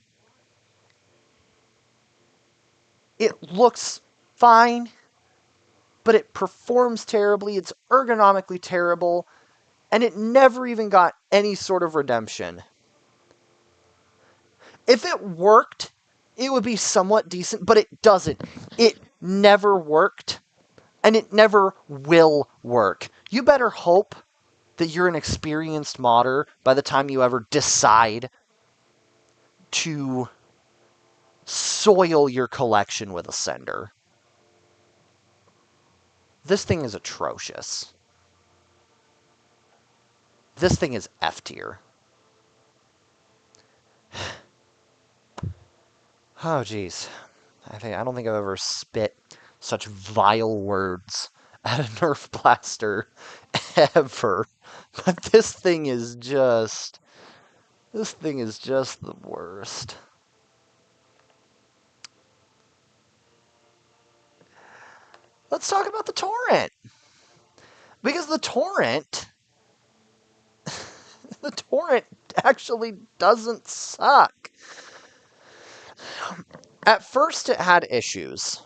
It looks fine, but it performs terribly. It's ergonomically terrible, and it never even got any sort of redemption. If it worked, it would be somewhat decent, but it doesn't. It never worked, and it never will work. You better hope that you're an experienced modder by the time you ever decide to soil your collection with a sender. This thing is atrocious. This thing is F tier. Oh, jeez. I don't think I've ever spit such vile words at a Nerf blaster ever. But this thing is just the worst. Let's talk about the torrent. Because the torrent actually doesn't suck. At first it had issues.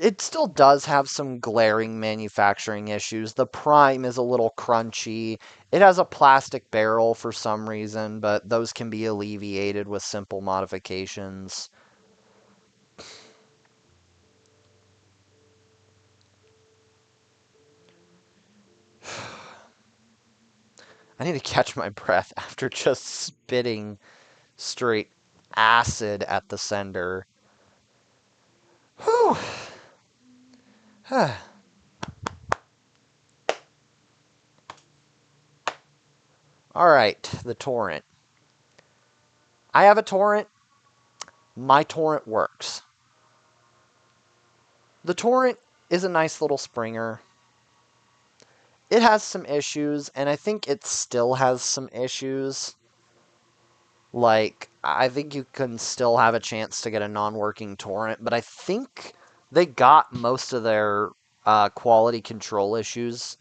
It still does have some glaring manufacturing issues. The prime is a little crunchy. It has a plastic barrel for some reason, but those can be alleviated with simple modifications. I need to catch my breath after just spitting straight acid at the sender. Whew. Alright, the torrent. I have a torrent. My torrent works. The torrent is a nice little Springer. It has some issues, and I think it still has some issues. Like, I think you can still have a chance to get a non-working torrent, but I think they got most of their quality control issues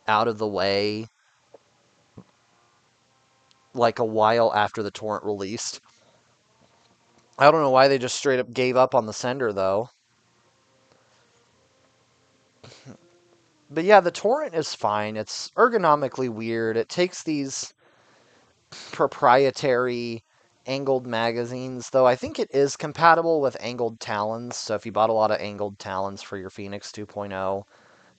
out of the way like a while after the torrent released. I don't know why they just straight up gave up on the sender, though. But yeah, the torrent is fine. It's ergonomically weird. It takes these proprietary angled magazines, though I think it is compatible with angled talons. So if you bought a lot of angled talons for your Phoenix 2.0,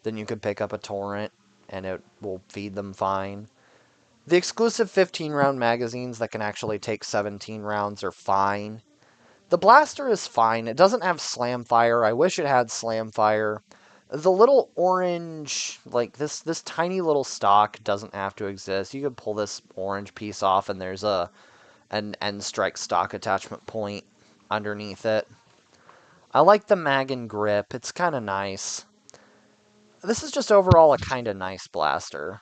then you could pick up a torrent and it will feed them fine. The exclusive 15-round magazines that can actually take 17 rounds are fine. The blaster is fine. It doesn't have slam fire. I wish it had slam fire. The little orange, like this tiny little stock doesn't have to exist. You could pull this orange piece off and there's a an end strike stock attachment point underneath it. I like the mag and grip. It's kind of nice. This is just overall a kind of nice blaster.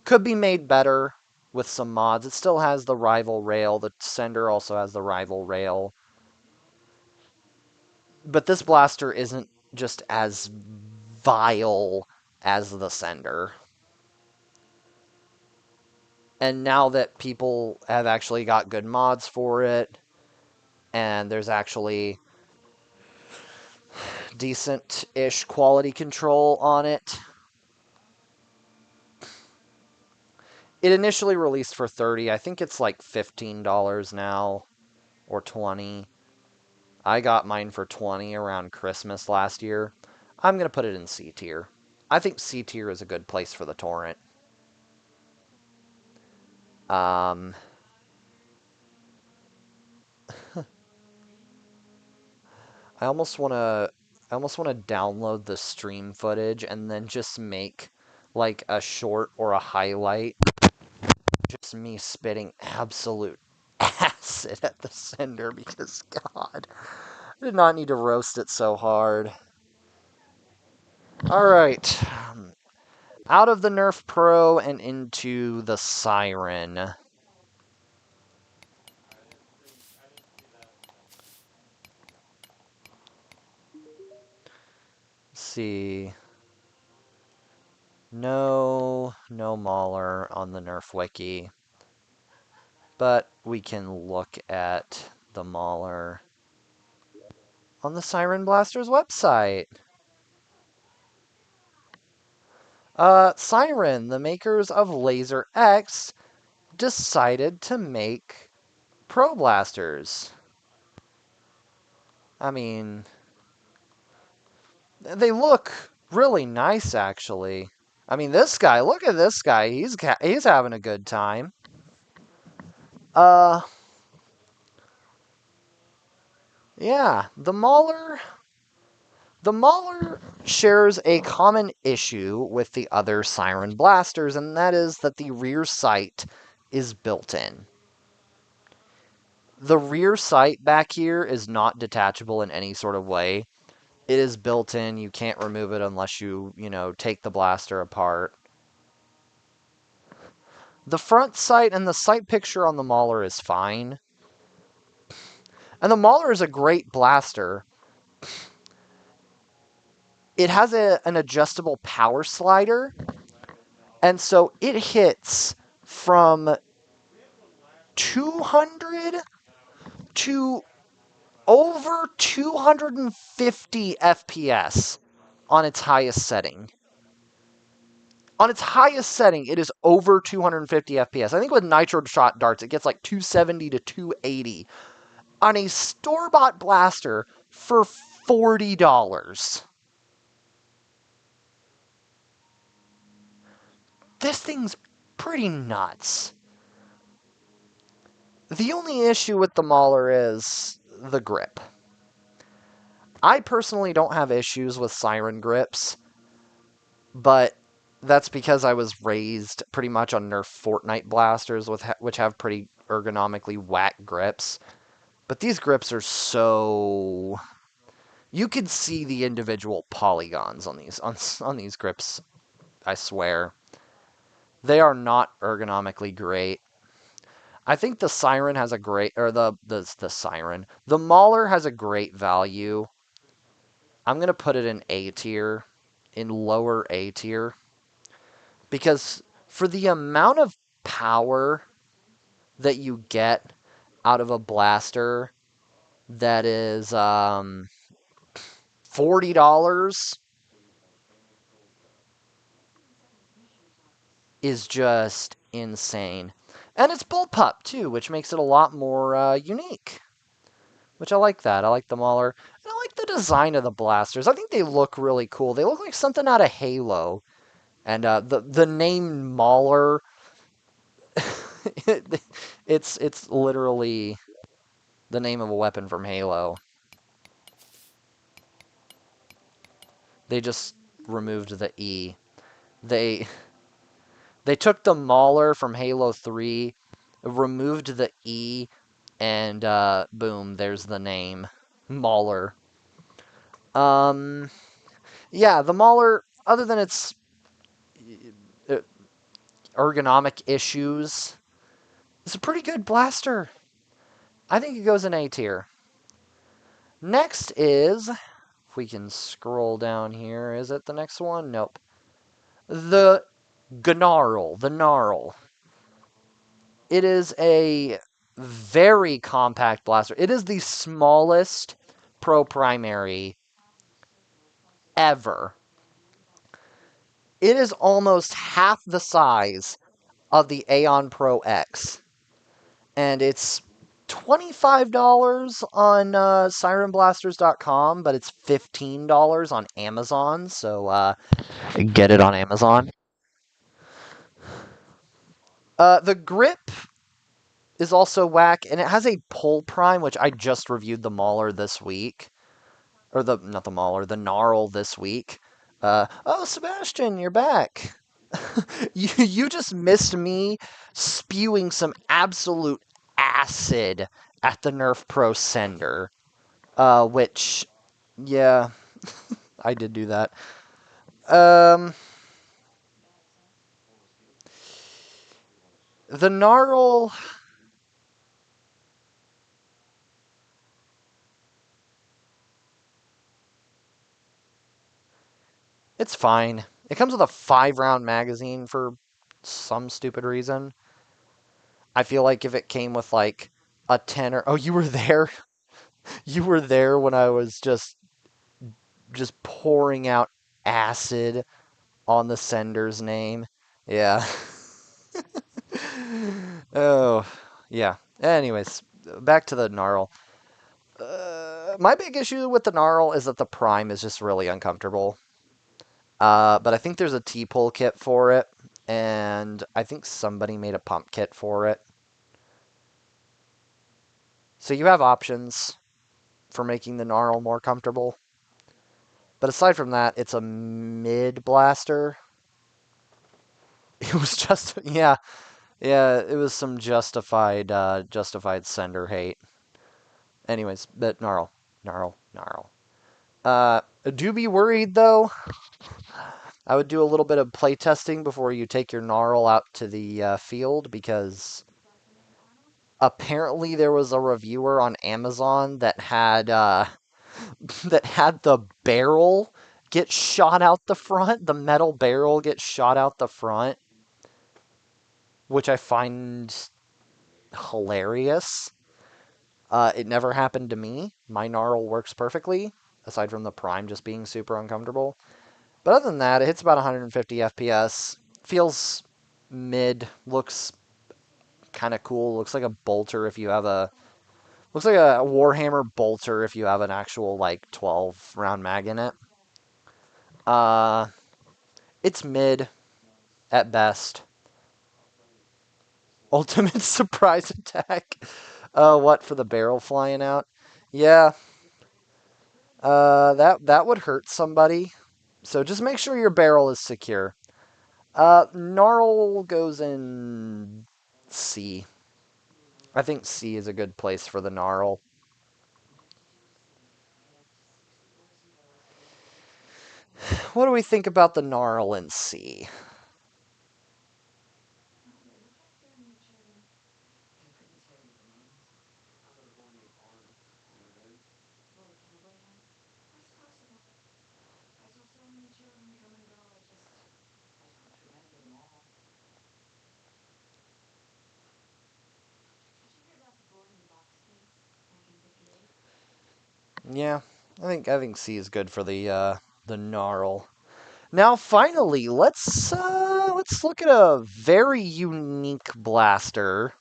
Could be made better with some mods. It still has the rival rail. The sender also has the rival rail. But this blaster isn't just as vile as the sender. And now that people have actually got good mods for it, and there's actually decent-ish quality control on it, it initially released for $30. I think it's like $15 now, or $20. I got mine for $20 around Christmas last year. I'm going to put it in C tier. I think C tier is a good place for the torrent. Um, I almost want to download the stream footage and then just make like a short or a highlight, just me spitting absolute acid at the sender because God, I did not need to roast it so hard. All right. Out of the Nerf Pro and into the Siren. Let's see. No Mauler on the Nerf wiki. But we can look at the Mauler on the Siren Blaster's website. Siren, the makers of Laser X, decided to make Pro Blasters. I mean, they look really nice, actually. I mean, this guy, look at this guy. He's having a good time. Yeah, the Mauler shares a common issue with the other Siren blasters, and that is that the rear sight is built in. The rear sight back here is not detachable in any sort of way. It is built in. You can't remove it unless you take the blaster apart. The front sight and the sight picture on the Mauler is fine. And the Mauler is a great blaster. It has an adjustable power slider, and so it hits from 200 to over 250 FPS on its highest setting. On its highest setting, it is over 250 FPS. I think with nitro shot darts, it gets like 270 to 280 on a store-bought blaster for $40. This thing's pretty nuts. The only issue with the Mauler is the grip. I personally don't have issues with Siren grips, but that's because I was raised pretty much on Nerf Fortnite blasters, which have pretty ergonomically whack grips. But these grips are so... You could see the individual polygons on these grips, I swear. They are not ergonomically great. I think the Siren has a great... Or the Siren. The Mauler has a great value. I'm going to put it in A tier. In lower A tier. Because for the amount of power that you get out of a blaster that is $40 is just insane. And it's bullpup too, which makes it a lot more unique. Which I like that. I like the Mauler. And I like the design of the blasters. I think they look really cool. They look like something out of Halo. And the name Mauler, it's literally the name of a weapon from Halo. They just removed the E. They took the Mauler from Halo 3 removed the E, and boom, there's the name. Mauler. Um, yeah, the Mauler, other than its uh, ergonomic issues, it's a pretty good blaster. I think it goes in A tier. Next is, if we can scroll down here, is it the next one? Nope. The Gnarl. The Gnarl. It is a very compact blaster. It is the smallest pro primary ever. It is almost half the size of the Aeon Pro X. And it's $25 on sirenblasters.com, but it's $15 on Amazon. So get it on Amazon. The grip is also whack, and it has a pull prime, which I just reviewed the Mauler this week. Or not the Mauler, the Gnarl this week. Oh, Sebastian, you're back. you just missed me spewing some absolute acid at the Nerf Pro Sender. Which, yeah, I did do that. Um, the Gnarl. It's fine. It comes with a 5-round magazine for some stupid reason. I feel like if it came with like a 10 or... Oh, you were there? You were there when I was just pouring out acid on the sender's name. Yeah. Oh, yeah. Anyways, back to the Gnarl. My big issue with the Gnarl is that the Prime is just really uncomfortable. But I think there's a T-pull kit for it, and I think somebody made a pump kit for it. So you have options for making the Gnarl more comfortable. But aside from that, it's a mid blaster. It was just, yeah, it was some justified sender hate. Anyways, but gnarl. Do be worried though. I would do a little bit of playtesting before you take your gnarl out to the field, because apparently there was a reviewer on Amazon that had that had the barrel get shot out the front, the metal barrel get shot out the front, which I find hilarious. It never happened to me. My gnarl works perfectly, aside from the prime just being super uncomfortable. But other than that, it hits about 150 FPS. Feels mid. Looks kind of cool. Looks like a bolter if you have a... Looks like a Warhammer bolter if you have an actual, like, 12-round mag in it. Uh, it's mid at best. Ultimate surprise attack. What, for the barrel flying out? Yeah, that would hurt somebody. So just make sure your barrel is secure. Gnarl goes in C. I think C is a good place for the Gnarl. What do we think about the Gnarl in C? Yeah, I think C is good for the Gnarl. Now, finally, let's look at a very unique blaster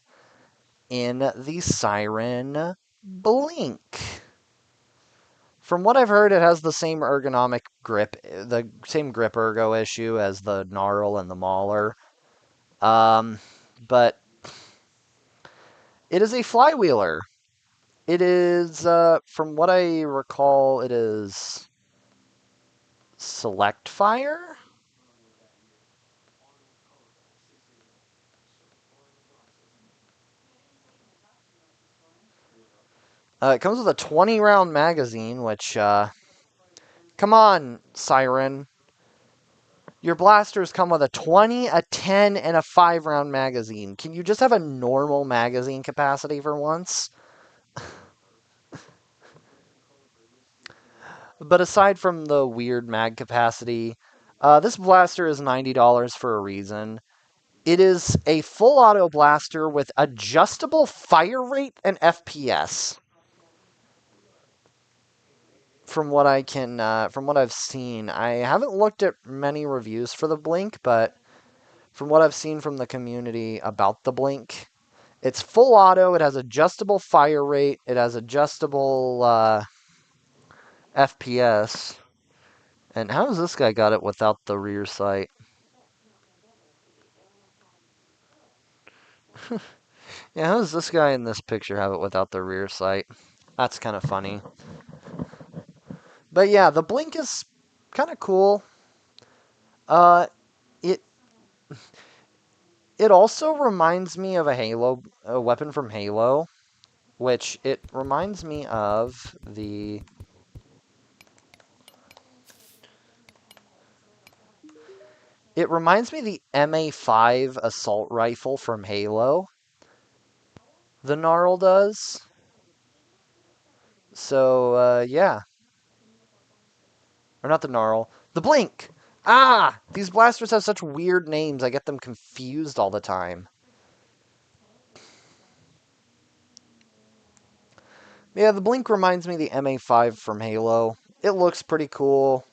in the Siren Blink. From what I've heard, it has the same ergonomic grip, the same grip ergo issue as the Gnarl and the Mauler. Um, but it is a flywheeler. It is, from what I recall, it is select fire. It comes with a 20-round magazine, which, come on, Siren. Your blasters come with a 20, a 10, and a 5-round magazine. Can you just have a normal magazine capacity for once? But aside from the weird mag capacity, this blaster is $90 for a reason. It is a full auto blaster with adjustable fire rate and FPS. From what I've seen, I haven't looked at many reviews for the Blink, but from what I've seen from the community about the Blink, it's full auto. It has adjustable fire rate. It has adjustable FPS. And how does this guy got it without the rear sight? Yeah, how does this guy in this picture have it without the rear sight? That's kind of funny. But yeah, the Blink is kind of cool. Uh, it it also reminds me of a weapon from Halo, which it reminds me of the. It reminds me of the MA5 assault rifle from Halo. The Gnarl does. So yeah, or not the Gnarl, the Blink. Ah, these blasters have such weird names. I get them confused all the time. Yeah, the Blink reminds me of the MA5 from Halo. It looks pretty cool.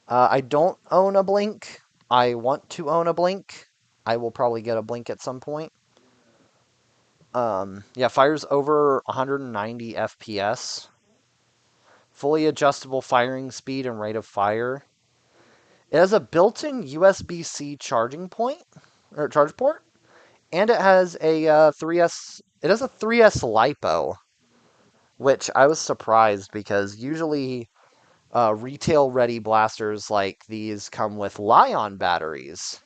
I don't own a Blink. I want to own a Blink. I will probably get a Blink at some point. Yeah, fires over 190 FPS. Fully adjustable firing speed and rate of fire. It has a built-in USB-C charging point or charge port, and it has a 3S. It has a 3S lipo, which I was surprised because usually retail-ready blasters like these come with Li-ion batteries,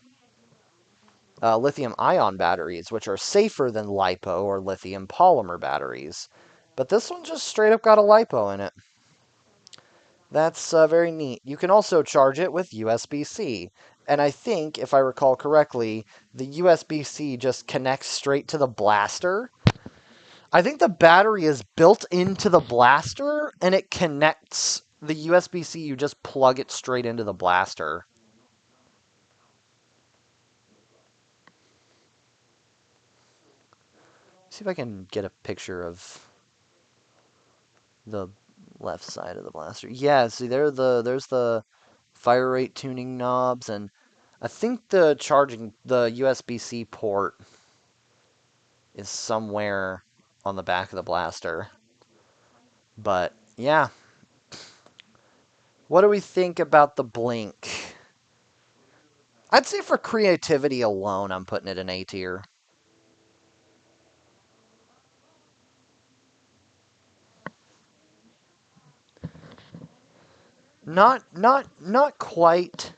lithium-ion batteries, which are safer than lipo or lithium polymer batteries. But this one just straight up got a lipo in it. That's very neat. You can also charge it with USB-C. And I think, if I recall correctly, the USB-C just connects straight to the blaster. I think the battery is built into the blaster, and it connects the USB-C. You just plug it straight into the blaster. See if I can get a picture of the left side of the blaster. Yeah, see there's the fire rate tuning knobs, and I think the USB-C port is somewhere on the back of the blaster. But yeah, what do we think about the Blink? I'd say for creativity alone, I'm putting it in A tier. Not quite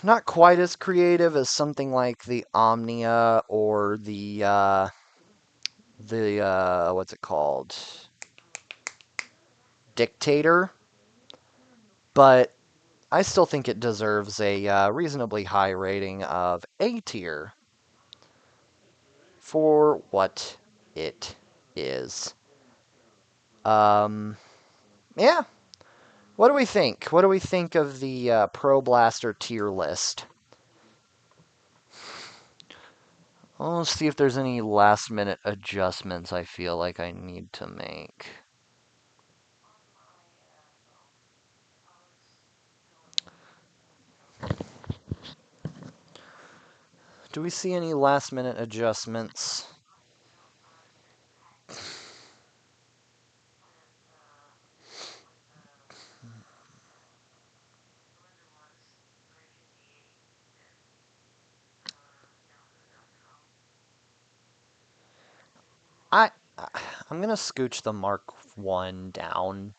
not quite as creative as something like the Omnia or the what's it called? Dictator, but I still think it deserves a reasonably high rating of A tier for what it is. Um, yeah. What do we think? What do we think of the Pro Blaster tier list? Well, let's see if there's any last minute adjustments I feel like I need to make. Do we see any last minute adjustments? I I'm gonna scooch the Mark 1 down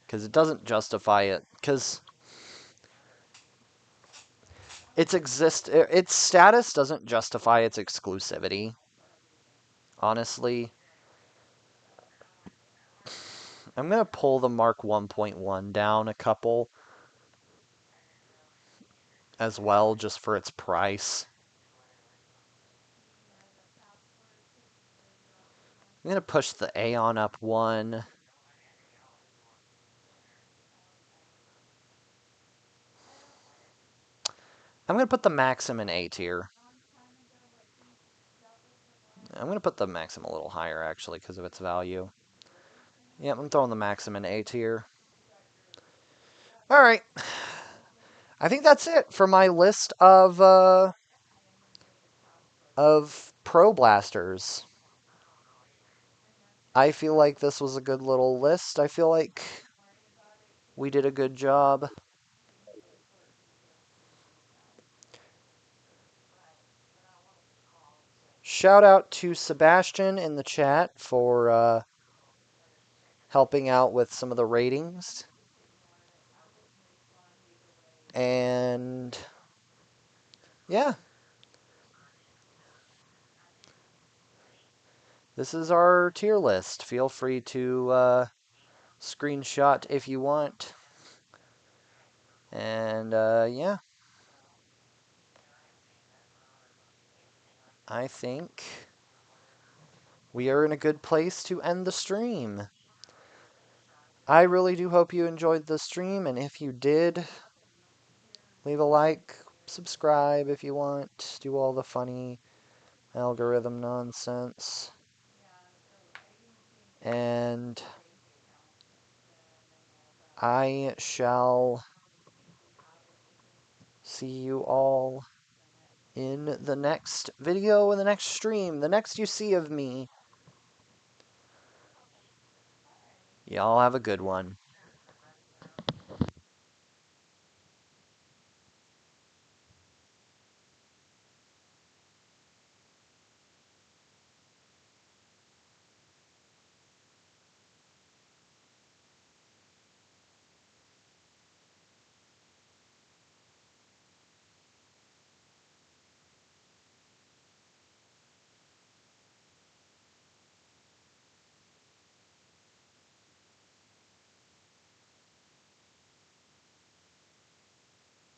because it doesn't justify it because its status doesn't justify its exclusivity. Honestly, I'm going to pull the Mark 1.1 down a couple as well, just for its price. I'm going to push the Aeon up one. I'm going to put the Maxim in A tier. I'm going to put the Maxim a little higher, actually, because of its value. Yep, I'm throwing the Maxim in A tier. All right. I think that's it for my list of Pro Blasters. I feel like this was a good little list. I feel like we did a good job. Shout out to Sebastian in the chat for helping out with some of the ratings. And yeah, this is our tier list. Feel free to screenshot if you want. And yeah, I think we are in a good place to end the stream. I really do hope you enjoyed the stream, and if you did, leave a like, subscribe if you want, do all the funny algorithm nonsense. And I shall see you all in the next video, in the next stream, the next you see of me. Y'all have a good one.